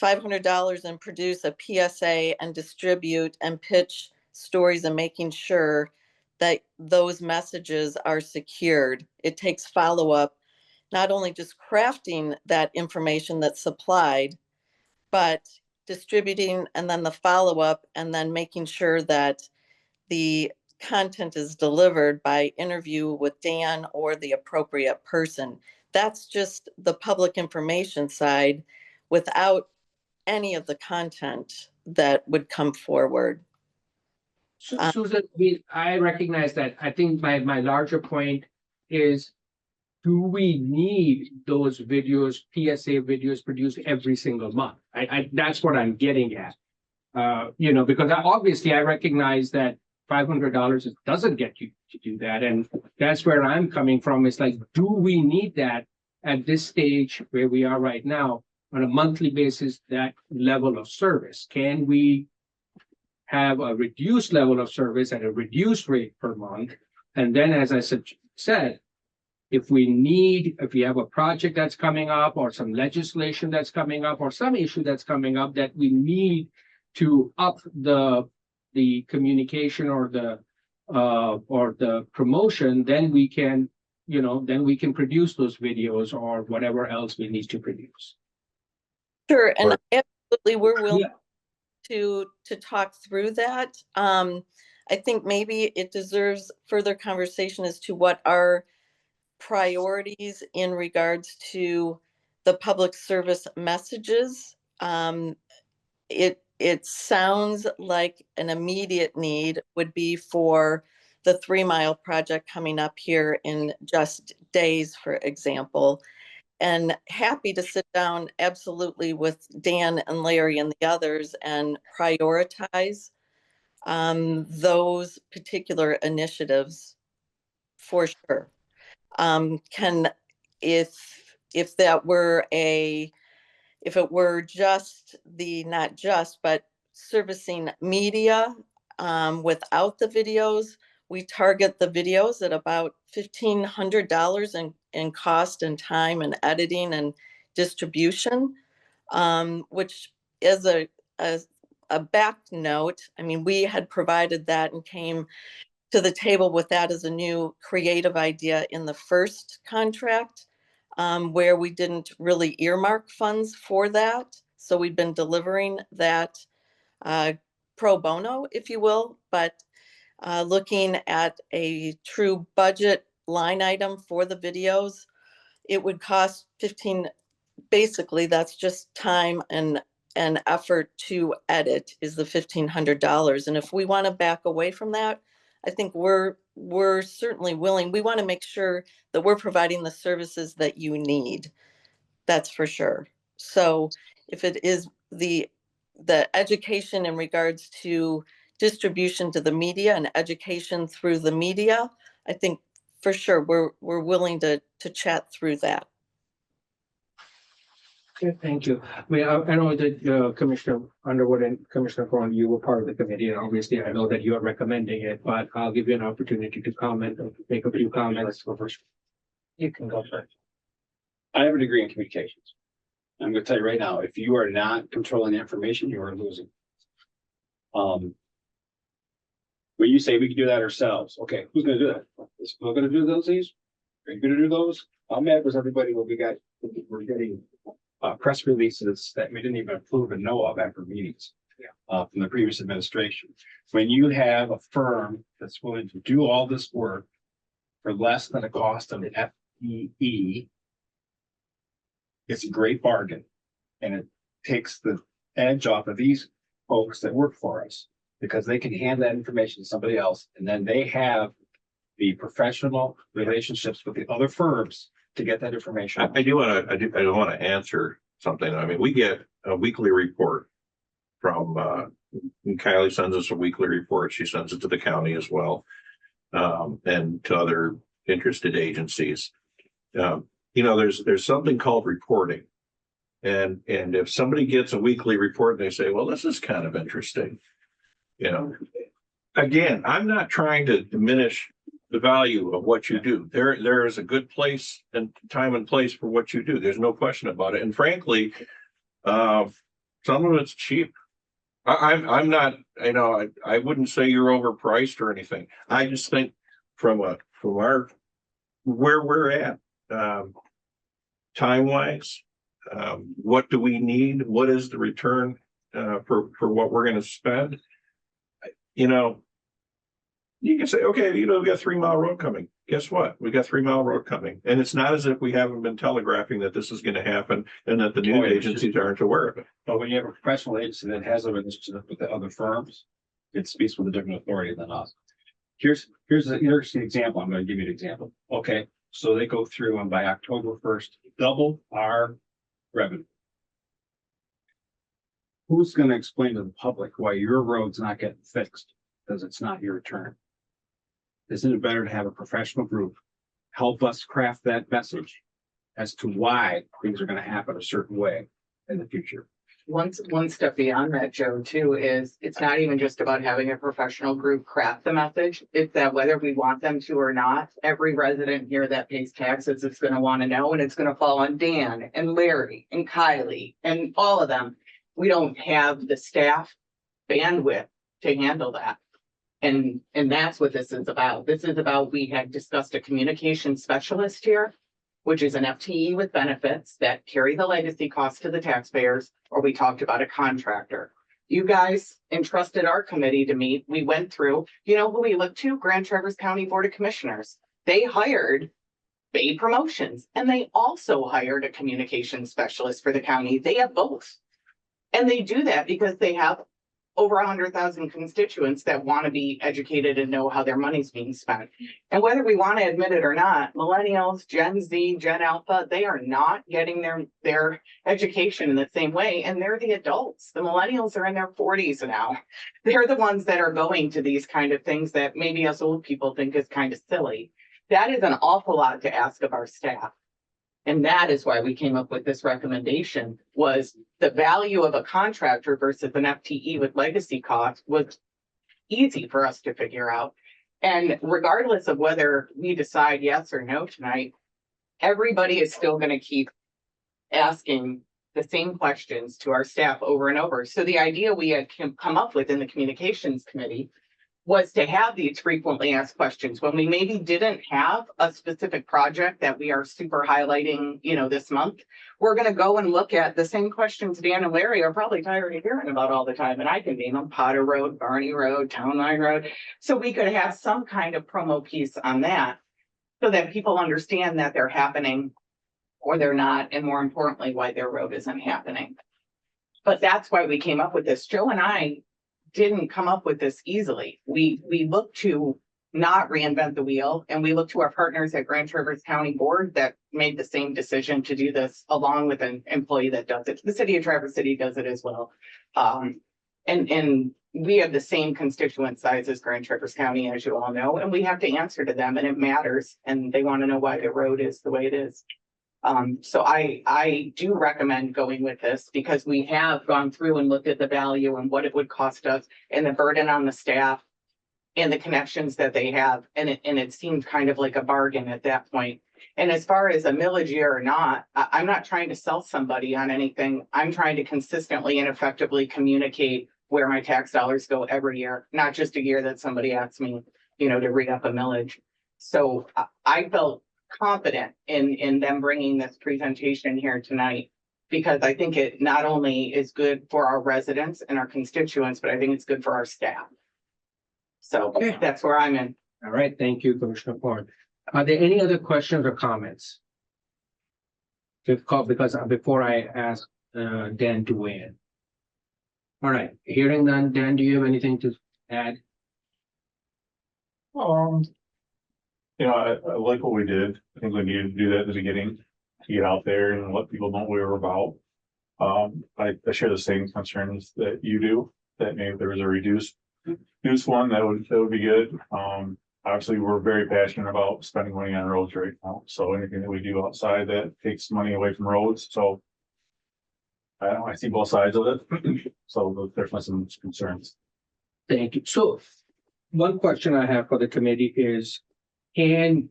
$500 and produce a PSA and distribute and pitch stories and making sure that those messages are secured. It takes follow-up, not only just crafting that information that's supplied, but distributing and then the follow-up and then making sure that the content is delivered by interview with Dan or the appropriate person. That's just the public information side without any of the content that would come forward. Susan, I recognize that. I think my larger point is, do we need those videos, PSA videos produced every single month? That's what I'm getting at. Because obviously I recognize that $500 doesn't get you to do that. And that's where I'm coming from. It's like, do we need that at this stage where we are right now on a monthly basis, that level of service? Can we have a reduced level of service at a reduced rate per month? And then, as I said, if we have a project that's coming up or some legislation that's coming up or some issue that's coming up that we need to up the communication or the promotion, then we can produce those videos or whatever else we need to produce. Sure, and absolutely, we're willing to talk through that. I think maybe it deserves further conversation as to what our priorities in regards to the public service messages. It sounds like an immediate need would be for the 3 Mile project coming up here in just days, for example. And happy to sit down absolutely with Dan and Larry and the others and prioritize those particular initiatives for sure. If it were just but servicing media without the videos, we target the videos at about $1,500 in cost and time and editing and distribution, which is a back note. I mean, we had provided that and came to the table with that as a new creative idea in the first contract, where we didn't really earmark funds for that. So we've been delivering that pro bono, if you will, but looking at a true budget line item for the videos, it would cost 15, basically that's just time and effort to edit is the $1,500. And if we want to back away from that, I think we're certainly willing. We want to make sure that we're providing the services that you need. That's for sure. So if it is the education in regards to distribution to the media and education through the media, I think for sure we're willing to chat through that. Okay, thank you. I mean, I know that Commissioner Underwood and Commissioner Cohen, you were part of the committee, and obviously I know that you are recommending it, but I'll give you an opportunity to comment or make a few comments. You can go first. I have a degree in communications. I'm gonna tell you right now, if you are not controlling the information, you are losing. When you say we can do that ourselves, okay, who's gonna do that? Is who gonna do those these? Are you gonna do those? How mad was everybody when we're getting press releases that we didn't even approve and know of after meetings from the previous administration? When you have a firm that's willing to do all this work for less than the cost of an FTE, it's a great bargain. And it takes the edge off of these folks that work for us, because they can hand that information to somebody else, and then they have the professional relationships with the other firms to get that information. I do want to answer something. I mean, we get a weekly report from, Kylie sends us a weekly report. She sends it to the county as well. And to other interested agencies. You know, there's something called reporting. And if somebody gets a weekly report and they say, well, this is kind of interesting. You know, again, I'm not trying to diminish the value of what you do. There is a good place and time and place for what you do. There's no question about it. And frankly, some of it's cheap. I'm not, you know, I wouldn't say you're overpriced or anything. I just think from our where we're at, time wise, what do we need? What is the return for what we're going to spend? You know, you can say, okay, you know, we got 3 Mile Road coming. Guess what? We got 3 Mile Road coming. And it's not as if we haven't been telegraphing that this is going to happen and that the news agencies aren't aware of it. But when you have a professional agency that has a relationship with the other firms, it speaks with a different authority than us. Here's an interesting example. I'm going to give you an example. Okay, so they go through and by October 1st, double our revenue. Who's going to explain to the public why your road's not getting fixed? Because it's not your turn. Isn't it better to have a professional group help us craft that message as to why things are going to happen a certain way in the future? One step beyond that, Joe, too, is it's not even just about having a professional group craft the message. It's that whether we want them to or not, every resident here that pays taxes is going to want to know, and it's going to fall on Dan and Larry and Kylie and all of them. We don't have the staff bandwidth to handle that. And that's what this is about. This is about, we had discussed a communication specialist here, which is an FTE with benefits that carry the legacy cost to the taxpayers, or we talked about a contractor. You guys entrusted our committee to meet. We went through, you know who we looked to? Grand Traverse County Board of Commissioners. They hired paid promotions, and they also hired a communication specialist for the county. They have both. And they do that because they have over 100,000 constituents that want to be educated and know how their money's being spent. And whether we want to admit it or not, millennials, Gen Z, Gen Alpha, they are not getting their education in the same way. And they're the adults. The millennials are in their 40s now. They're the ones that are going to these kind of things that maybe us old people think is kind of silly. That is an awful lot to ask of our staff. And that is why we came up with this recommendation, was the value of a contractor versus an FTE with legacy costs was easy for us to figure out. And regardless of whether we decide yes or no tonight, everybody is still gonna keep asking the same questions to our staff over and over. So the idea we had come up with in the communications committee was to have these frequently asked questions when we maybe didn't have a specific project that we are super highlighting, this month. We're gonna go and look at the same questions Dan and Larry are probably tired of hearing about all the time, and I can name them: Potter Road, Barney Road, Town Line Road. So we could have some kind of promo piece on that so that people understand that they're happening or they're not, and more importantly, why their road isn't happening. But that's why we came up with this. Joe and I didn't come up with this easily. We look to not reinvent the wheel, and we look to our partners at Grand Traverse County Board that made the same decision to do this, along with an employee that does it. The city of Traverse City does it as well. And we have the same constituent size as Grand Traverse County, as you all know, and we have to answer to them, and it matters, and they want to know why the road is the way it is. So I do recommend going with this because we have gone through and looked at the value and what it would cost us and the burden on the staff and the connections that they have. And it seemed kind of like a bargain at that point. And as far as a millage year or not, I'm not trying to sell somebody on anything. I'm trying to consistently and effectively communicate where my tax dollars go every year, not just a year that somebody asks me, to re-up a millage. So I felt confident in them bringing this presentation here tonight, because I think it not only is good for our residents and our constituents, but I think it's good for our staff. So that's where I'm in. All right, thank you, Commissioner Ford. Are there any other questions or comments? Because before I ask Dan to weigh in. All right, hearing none, Dan, do you have anything to add? I like what we did. I think we needed to do that at the beginning, to get out there and let people know what we were about. I share the same concerns that you do, that maybe there was a reduced one, that would be good. Obviously, we're very passionate about spending money on roads right now. So anything that we do outside that takes money away from roads. So I see both sides of it. So there's some concerns. Thank you. So one question I have for the committee is, can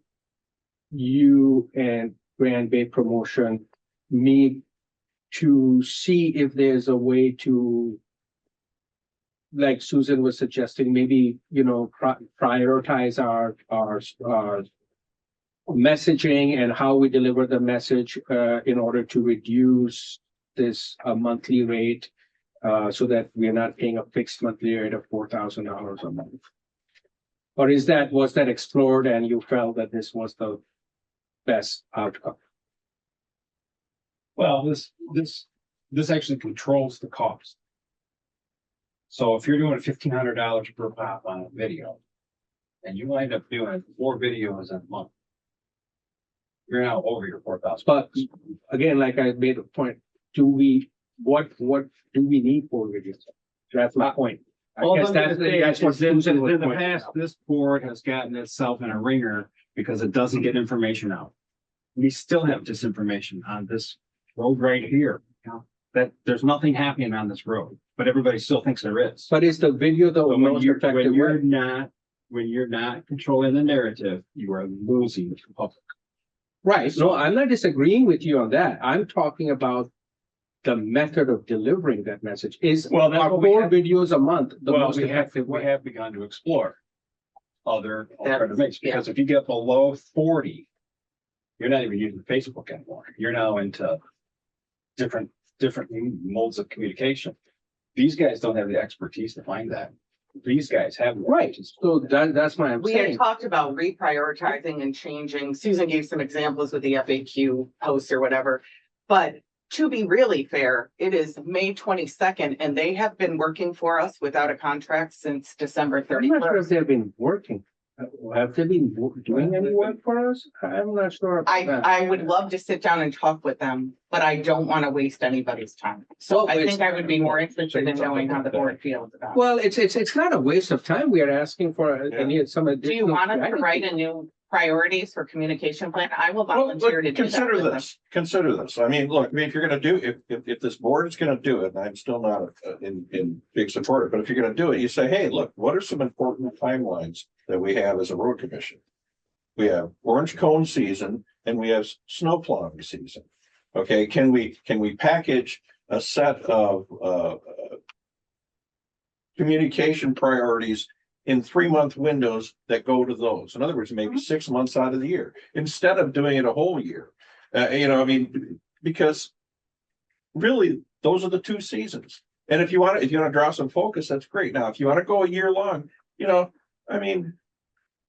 you and Grand Bay Promotion meet to see if there's a way to, like Susan was suggesting, maybe, prioritize our messaging and how we deliver the message in order to reduce this monthly rate so that we're not paying a fixed monthly rate of $4,000 a month? Or was that explored and you felt that this was the best outcome? Well, this actually controls the cost. So if you're doing $1,500 per pop on a video, and you wind up doing 4 videos a month, you're now over your 4,000. But again, like I made a point, what do we need for videos? That's my point. I guess that's what Susan was in the pointing past, out. this board has gotten itself in a ringer because it doesn't get information out. We still have disinformation on this road right here, that there's nothing happening on this road, but everybody still thinks there is. But is the video the But most effective way? when you're not controlling the narrative, you are losing the public. Right, no, I'm not disagreeing with you on that. I'm talking about the method of delivering that message. Is Well, that's our what we 4 have- videos a month the Well, most we have effective way? begun to explore other alternatives, because if you get below 40, you're not even using Facebook anymore. You're now into different modes of communication. These guys don't have the expertise to find that. These guys have. Right, so that's why I'm We had saying. talked about reprioritizing and changing. Susan gave some examples with the FAQ posts or whatever. But to be really fair, it is May 22nd and they have been working for us without a contract since December I'm not sure if 31st. they've been working. Have they been doing any work for us? I'm not sure. about that. I would love to sit down and talk with them, but I don't want to waste anybody's time. So Well, I it's- think I would be more interested in knowing how the board feels about it. Well, it's not a waste of time. We are asking for some Do you additional. want us to strategy. write a new priorities for communication plan, I will volunteer to do that. Consider this. I mean, look, I mean, if you're gonna do, if this board is gonna do it, and I'm still not in big support, of it, but if you're gonna do it, you say, hey, look, what are some important timelines that we have as a road commission? We have orange cone season and we have snow plowing season. Okay, can we package a set of communication priorities in 3-month windows that go to those? In other words, maybe 6 months out of the year, instead of doing it a whole year. I mean, because really, those are the 2 seasons. And if you want to draw some focus, that's great. Now, if you want to go a year long, I mean,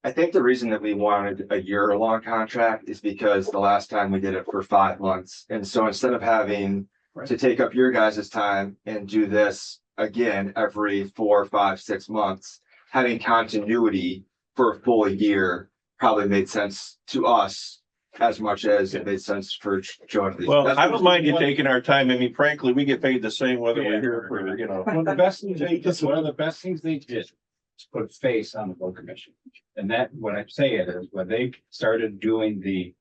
I think the reason that we wanted a year-long contract is because the last time we did it for 5 months. And so instead of having to take up your guys' time and do this again every 4, 5, 6 months, having continuity for a full year probably made sense to us as much as it made sense for Joe. well, I don't mind you taking our time. I mean, frankly, we get paid the same whether we're here for, One of the best things one of the best things they did is put a face on the road commission. And that, when I say it is, when they started doing the,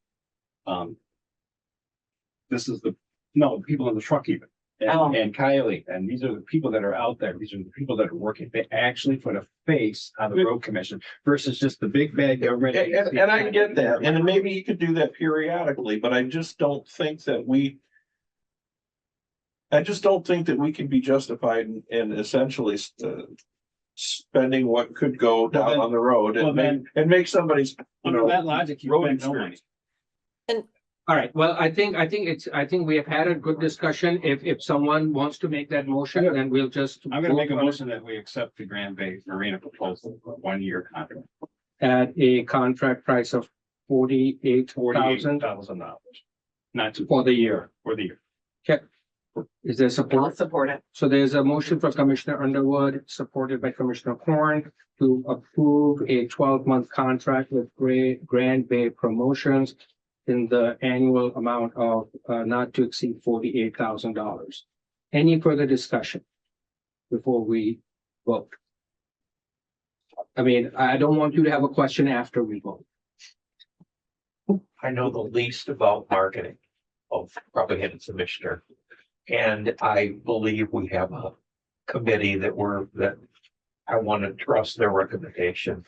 people in the truck even. Oh. And Kylie, and these are the people that are out there. These are the people that are working. They actually put a face on the road commission versus just the big bad government. and I get that, and maybe you could do that periodically, but I just don't think that we can be justified in essentially spending what could go down on the road and make somebody's, Under that logic, you road spend no money. experience. All right, well, I think we have had a good discussion. If someone wants to make that motion, then we'll just. I'm gonna make a motion that we accept the Grand Bay Marina proposal for 1-year contract. At a contract price of $48,000 $48,000. Not to, for the year. for the year. Okay. Is there I'll support? support it. So there's a motion for Commissioner Underwood, supported by Commissioner Horn, to approve a 12-month contract with Grand Bay Promotions in the annual amount of not to exceed $48,000. Any further discussion before we vote? I mean, I don't want you to have a question after we vote. I know the least about marketing of probably any commissioner. And I believe we have a committee that I want to trust their recommendation.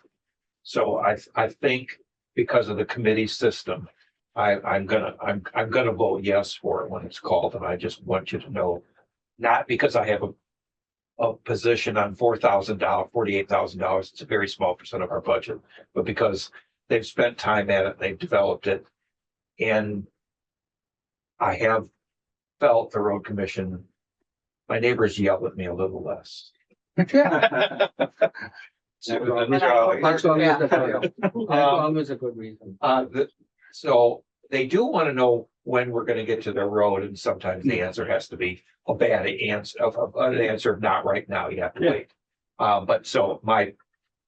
So I think because of the committee system, I'm gonna vote yes for it when it's called, and I just want you to know, not because I have a position on $48,000. It's a very small percent of our budget, but because they've spent time at it, they've developed it. And I have felt the road commission, my neighbors yell at me a little less. That's always a good reason. So they do want to know when we're going to get to the road, and sometimes the answer has to be a bad answer, an answer of not right now, you have to wait. But so my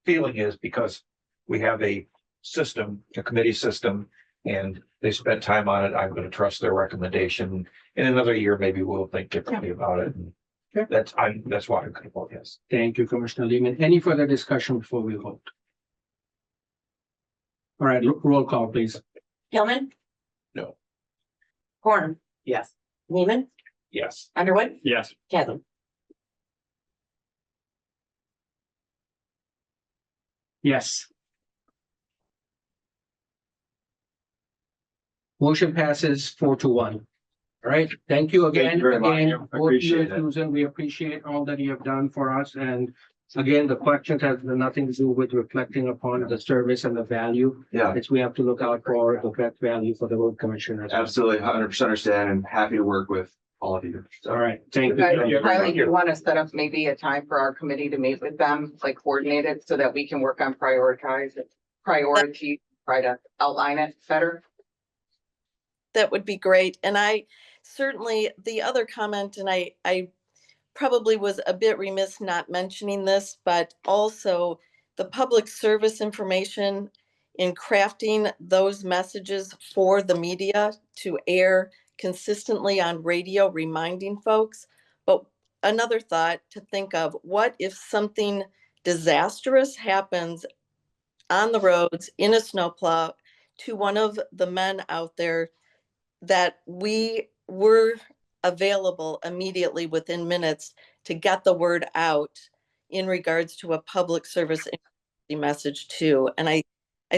feeling is, because we have a system, a committee system, and they spent time on it, I'm going to trust their recommendation. In another year, maybe we'll think differently about it. And that's why I'm going to vote yes. Thank you, Commissioner Lehman. Any further discussion before we vote? All right, roll call, please. Hillman. No. Horn. Yes. Lehman. Yes. Underwood. Yes. Kevin. Yes. Motion passes 4-1. All right, thank you again. Thank you very much. Again, I both you appreciate and it. Susan, we appreciate all that you have done for us. And again, the questions have nothing to do with reflecting upon the service and the value. Yeah, It's we have to look out for the best value for the road commissioners. absolutely, 100% understand, and happy to work with all of you. So, All right, thank Guys, you. Riley, do you want to set up maybe a time for our committee to meet with them, like coordinate it so that we can work on priority, try to outline it better? That would be great. And I certainly, the other comment, and I probably was a bit remiss not mentioning this, but also the public service information in crafting those messages for the media to air consistently on radio, reminding folks. But another thought to think of, what if something disastrous happens on the roads in a snowplow to one of the men out there that we were available immediately within minutes to get the word out in regards to a public service message too. And I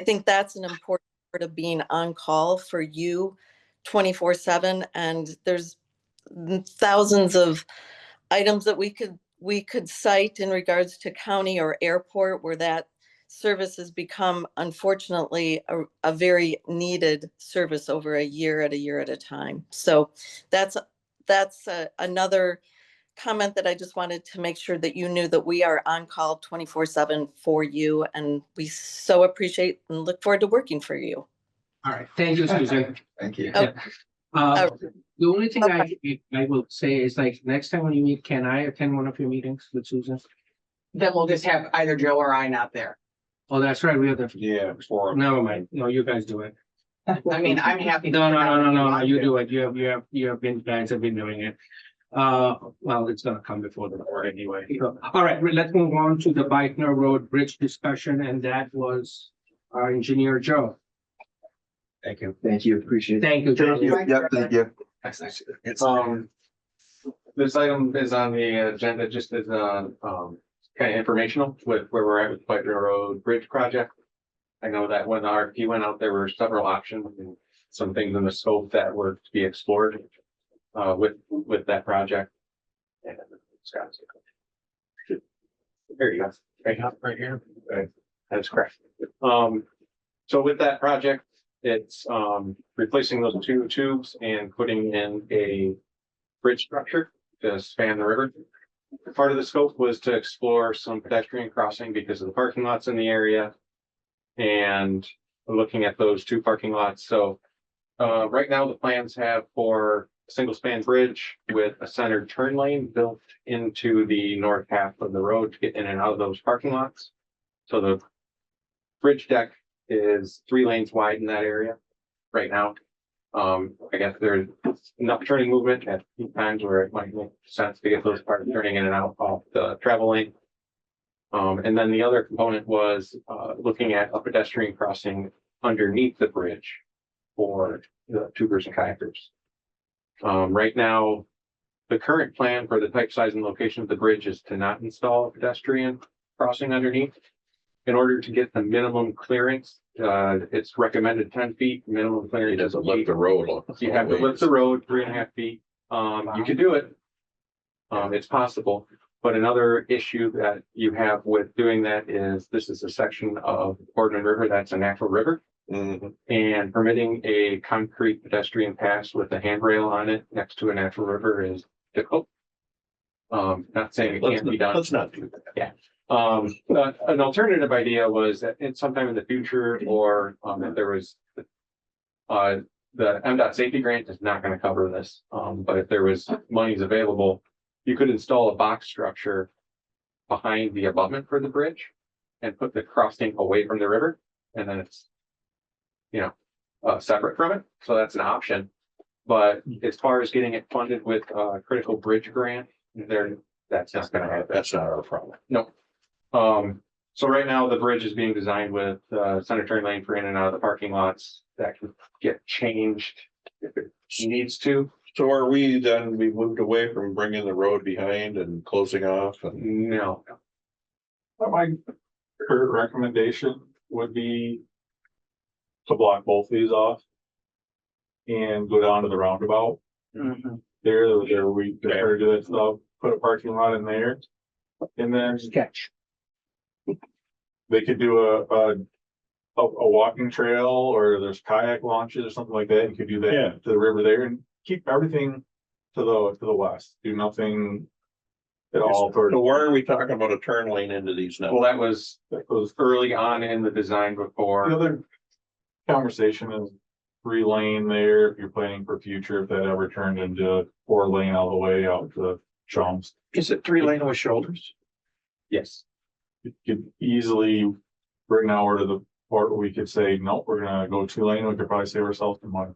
think that's an important part of being on call for you 24/7. And there's thousands of items that we could cite in regards to county or airport where that service has become unfortunately a very needed service over a year at a time. So that's another comment that I just wanted to make sure that you knew that we are on call 24/7 for you, and we so appreciate and look forward to working for you. All right, thank you, Susan. Thank you. Oh. The only thing I will say is like, next time when you meet, can I attend one of your meetings with Susan? Then we'll just have either Joe or I not there. Oh, that's right, we have the, Yeah, for never mind, no, you guys do it. I mean, I'm happy. No, you do it, you have been, guys have been doing it. Well, it's gonna come before the board anyway. All right, let's move on to the Bikner Road Bridge discussion, and that was our engineer Joe. Thank you. Thank you. Appreciate it. Thank you, Joe. Yep, thank you. This item is on the agenda just as kind of informational with where we're at with the Bikner Road Bridge project. I know that when the RFP went out, there were several options and some things in the scope that were to be explored with that project. And Scott's. There you go. Right here. Okay, that's correct. So with that project, it's replacing those two tubes and putting in a bridge structure to span the river. Part of the scope was to explore some pedestrian crossing because of the parking lots in the area. And looking at those two parking lots. So right now the plans have for a single span bridge with a centered turn lane built into the north half of the road to get in and out of those parking lots. So the bridge deck is 3 lanes wide in that area right now. I guess there's enough turning movement at times where it might make sense to get those cars turning in and out off the travel lane. And then the other component was looking at a pedestrian crossing underneath the bridge for the tubers and kayakers. Right now, the current plan for the type, size, and location of the bridge is to not install a pedestrian crossing underneath. In order to get the minimum clearance, it's recommended 10 feet, minimum it clearance. doesn't lift the road. You have to lift the road 3.5 feet. You can do it. It's possible. But another issue that you have with doing that is this is a section of Boardman River that's a natural river. And permitting a concrete pedestrian pass with a handrail on it next to a natural river is difficult. Not saying it can't be done. Let's not do that. Yeah. An alternative idea was that in sometime in the future, or that there was the MDOT safety grant is not going to cover this. But if there was monies available, you could install a box structure behind the abutment for the bridge and put the crossing away from the river, and then it's, separate from it. So that's an option. But as far as getting it funded with a critical bridge grant, that's not going to happen. That's not our problem. No. So right now the bridge is being designed with center turn lane for in and out of the parking lots that can get changed if it needs to. So are we moved away from bringing the road behind and closing off and? No. My current recommendation would be to block both these off and go down to the roundabout. There we could do that stuff, put a parking lot in there. And then Sketch. they could do a walking trail, or there's kayak launches or something like that. You could do that to the river there and keep everything to the west. Do nothing at all. So why are we talking about a turn lane into these now? Well, that was early on in the design before. The other conversation is 3-lane there, if you're planning for future, if that ever turned into 4-lane all the way out to Chums. Is it 3-lane with shoulders? Yes. You could easily bring now to the part where we could say, nope, we're gonna go 2-lane, we could probably save ourselves some money.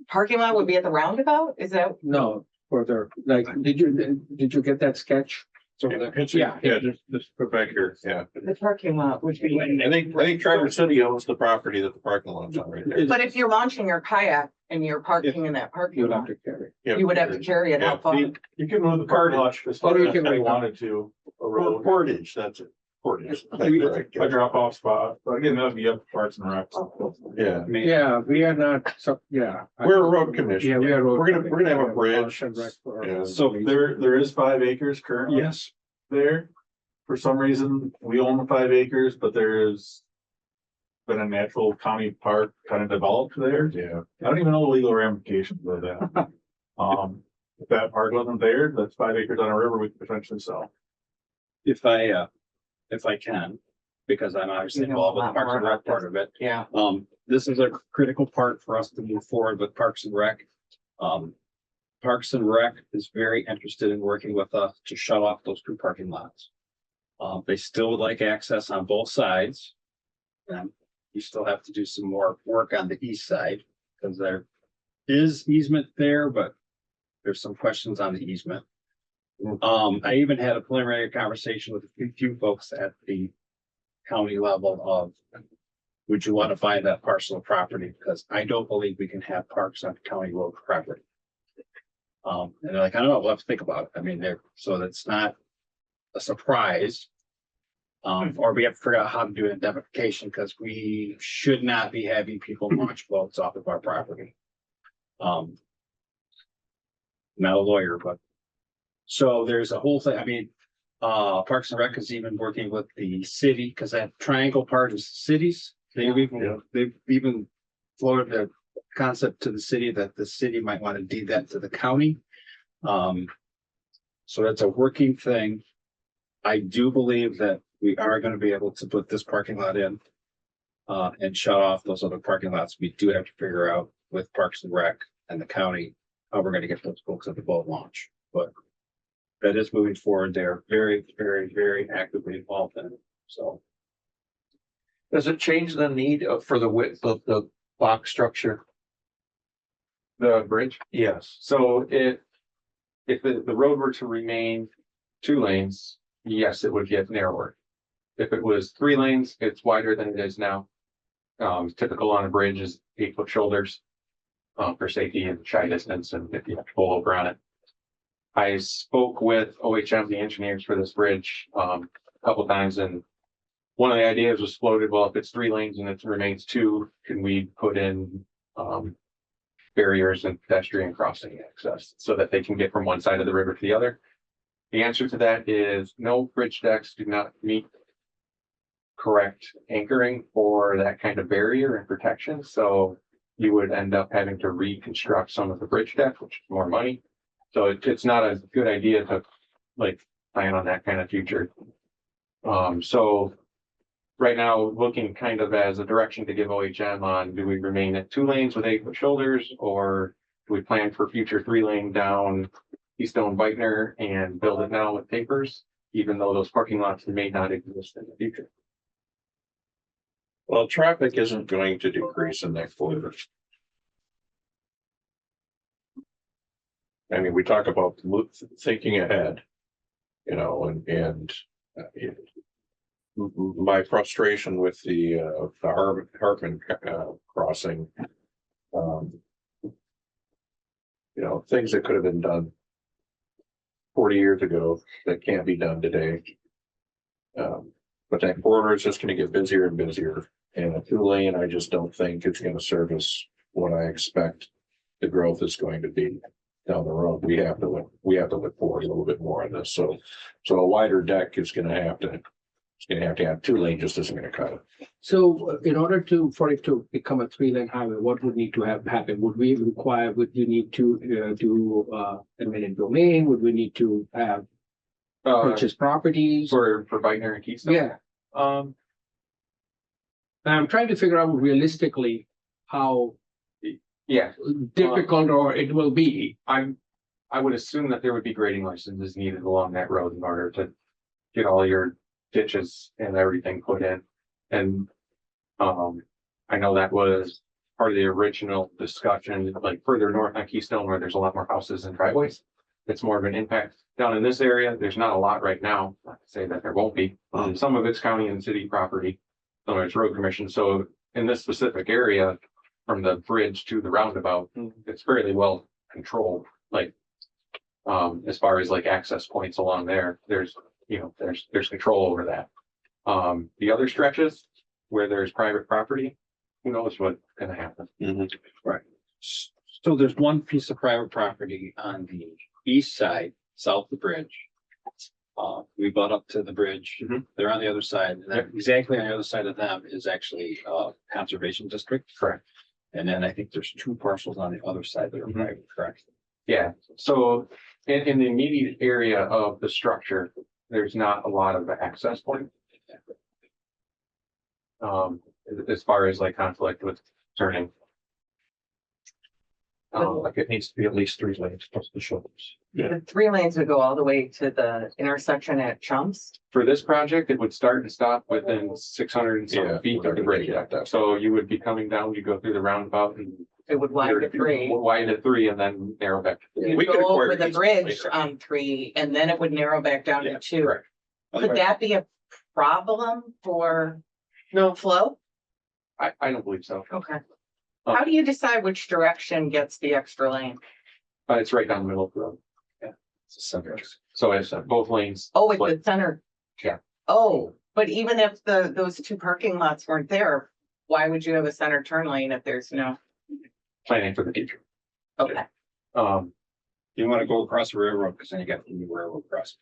Parking lot would be at the roundabout? Is that? No, further, like, did you get that sketch? So the- Yeah, just put back here, yeah. The parking lot would be. I think Traverse City owns the property that the parking lot's on right there. But if you're launching your kayak and you're parking in that You parking would have lot, to carry. Yeah. you would have to carry it. How far? You can move the parking lot as far you as can you move it. wanted to. A road, Portage, that's it, Portage. a drop off spot, but again, that would be up to Parks and Rec. Yeah, Yeah, we are not, so, yeah. we're a road commission. Yeah, we are. road We're gonna have a commission. bridge. Parks and Rec for- Yeah. So there is 5 acres currently. Yes. There. For some reason, we own the 5 acres, but there's been a natural county park kind of developed there. Yeah. I don't even know the legal ramifications of that. If that park wasn't there, that's 5 acres on a river we could potentially sell. If I can, because I'm obviously You know involved a with the lot Parks more and Rec about part of it. Yeah. This is a critical part for us to move forward with Parks and Rec. Parks and Rec is very interested in working with us to shut off those 2 parking lots. They still would like access on both sides. And you still have to do some more work on the east side, because there is easement there, but there's some questions on the easement. I even had a preliminary conversation with a few folks at the county level of, would you want to buy that parcel of property? Because I don't believe we can have parks on county road property. And they're like, I don't know, we'll have to think about it. I mean, so that's not a surprise. Or we have to figure out how to do indemnification, because we should not be having people launch boats off of our property. Not a lawyer, but. So there's a whole thing, I mean, Parks and Rec is even working with the city, because that triangle part is cities. They've even floated the concept to the city that the city might want to deed that to the county. So that's a working thing. I do believe that we are going to be able to put this parking lot in. And shut off those other parking lots. We do have to figure out with Parks and Rec and the county how we're going to get those folks at the boat launch, but. That is moving forward. They're very, very, very actively involved in it, so. Does it change the need for the width of the box structure? The bridge. Yes. So if the road were to remain 2 lanes, yes, it would get narrower. If it was 3 lanes, it's wider than it is now. Typical on a bridge is 8-foot shoulders. For safety and shy distance, and if you have to pull over on it. I spoke with OHM, the engineers for this bridge, a couple times, and one of the ideas was floated, well, if it's 3 lanes and it remains 2, can we put in barriers and pedestrian crossing access so that they can get from one side of the river to the other? The answer to that is no, bridge decks do not meet correct anchoring for that kind of barrier and protection, so you would end up having to reconstruct some of the bridge deck, which is more money. So it's not a good idea to like plan on that kind of future. So right now, looking kind of as a direction to give OHM on, do we remain at 2 lanes with 8-foot shoulders, or do we plan for future 3-lane down Keystone Whitener and build it now with tapers, even though those parking lots may not exist in the future? Well, traffic isn't going to decrease in that corridor. I mean, we talk about thinking ahead, you know, and my frustration with the Hartman crossing, you know, things that could have been done 40 years ago that can't be done today. But that corridor is just going to get busier and busier, and a 2-lane, I just don't think it's going to service what I expect the growth is going to be down the road. We have to look forward a little bit more on this. So a wider deck is going to have to have 2-lane, just isn't going to cut it. So in order for it to become a 3-lane highway, what would need to have happen? Would you need to do eminent domain? Would we need to have purchase properties? For Whitener and Keystone? Yeah. I'm trying to figure out realistically how Yeah, difficult or it will be. I would assume that there would be grading licenses needed along that road in order to get all your ditches and everything put in. And I know that was part of the original discussion, like further north on Keystone where there's a lot more houses and driveways. it's more of an impact. Down in this area, there's not a lot right now, not to say that there won't be. Some of it's county and city property, some of it's road commission, so in this specific area, from the bridge to the roundabout, it's fairly well controlled, like. As far as like access points along there, there's control over that. The other stretches where there's private property, who knows what's gonna happen. Right. So there's one piece of private property on the east side, south of the bridge. We butt up to the bridge. They're on the other side, and then exactly on the other side of them is actually conservation district. Correct. And then I think there's two parcels on the other side that are private, correct? Yeah, so in the immediate area of the structure, there's not a lot of access point. As far as like conflict with turning. Like it needs to be at least 3 lanes plus the shoulders. The 3 lanes would go all the way to the intersection at Chumps. For this project, it would start and stop within 600 and some feet of the bridge. So you would be coming down, you go through the roundabout and. It would widen to 3. Widen to 3 and then narrow back. to 3. You'd We could go acquire over the these bridge later. on 3 and then it would narrow back down to 2. Correct. Could that be a problem for No, flow? I don't believe so. Okay. How do you decide which direction gets the extra lane? It's right down the middle of the road. It's a center. So it's both lanes. Oh, it's split. the center. Yeah. Oh, but even if those 2 parking lots weren't there, why would you have a center turn lane if there's no? Planning for the future. Okay. You want to go across the railroad because then you got the new railroad crossing.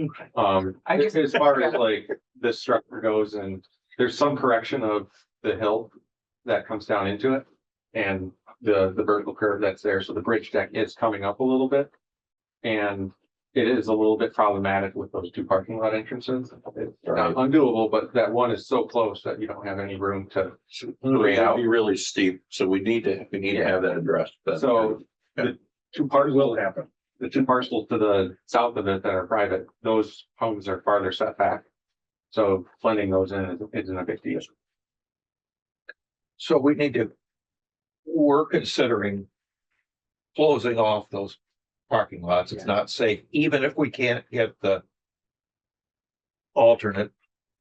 Okay. I guess as far as like this structure goes, and there's some correction of the hill that comes down into it. And the vertical curve that's there, so the bridge deck is coming up a little bit. And it is a little bit problematic with those 2 parking lot entrances. It's not undoable, but that one is so close that you don't have any room to grade It'd out. be really steep, so we need to have that addressed. So the 2 parcels will happen. The 2 parcels to the south of it that are private, those homes are farther set back. So blending those in isn't a big deal. So we're considering closing off those parking lots. It's not safe, even if we can't get the alternate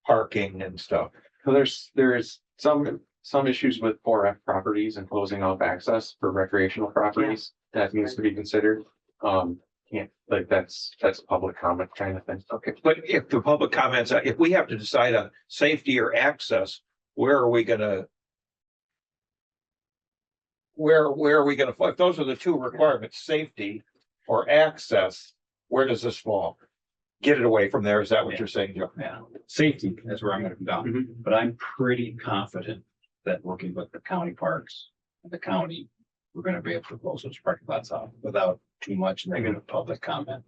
parking and stuff. So there's some issues with 4F properties and closing off access for recreational properties that needs to be considered. That's a public comment kind of thing. Okay, but if the public comments, if we have to decide on safety or access, where are we gonna? Where are we gonna, if those are the 2 requirements, safety or access, where does this fall? Get it away from there, is that what you're saying, Joe? Yeah, safety, that's where I'm gonna come down, but I'm pretty confident that working with the county parks, and the county, we're gonna be able to close those parking lots off without too much negative public comment.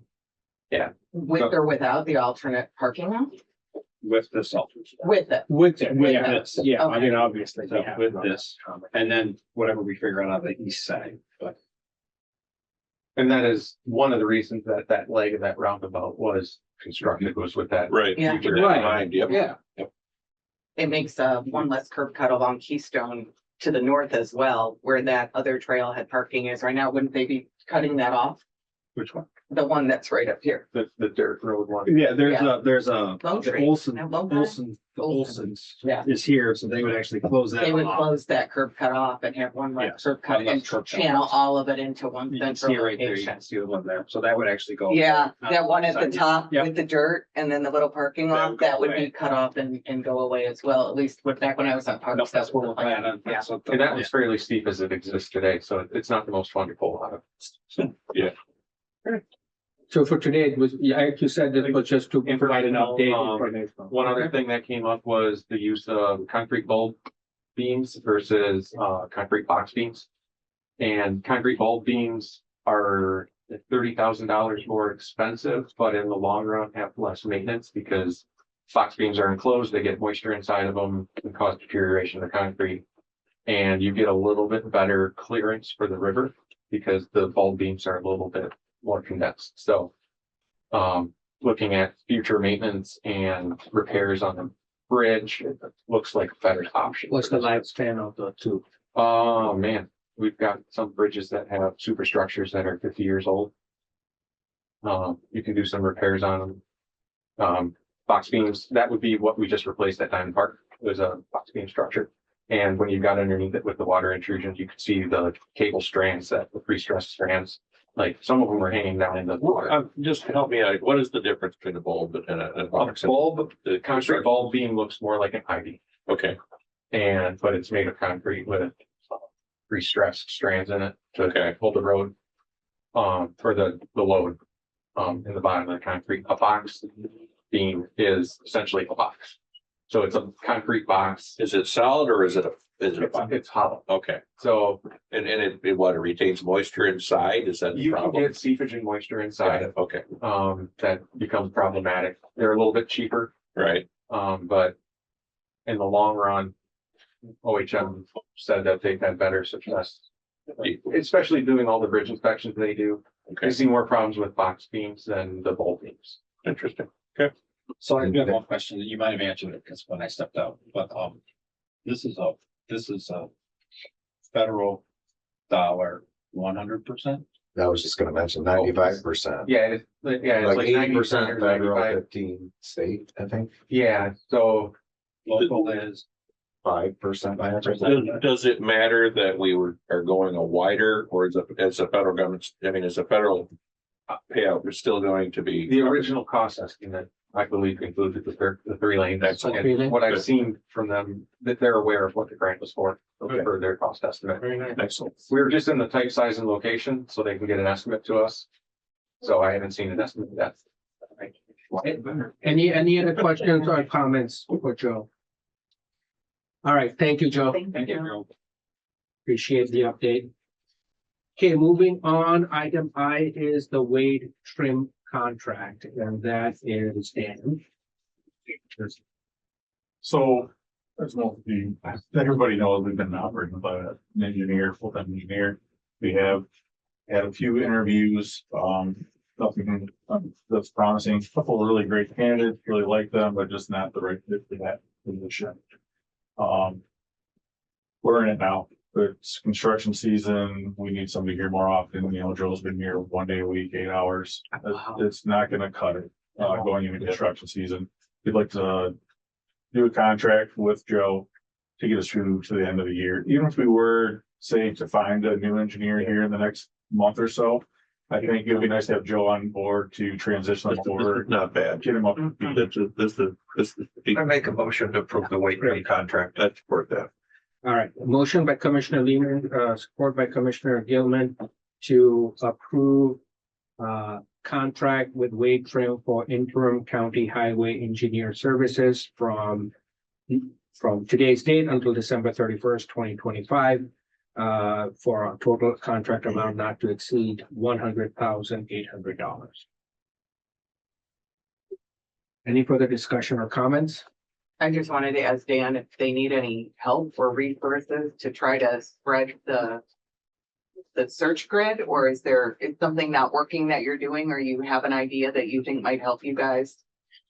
With or without the alternate parking lot? With this alternate. With it. With With this, yeah, I Okay. mean, obviously, with this, and then whatever we figure out on the east side, but. And that is one of the reasons that that leg of that roundabout was constructed, was with that. Right. Yeah. Keep it in mind, yep. Yeah. It makes one less curb cut along Keystone to the north as well, where that other trailhead parking is right now. Wouldn't they be cutting that off? Which one? The one that's right up here. The dirt road one. Yeah, there's Yeah. a, Lone the Tree. Olson, No, Lone Tree? the Olson. Olsons Yeah. is here, so they would actually close that They would off. close that curb cut off and have one Yes, less curb cut one less and curb cut. channel all of it into one You can see central it right there, you location. can see the one there, so that would actually go. Yeah, that one at the top Yep. with the dirt and then the little parking That lot, would go that would away. be cut off and go away as well, at least back when I was on No, parks. that's what we're planning on. Yeah. That's what the- And that was fairly steep as it exists today, so it's not the most fun to pull out of. So for today, it was, like you said, it was just to provide an update. One other thing that came up was the use of concrete bulb beams versus concrete box beams. And concrete bulb beams are $30,000 more expensive, but in the long run have less maintenance because box beams are enclosed, they get moisture inside of them and cause deterioration of the concrete. And you get a little bit better clearance for the river because the bulb beams are a little bit more condensed. So looking at future maintenance and repairs on the bridge, it looks like a better option. What's the lifespan of the 2? Oh, man, we've got some bridges that have superstructures that are 50 years old. You can do some repairs on them. Box beams, that would be what we just replaced at Diamond Park. It was a box beam structure. And when you got underneath it with the water intrusion, you could see the cable strands, the pre-stressed strands. Like some of them were hanging down in the water. Just help me out. What is the difference between a bulb and a box? Bulb, the concrete bulb beam looks more like an ivy. Okay, But it's made of concrete with pre-stressed strands in it to okay, hold the road. For the load, in the bottom of the concrete. A box beam is essentially a box. So it's a concrete box. is it solid or is it It's hollow. okay, So and it retains moisture inside, is that the you can problem? get seepage and moisture Got inside. it, okay, That becomes problematic. They're a little bit cheaper, right, but in the long run, OHM said that they've had better success. Especially doing all the bridge inspections they do. They okay, see more problems with box beams than the bolt beams. interesting. So I do have one question that you might have answered it because when I stepped out, but this is a federal dollar 100%. I was just gonna mention 95%. Yeah, it's like 80% 90% federal, 95. 15 state, I think, Yeah, so Local is 5%. Does it matter that are going a wider, or is the federal government, is the federal payout is still going to be? the original cost estimate, I believe, included the three lanes. Excellent. And what I've seen from them, that they're aware of what the grant was for their cost estimate. Excellent. We were just in the type, size and location, so they can get an estimate to us. So I haven't seen an estimate of that. Any other questions or comments for Joe? All right, thank you, Joe. Thank you. Appreciate the update. Okay, moving on, item I is the Wade Trim contract, and that is Dan. So, as everybody knows, we've been operating by an engineer, full-time engineer. We have had a few interviews, nothing that's promising, a couple of really great candidates, really like them, but just not the right fit for that position. We're in it now. It's construction season. We need somebody here more often. Joe's been here 1 day a week, 8 hours. It's not gonna cut it, going into construction season. We'd like to do a contract with Joe to get us through to the end of the year. Even if we were, say, to find a new engineer here in the next month or so, I think it'd be nice to have Joe on board to transition us forward, Not bad. get him up. I make a motion to approve the weight rate contract. I support that. All right, motion by Commissioner Lehman, support by Commissioner Gilman to approve contract with Wade Trim for interim county highway engineer services from today's date until December 31st, 2025, for a total contract amount not to exceed $100,800. Any further discussion or comments? I just wanted to ask Dan if they need any help or resources to try to spread the search grid, or is something not working that you're doing, or you have an idea that you think might help you guys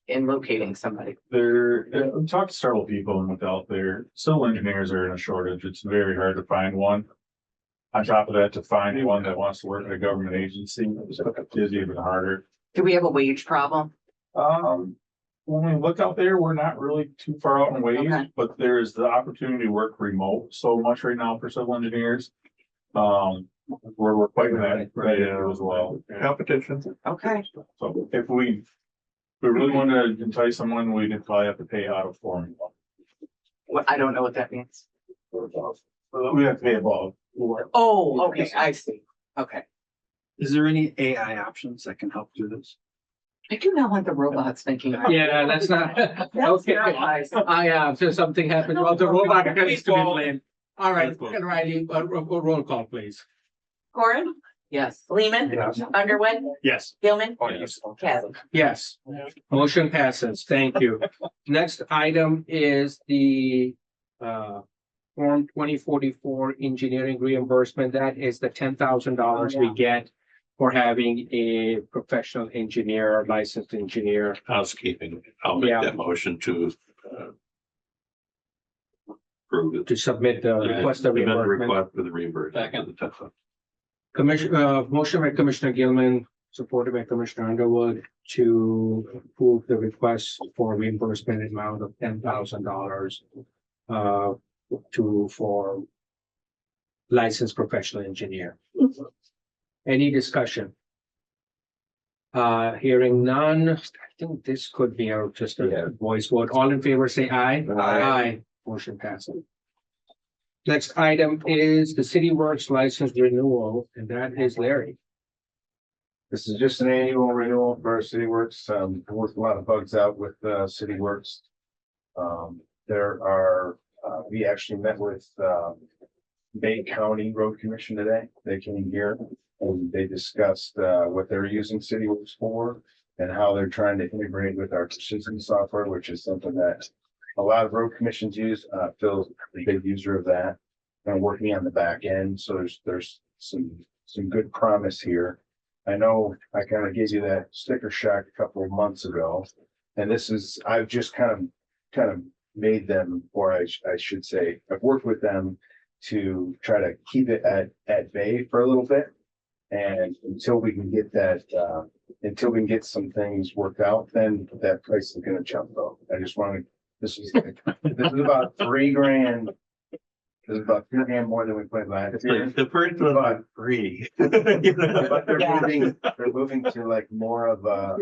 in locating somebody? We talked to several people and looked out there. Civil engineers are in a shortage. It's very hard to find one. On top of that, to find one that wants to work at a government agency is even harder. Do we have a wage problem? When we look out there, we're not really too far out in ways, Okay. but there's the opportunity to work remote so much right now for civil engineers. We're fighting that right now as well. Competition. Okay. So if we really want to entice someone, we'd probably have to pay out of formula. What, I don't know what that means. We have to pay above. Oh, okay, I see. Okay. Is there any AI options that can help do this? I do not want the robots thinking. Yeah, that's not, okay. So something happened, well, the robot has to be blamed. All right, Riley, roll call, please. Corin, Yes. Lehman, Yes. Underwood, Yes. Gilman, Yes. Chasm. Yes, motion passes. Thank you. Next item is the Form 2044 engineering reimbursement. That is the $10,000 we get for having a professional engineer, licensed engineer. Housekeeping. I'll make Yeah. that motion to approve it. To submit the request of Amend the reimbursement. request for the reimbursement. Motion by Commissioner Gilman, supported by Commissioner Underwood, to approve the request for reimbursement amount of $10,000 for licensed professional engineer. Any discussion? Hearing none, I think this could be just a voice vote. All in favor, say aye. Aye. Motion passes. Next item is the City Works license renewal, and that is Larry. This is just an annual renewal for City Works. I worked a lot of bugs out with City Works. We actually met with Bay County Road Commission today. They came here and they discussed what they're using City Works for and how they're trying to integrate with our precision software, which is something that a lot of road commissions use. Phil's a big user of that and working on the back end. So there's some good promise here. I know I kind of gave you that sticker shock a couple of months ago, and I've just kind of made them, or I should say, I've worked with them to try to keep it at bay for a little bit. And until we can get that, until we can get some things worked out, then that price is gonna jump up. I just wanted, this is about $3,000. This is about $3,000 more than we put last year. The first one about free. But they're moving to like more of a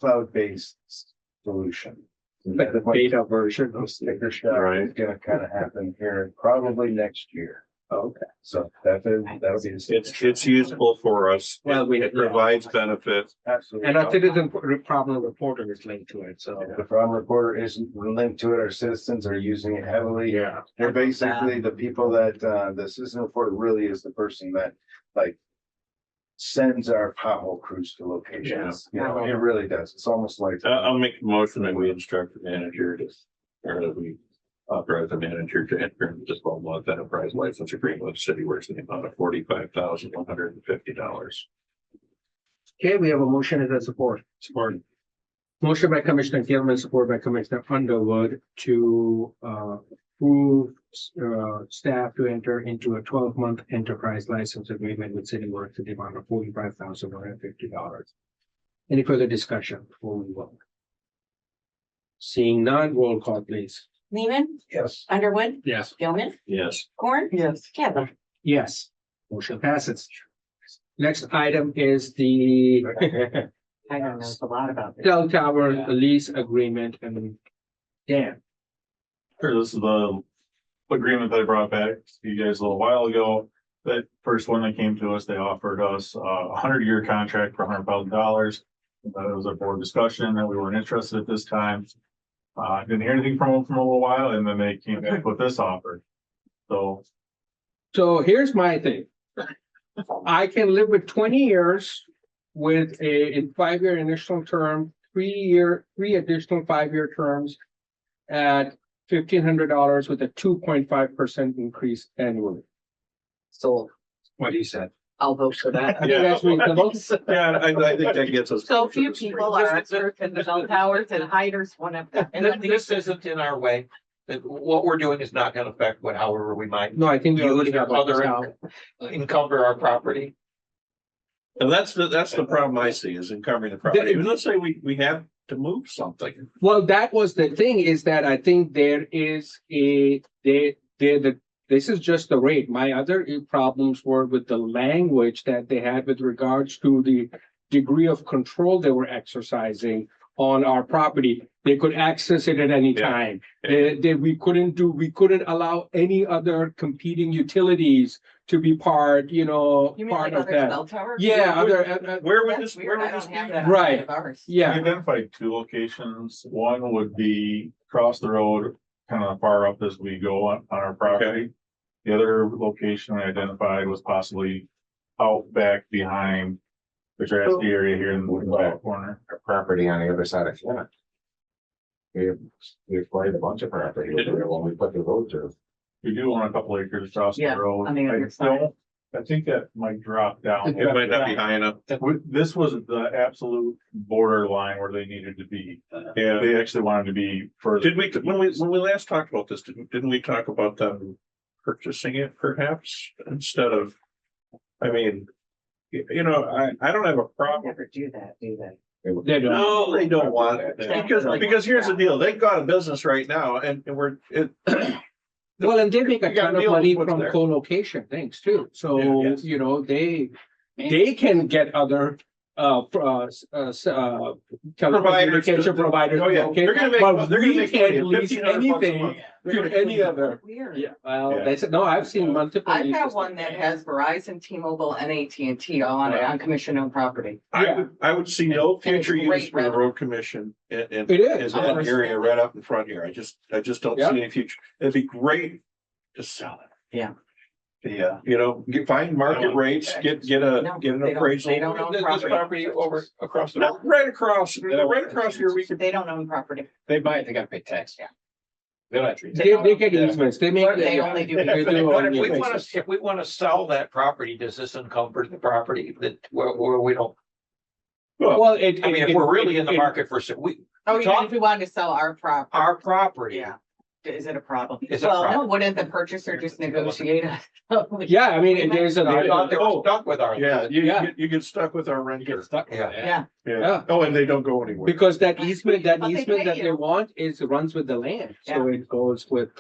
cloud-based solution. Like the beta version. Sticker shock Right. is gonna kind of happen here probably next year. Okay. So that'll be. It's useful for us. Well, It provides benefit. Absolutely. And our citizen problem reporter is linked to it, so. The farm reporter isn't linked to it. Our citizens are using it heavily. Yeah. They're basically the people that, the citizen reporter really is the person that like sends our pothole crews to locations. You know, it really does. It's almost like. I'll make a motion that we instruct the manager to, or that we authorize the manager to enter into this 12-month enterprise license agreement with City Works in the amount of $45,150. Okay, we have a motion and a support. Support. Motion by Commissioner Gilman, support by Commissioner Underwood to approve staff to enter into a 12-month enterprise license agreement with City Works in the amount of $45,150. Any further discussion before we vote? Seeing none, roll call, please. Lehman, Yes. Underwood, Yes. Gilman, Yes. Corn. Yes. Kevin. Yes, motion passes. Next item is the I don't know a lot about this. cell tower lease agreement, and Dan. Sure, this is the agreement that I brought back to you guys a little while ago. That first one that came to us, they offered us a 100-year contract for $100,000. That was a board discussion that we weren't interested at this time. Didn't hear anything from them for a little while, and then they came back with this offer. So Here's my thing. I can live with 20 years with in 5-year initial term, 3 additional 5-year terms at $1,500 with a 2.5% increase annually. Sold. What he said. I'll vote for that. I think that's reasonable. Yeah, I think that gets us. So few people are experts in the cell towers, and Hyder's one of them. And I think This isn't in our way. What we're doing is not gonna affect however we might No, I think we already use have other other. encumber our property. And that's the problem I see is encumbering the property. Let's say we have to move something. Well, that was the thing, is that I think there is this is just the rate. My other problems were with the language that they had with regards to the degree of control they were exercising on our property. They could access it at any Yeah. time. We couldn't allow any other competing utilities to be part, You mean part like of other that. cell towers? Yeah, other, Where would That's this, weird. where I would this don't be? have that. on Right. any of ours. we yeah, identified 2 locations. One would be across the road, kind of far up as we go on our property. The other location I identified was possibly out back behind the grassy area here in the back corner. Property on the other side of Flint. We acquired a bunch of property over there when we put the road through. We do own a couple acres across the Yeah, road. on the other side. I think that might drop down. It might not be high enough. This was the absolute borderline where they needed to be. Yeah. They actually wanted to be further. Did we, when we last talked about this, didn't we talk about them purchasing it perhaps instead of, I mean, You know, I don't have a problem. Never do that, do they? They don't. No, they don't want it, because here's the deal, they've got a business right now and we're, Well, and they make a You gotta ton of deal with money what's from there. co-location things too. So, Yeah, yes. you know, they can get other telecommunication providers. Oh, yeah. okay? They're gonna make- But they're gonna we make can't money, lease $1,500 a anything month. to any other. Weird. Yeah, well, Yeah. that's, no, I've seen multiple. I've had leases. one that has Verizon, T-Mobile, and AT&T all on it, on commission owned property. I would see no And it's future use great for the revenue. road commission in It is. that area right up in front here. I just don't see Yeah. any future. It'd be great to sell it. Yeah. Yeah. You know, find market rates, get an No, they don't- appraisal. they don't own This property. property over across the, right across here, we could. They don't own property. They buy it, they gotta pay tax. Yeah. They don't have to. They get easements, they make. They only do they do But own if we want easements. to, if we want to sell that property, does this encumber the property that, where we don't, Well, I mean, if we're really in the market for, Oh, even if we wanted to sell our property, our property. yeah. Is it a problem? Is it a Well, problem? no, wouldn't the purchaser just negotiate? Yeah, I mean, there's an. I thought they were stuck with our. Yeah, Yeah. you get stuck with our renter. Yeah. Yeah, Yeah. Oh, and they don't go anywhere. Because that easement, But they that pay they you. want runs with the land, so it goes with,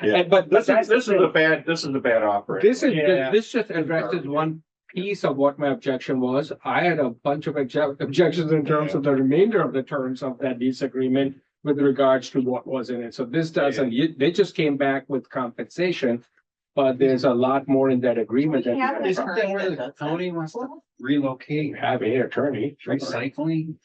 Yeah. but This that's is the thing. this is a bad offer. This is, Yeah. this just addresses one piece of what my objection was. I had a bunch of objections in terms of the remainder of the terms of that lease agreement with regards to what was in it. So this doesn't, they just came back with compensation, but there's a lot more in that agreement. We have an that attorney that does that. County wants to relocate have an attorney. recycling.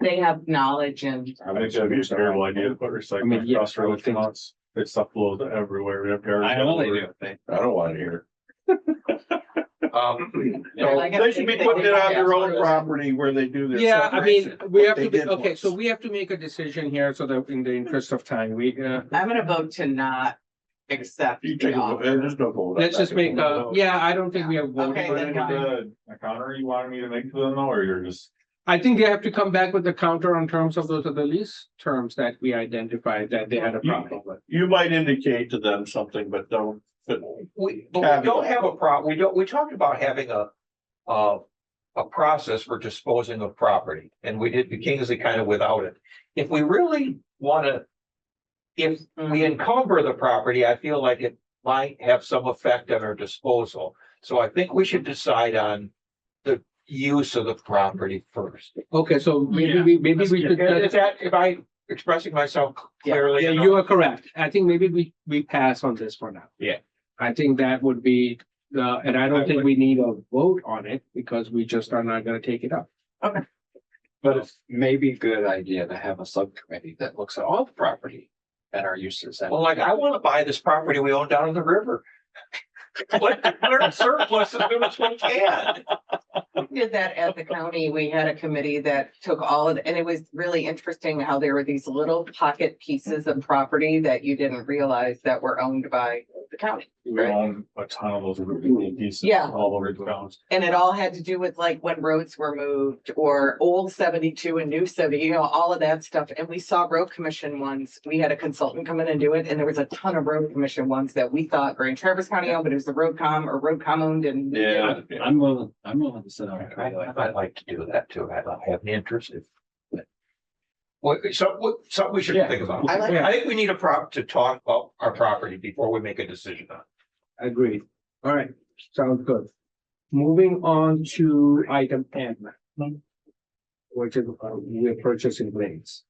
They have knowledge and I think that'd be a terrible idea to put I mean, recycling yeah, across I would roads think- lots. It's stuff blows everywhere. We have garbage. I know they everywhere. do. I don't want to hear. Yeah, like I They should be think putting it on their own Yeah. property where they do their. Yeah, I mean, separation, we what have they to be, did okay, once. so we have to make a decision here, so that in the interest of time, we, I'm gonna vote to not accept You the take a vote, offer. there's no vote. on let's that. just make yeah, I don't think we have voted Okay, on then anything. A counter you wanted me to make to them though, or you're just? I think they have to come back with the counter on terms of those are the lease terms that we identified that they had a problem with. You might indicate to them something, but don't. But We don't have a problem, we talked about having a process for disposing of property, and we did the Kingsley kind of without it. If we really wanna, if we encumber the property, I feel like it might have some effect on our disposal. So I think we should decide on the use of the property first. Okay, so maybe Yeah. maybe we should. Is that, if I expressing myself clearly? Yeah, you are correct. I think maybe we pass on this for now. Yeah. I think that would be and I don't think we need a vote on it because we just are not gonna take it up. But it's maybe a good idea to have a subcommittee that looks at all the property and our uses. And Well, like, I wanna buy this property we own down in the river. Let declare surplus as soon as we can. We did that at the county. We had a committee that took all of, and it was really interesting how there were these little pocket pieces of property that you didn't realize that were owned by the county. We own a ton of those really pieces. Yeah. All over the towns. And it all had to do with like when roads were moved or old 72 and new 70, you know, all of that stuff. And we saw road commission ones. We had a consultant come in and do it. And there was a ton of road commission ones that we thought Grand Traverse County owned, but it was the road owned and. Yeah. I'm willing to sit down. and I try that. might like to do that too. I have an interest in. Well, something we should Yeah. think about. I like- I think we need to talk about our property before we make a decision on it. Agreed. All right, sounds good. Moving on to item N. Which is we're purchasing blades.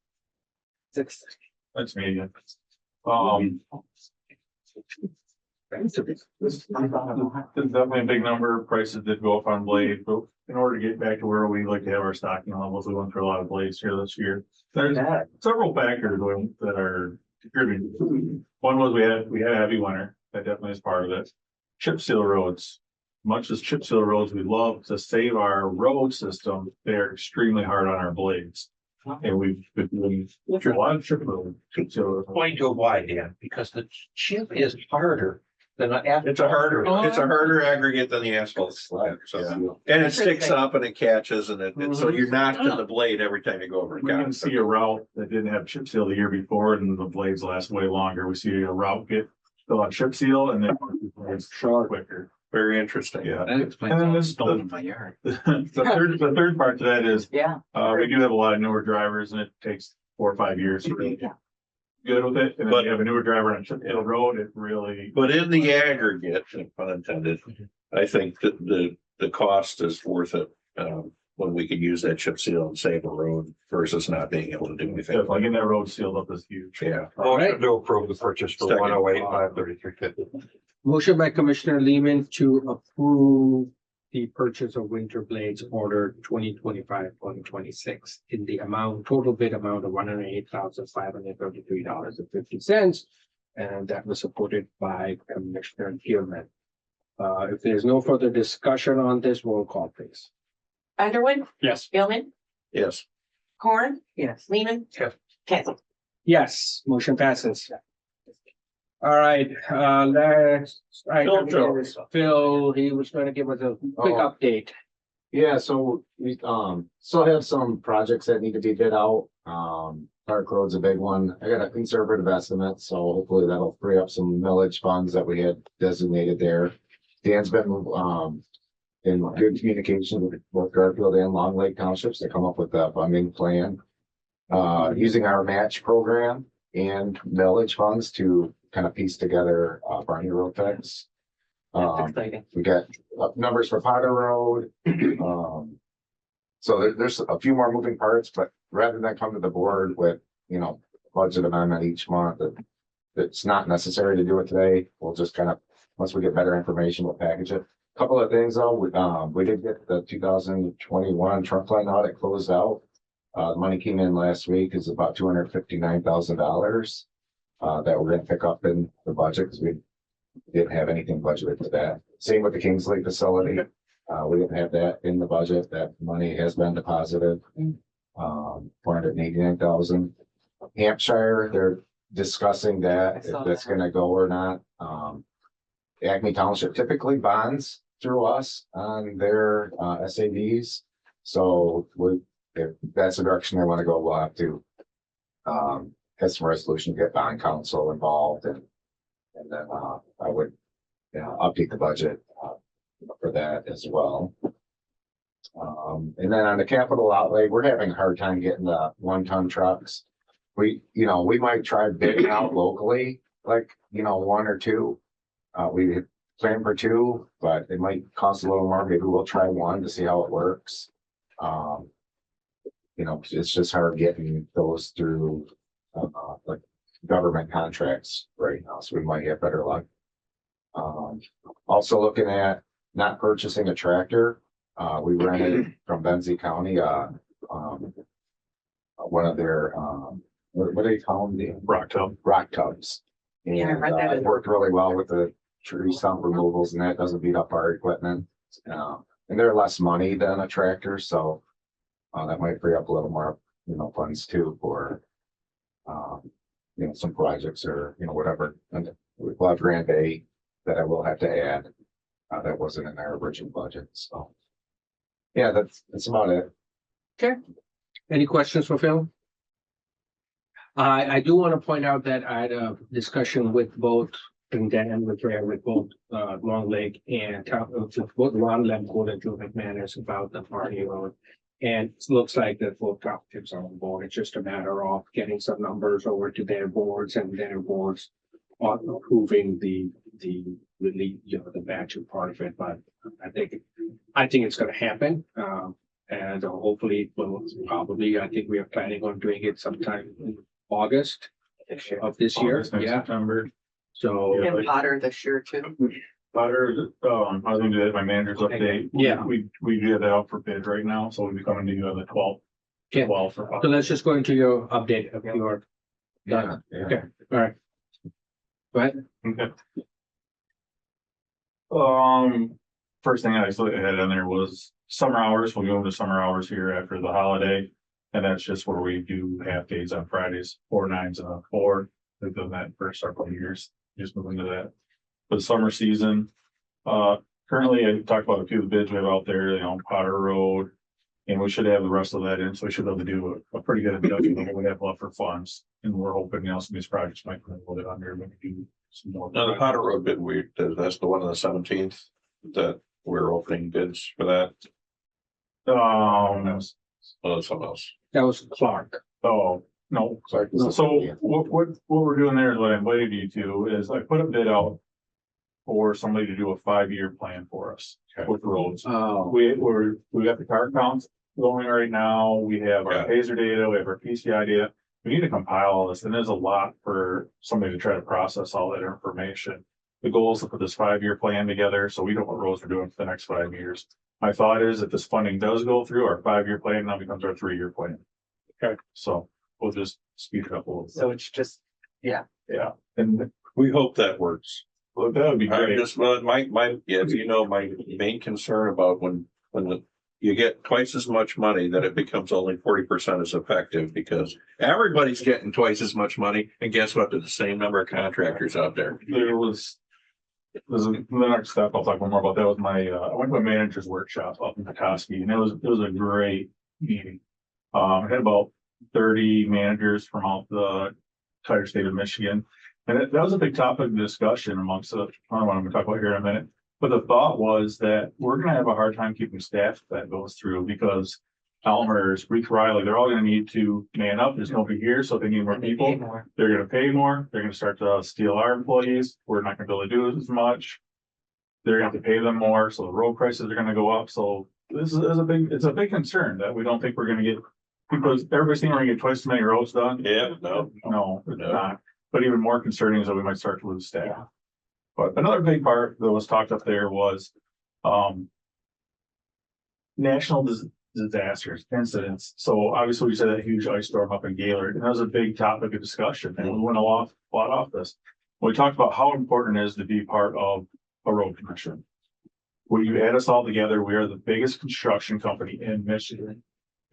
That's me. This is definitely a big number. Prices did go up on blade, but in order to get back to where we like to have our stocking levels, we went through a lot of blades here this year. There's several factors that are contributing. One was we had a heavy winter. That definitely is part of it. Chip seal roads. Much as chip seal roads, we love to save our road system. They're extremely hard on our blades. And we've been doing a lot of chip seal roads. Explain to why, Dan, because the chip is harder than the. It's a harder aggregate than the asphalt slab, so, and it sticks up and it catches and so you're not in the blade every time you go over. We can see a route that didn't have chip seal the year before and the blades last way longer. We see a route get still on chip seal and then it's short quicker. Very interesting. Yeah. That explains And then all the this- stone in my yard. The third part to that is, Yeah. we do have a lot of newer drivers and it takes 4 or 5 years to really get good with it. And then you have a newer driver on Chip Hill Road, it really. But in the aggregate, pun intended, I think that the cost is worth it. When we could use that chip seal and save a road versus not being able to do anything. Definitely getting that road sealed up is huge. Yeah. Motion to approve the purchase for Second. 108,533.50. Motion by Commissioner Lehman to approve the purchase of winter blades order 2025-2026 in the total bid amount of $108,533.50. And that was supported by Commissioner Gilman. If there's no further discussion on this, roll call please. Underwood, Yes. Gilman, Yes. Corn, Yes. Lehman. Yes. Kathleen. Yes, motion passes. All right, last item is Phil, he was gonna give us a quick Oh. update. Yeah, so we, still have some projects that need to be bid out. Park Road's a big one. I got a conservative estimate, so hopefully that'll free up some millage funds that we had designated there. Dan's been, in good communication with both Garfield and Long Lake Townships to come up with a funding plan. Using our match program and millage funds to kind of piece together, Barney Road fix. That's exciting. We got numbers for Potter Road. So there's a few more moving parts, but rather than come to the board with, budget amendment each month, it's not necessary to do it today. We'll just kind of, once we get better information, we'll package it. Couple of things though, we did get the 2021 trunk line audit closed out. The money came in last week, is about $259,000. That we're gonna pick up in the budget because we didn't have anything budgeted for that. Same with the Kingsley facility. We didn't have that in the budget. That money has been deposited. $489,000. Hampshire, they're discussing that, if that's gonna go or not. Acme Township typically bonds through us on their SAVs. So if that's the direction they want to go, we'll have to have some resolution, get bond counsel involved and then I would update the budget for that as well. And then on the capital outlay, we're having a hard time getting the 1-ton trucks. We might try bidding out locally, like, 1 or 2. We plan for 2, but it might cost a little more. Maybe we'll try 1 to see how it works. It's just hard getting those through, like government contracts right now. So we might get better luck. Also looking at not purchasing a tractor. We rented from Benzie County, one of their, what do they call them? Rock tub. Rock tubs. And Yeah, I read that. it worked really well with the tree stump removals and that doesn't beat up our equipment. And they're less money than a tractor, so that might free up a little more, funds too for some projects or, whatever. And we'll have Grand Bay that I will have to add. That wasn't in our original budget, so. Yeah, that's about it. Any questions for Phil? I do want to point out that I had a discussion with both, and Dan with both Long Lake and both Ron Lemcourt and Joe McManus about the Barney Road. And it looks like that both townships are on board. It's just a matter of getting some numbers over to their boards and their boards on approving the really, the matching part of it. But I think it's gonna happen. And hopefully, I think we are planning on doing it sometime in August of this year. August, next Yeah. September. So, Yeah. And Potter this year too. Butter, I was gonna do that, my manager's update. Yeah. We do that out for bid right now, so we'll be coming to you on the 12th. Okay. 12 for. so let's just go into your update of your, Yeah. okay, all right. Go ahead. Okay. First thing I had on there was summer hours. We'll go into summer hours here after the holiday. And that's just where we do half days on Fridays, 4 9s and a 4. We've done that for several years, just moving to that. For the summer season, currently I talked about a few of the bids we have out there, Potter Road. And we should have the rest of that in, so we should be able to do a pretty good induction of what we have left for funds. And we're hoping, some of these projects might be a little bit under, maybe do some more. Now, the Potter Road bid, that's the one on the 17th. that we're opening bids for that? Um, Oh, something else. That was Clark. oh, no, Sorry. so what we're doing there is what I invited you to is I put a bid out for somebody to do a 5-year plan for us with roads. Oh, We got the car counts going right now. We have our Yeah. Pacer data, we have our PCI data. We need to compile all this, and there's a lot for somebody to try to process all that information. The goal is to put this 5-year plan together, so we know what roads we're doing for the next 5 years. My thought is if this funding does go through, our 5-year plan now becomes our 3-year plan. Okay, so we'll just speed it up a little. So it's just, Yeah, and We hope that works. well, that would be I great. just, well, my, yeah, you know, my main concern about when you get twice as much money, that it becomes only 40% as effective, because everybody's getting twice as much money, and guess what? There's the same number of contractors out there. There's the next step, I'll talk more about that was my, I went to a manager's workshop up in Petoskey, and it was a great meeting. I had about 30 managers from out the entire state of Michigan. And that was a big topic of discussion amongst the, I don't want to talk about here in a minute. But the thought was that we're gonna have a hard time keeping staff that goes through, because Elmer's, Reeve Riley, they're all gonna need to man up. There's nobody here, so if they need more people. They're gonna pay more, they're gonna start to steal our employees, we're not gonna be able to do as much. They're gonna have to pay them more, so the road prices are gonna go up, so this is it's a big concern that we don't think we're gonna get. Because everybody's thinking we're gonna get twice as many roads done. Yeah, no. No, it's not, but even more concerning is that we might start to lose staff. But another big part that was talked up there was, national disasters, incidents. So obviously we said that huge ice storm up in Gaylord, and that was a big topic of discussion, and we went a lot off this. We talked about how important it is to be part of a road commission. When you add us all together, we are the biggest construction company in Michigan.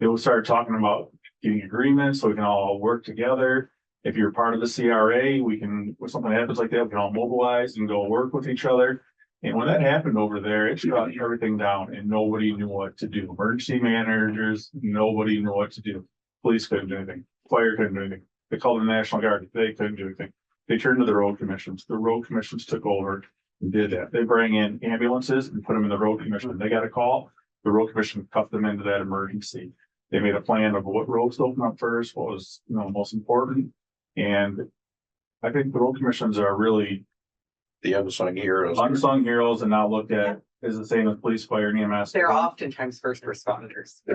They will start talking about getting agreements so we can all work together. If you're part of the CRA, we can, when something happens like that, we can all mobilize and go work with each other. And when that happened over there, it shut everything down and nobody knew what to do. Emergency managers, nobody knew what to do. Police couldn't do anything. Fire couldn't do anything. They called the National Guard. They couldn't do anything. They turned to the road commissions. The road commissions took over and did that. They bring in ambulances and put them in the road commission. They got a call. The road commission cuffed them into that emergency. They made a plan of what roads to open up first, what was, most important. And I think the road commissions are really The unsung heroes. unsung heroes and not looked at as the same as police, fire, and EMS. they're oftentimes first responders. They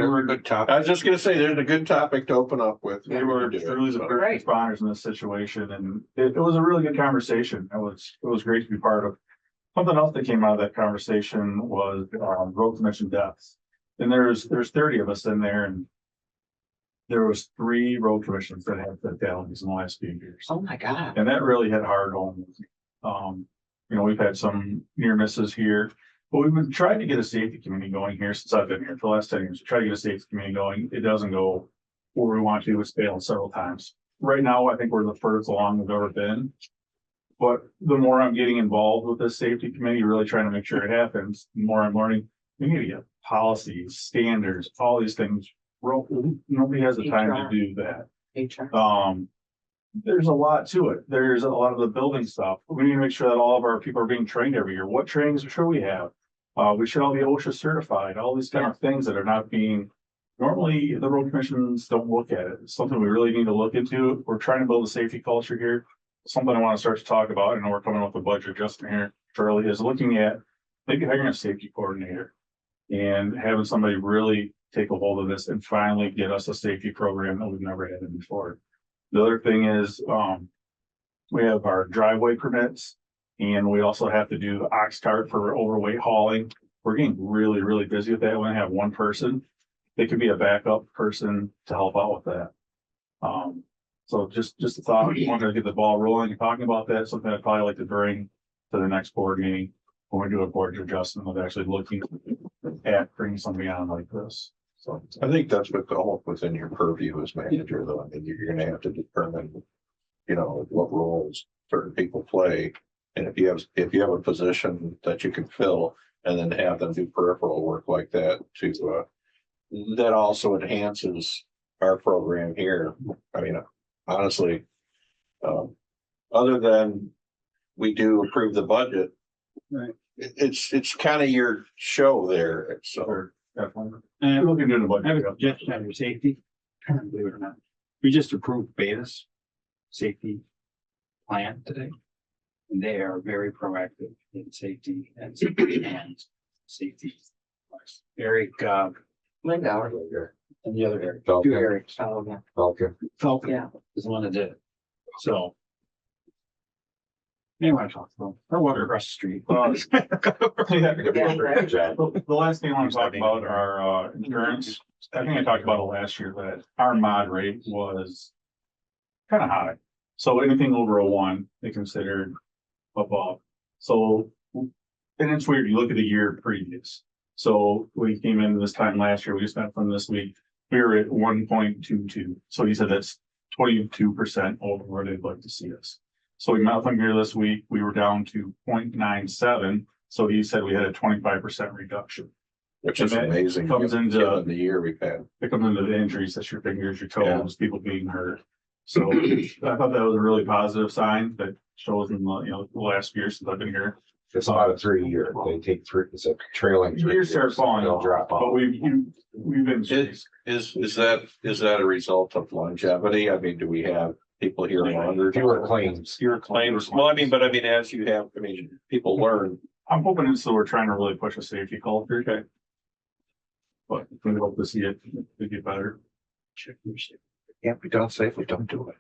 were a good topic. I was just gonna say, there's a good topic to open up with. They were truly the first responders in this situation, and it was a really good conversation. It was great to be part of. Something else that came out of that conversation was road commission deaths. And there's 30 of us in there, and there was 3 road commissions that had fatalities in the last few years. Oh, my God. And that really hit hard home. We've had some near misses here, but we've been trying to get a safety committee going here since I've been here for the last 10 years. Try to get a safety committee going. It doesn't go where we want to. It's failed several times. Right now, I think we're the furthest along we've ever been. But the more I'm getting involved with this safety committee, really trying to make sure it happens, the more I'm learning. We need to get policies, standards, all these things. Nobody has the time to do that. HR. There's a lot to it. There's a lot of the building stuff. We need to make sure that all of our people are being trained every year. What trainings should we have? We should all be OSHA certified, all these kind of things that are not being, normally the road commissions don't look at it. It's something we really need to look into. We're trying to build a safety culture here. Something I want to start to talk about, and we're coming up with a budget adjustment here shortly, is looking at maybe hiring a safety coordinator and having somebody really take a hold of this and finally get us a safety program that we've never had before. The other thing is, we have our driveway permits, and we also have to do the ox cart for overweight hauling. We're getting really, really busy with that. We only have one person. They could be a backup person to help out with that. So just a thought, we wanted to get the ball rolling and talking about that, something I'd probably like to bring to the next board meeting when we do a board adjustment of actually looking at bringing somebody on like this. So I think that's within your purview as manager, though. I mean, you're gonna have to determine, what roles certain people play. And if you have a position that you can fill and then have them do peripheral work like that that also enhances our program here. I mean, honestly, other than we do approve the budget. Right. it's kind of your show there, so. Sure, definitely. And looking into the I have a budget. suggestion on your safety, believe it or not. We just approved Beta's safety plan today. And they are very proactive in safety and safety. Eric, Linda. and the other Eric, Falcon. two Erics, Falcon. Falcon Yeah. is the one that did it. So. Anyway, talk to them, or walk across the street. The last thing I want to talk about are insurance. I think I talked about it last year, that our mod rate was kind of high. So anything over a 1, they considered above. So, and it's weird, you look at the year previous. So we came in this time last year, we just went from this week, we were at 1.22. So he said that's 22% over where they'd like to see us. So we met with him here this week, we were down to 0.97. So he said we had a 25% reduction. Which is And that amazing. comes into- given the year we've had. It comes into the injuries, that's your fingers, your toes, people being hurt. So I thought that was a really positive sign that shows in the last year since I've been here. It's about a 3-year. They take 3, it's a trailing. 3 Years start falling They'll off, drop but off. we've been. Is that a result of longevity? I mean, do we have people here longer? Fewer claims. Fewer claims. Well, I mean, as you have, people learn. I'm hoping it's, so we're trying to really push a safety culture. Okay. But we hope to see it get better. Can't be done safely, don't do it.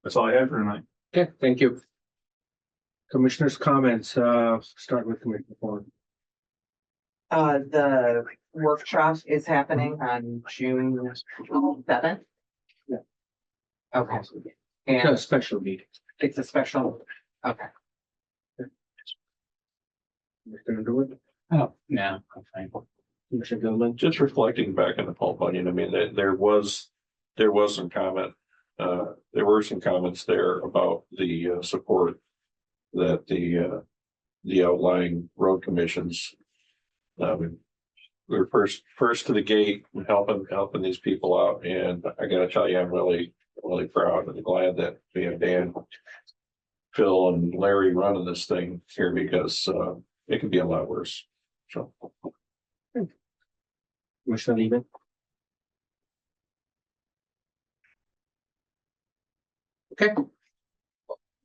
That's all I have for tonight. Okay, thank you. Commissioners' comments, start with Commissioner Ford. The workshop is happening on June 7th. Yeah. Okay. It's And a special meeting. it's a special, okay. Commissioner DeWitt, Oh, yeah, I'm fine. Commissioner Gilman. Just reflecting back on the Paul Bunyan, I mean, there was some comment. There were some comments there about the support that the outlying road commissions. We're first to the gate, helping these people out, and I gotta tell you, I'm really proud and glad that we have Dan, Phil, and Larry running this thing here, because it could be a lot worse. So. Commissioner Lehman. Okay.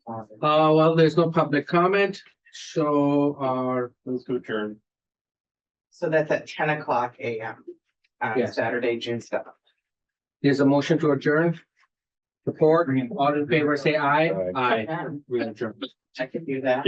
Well, there's no public comment, so Let's go adjourn. So that's at 10 a.m. on Yes. Saturday, June 7th. there's a motion to adjourn. Support, all in favor, say aye. Aye. Aye. Yeah, We adjourn. I could do that.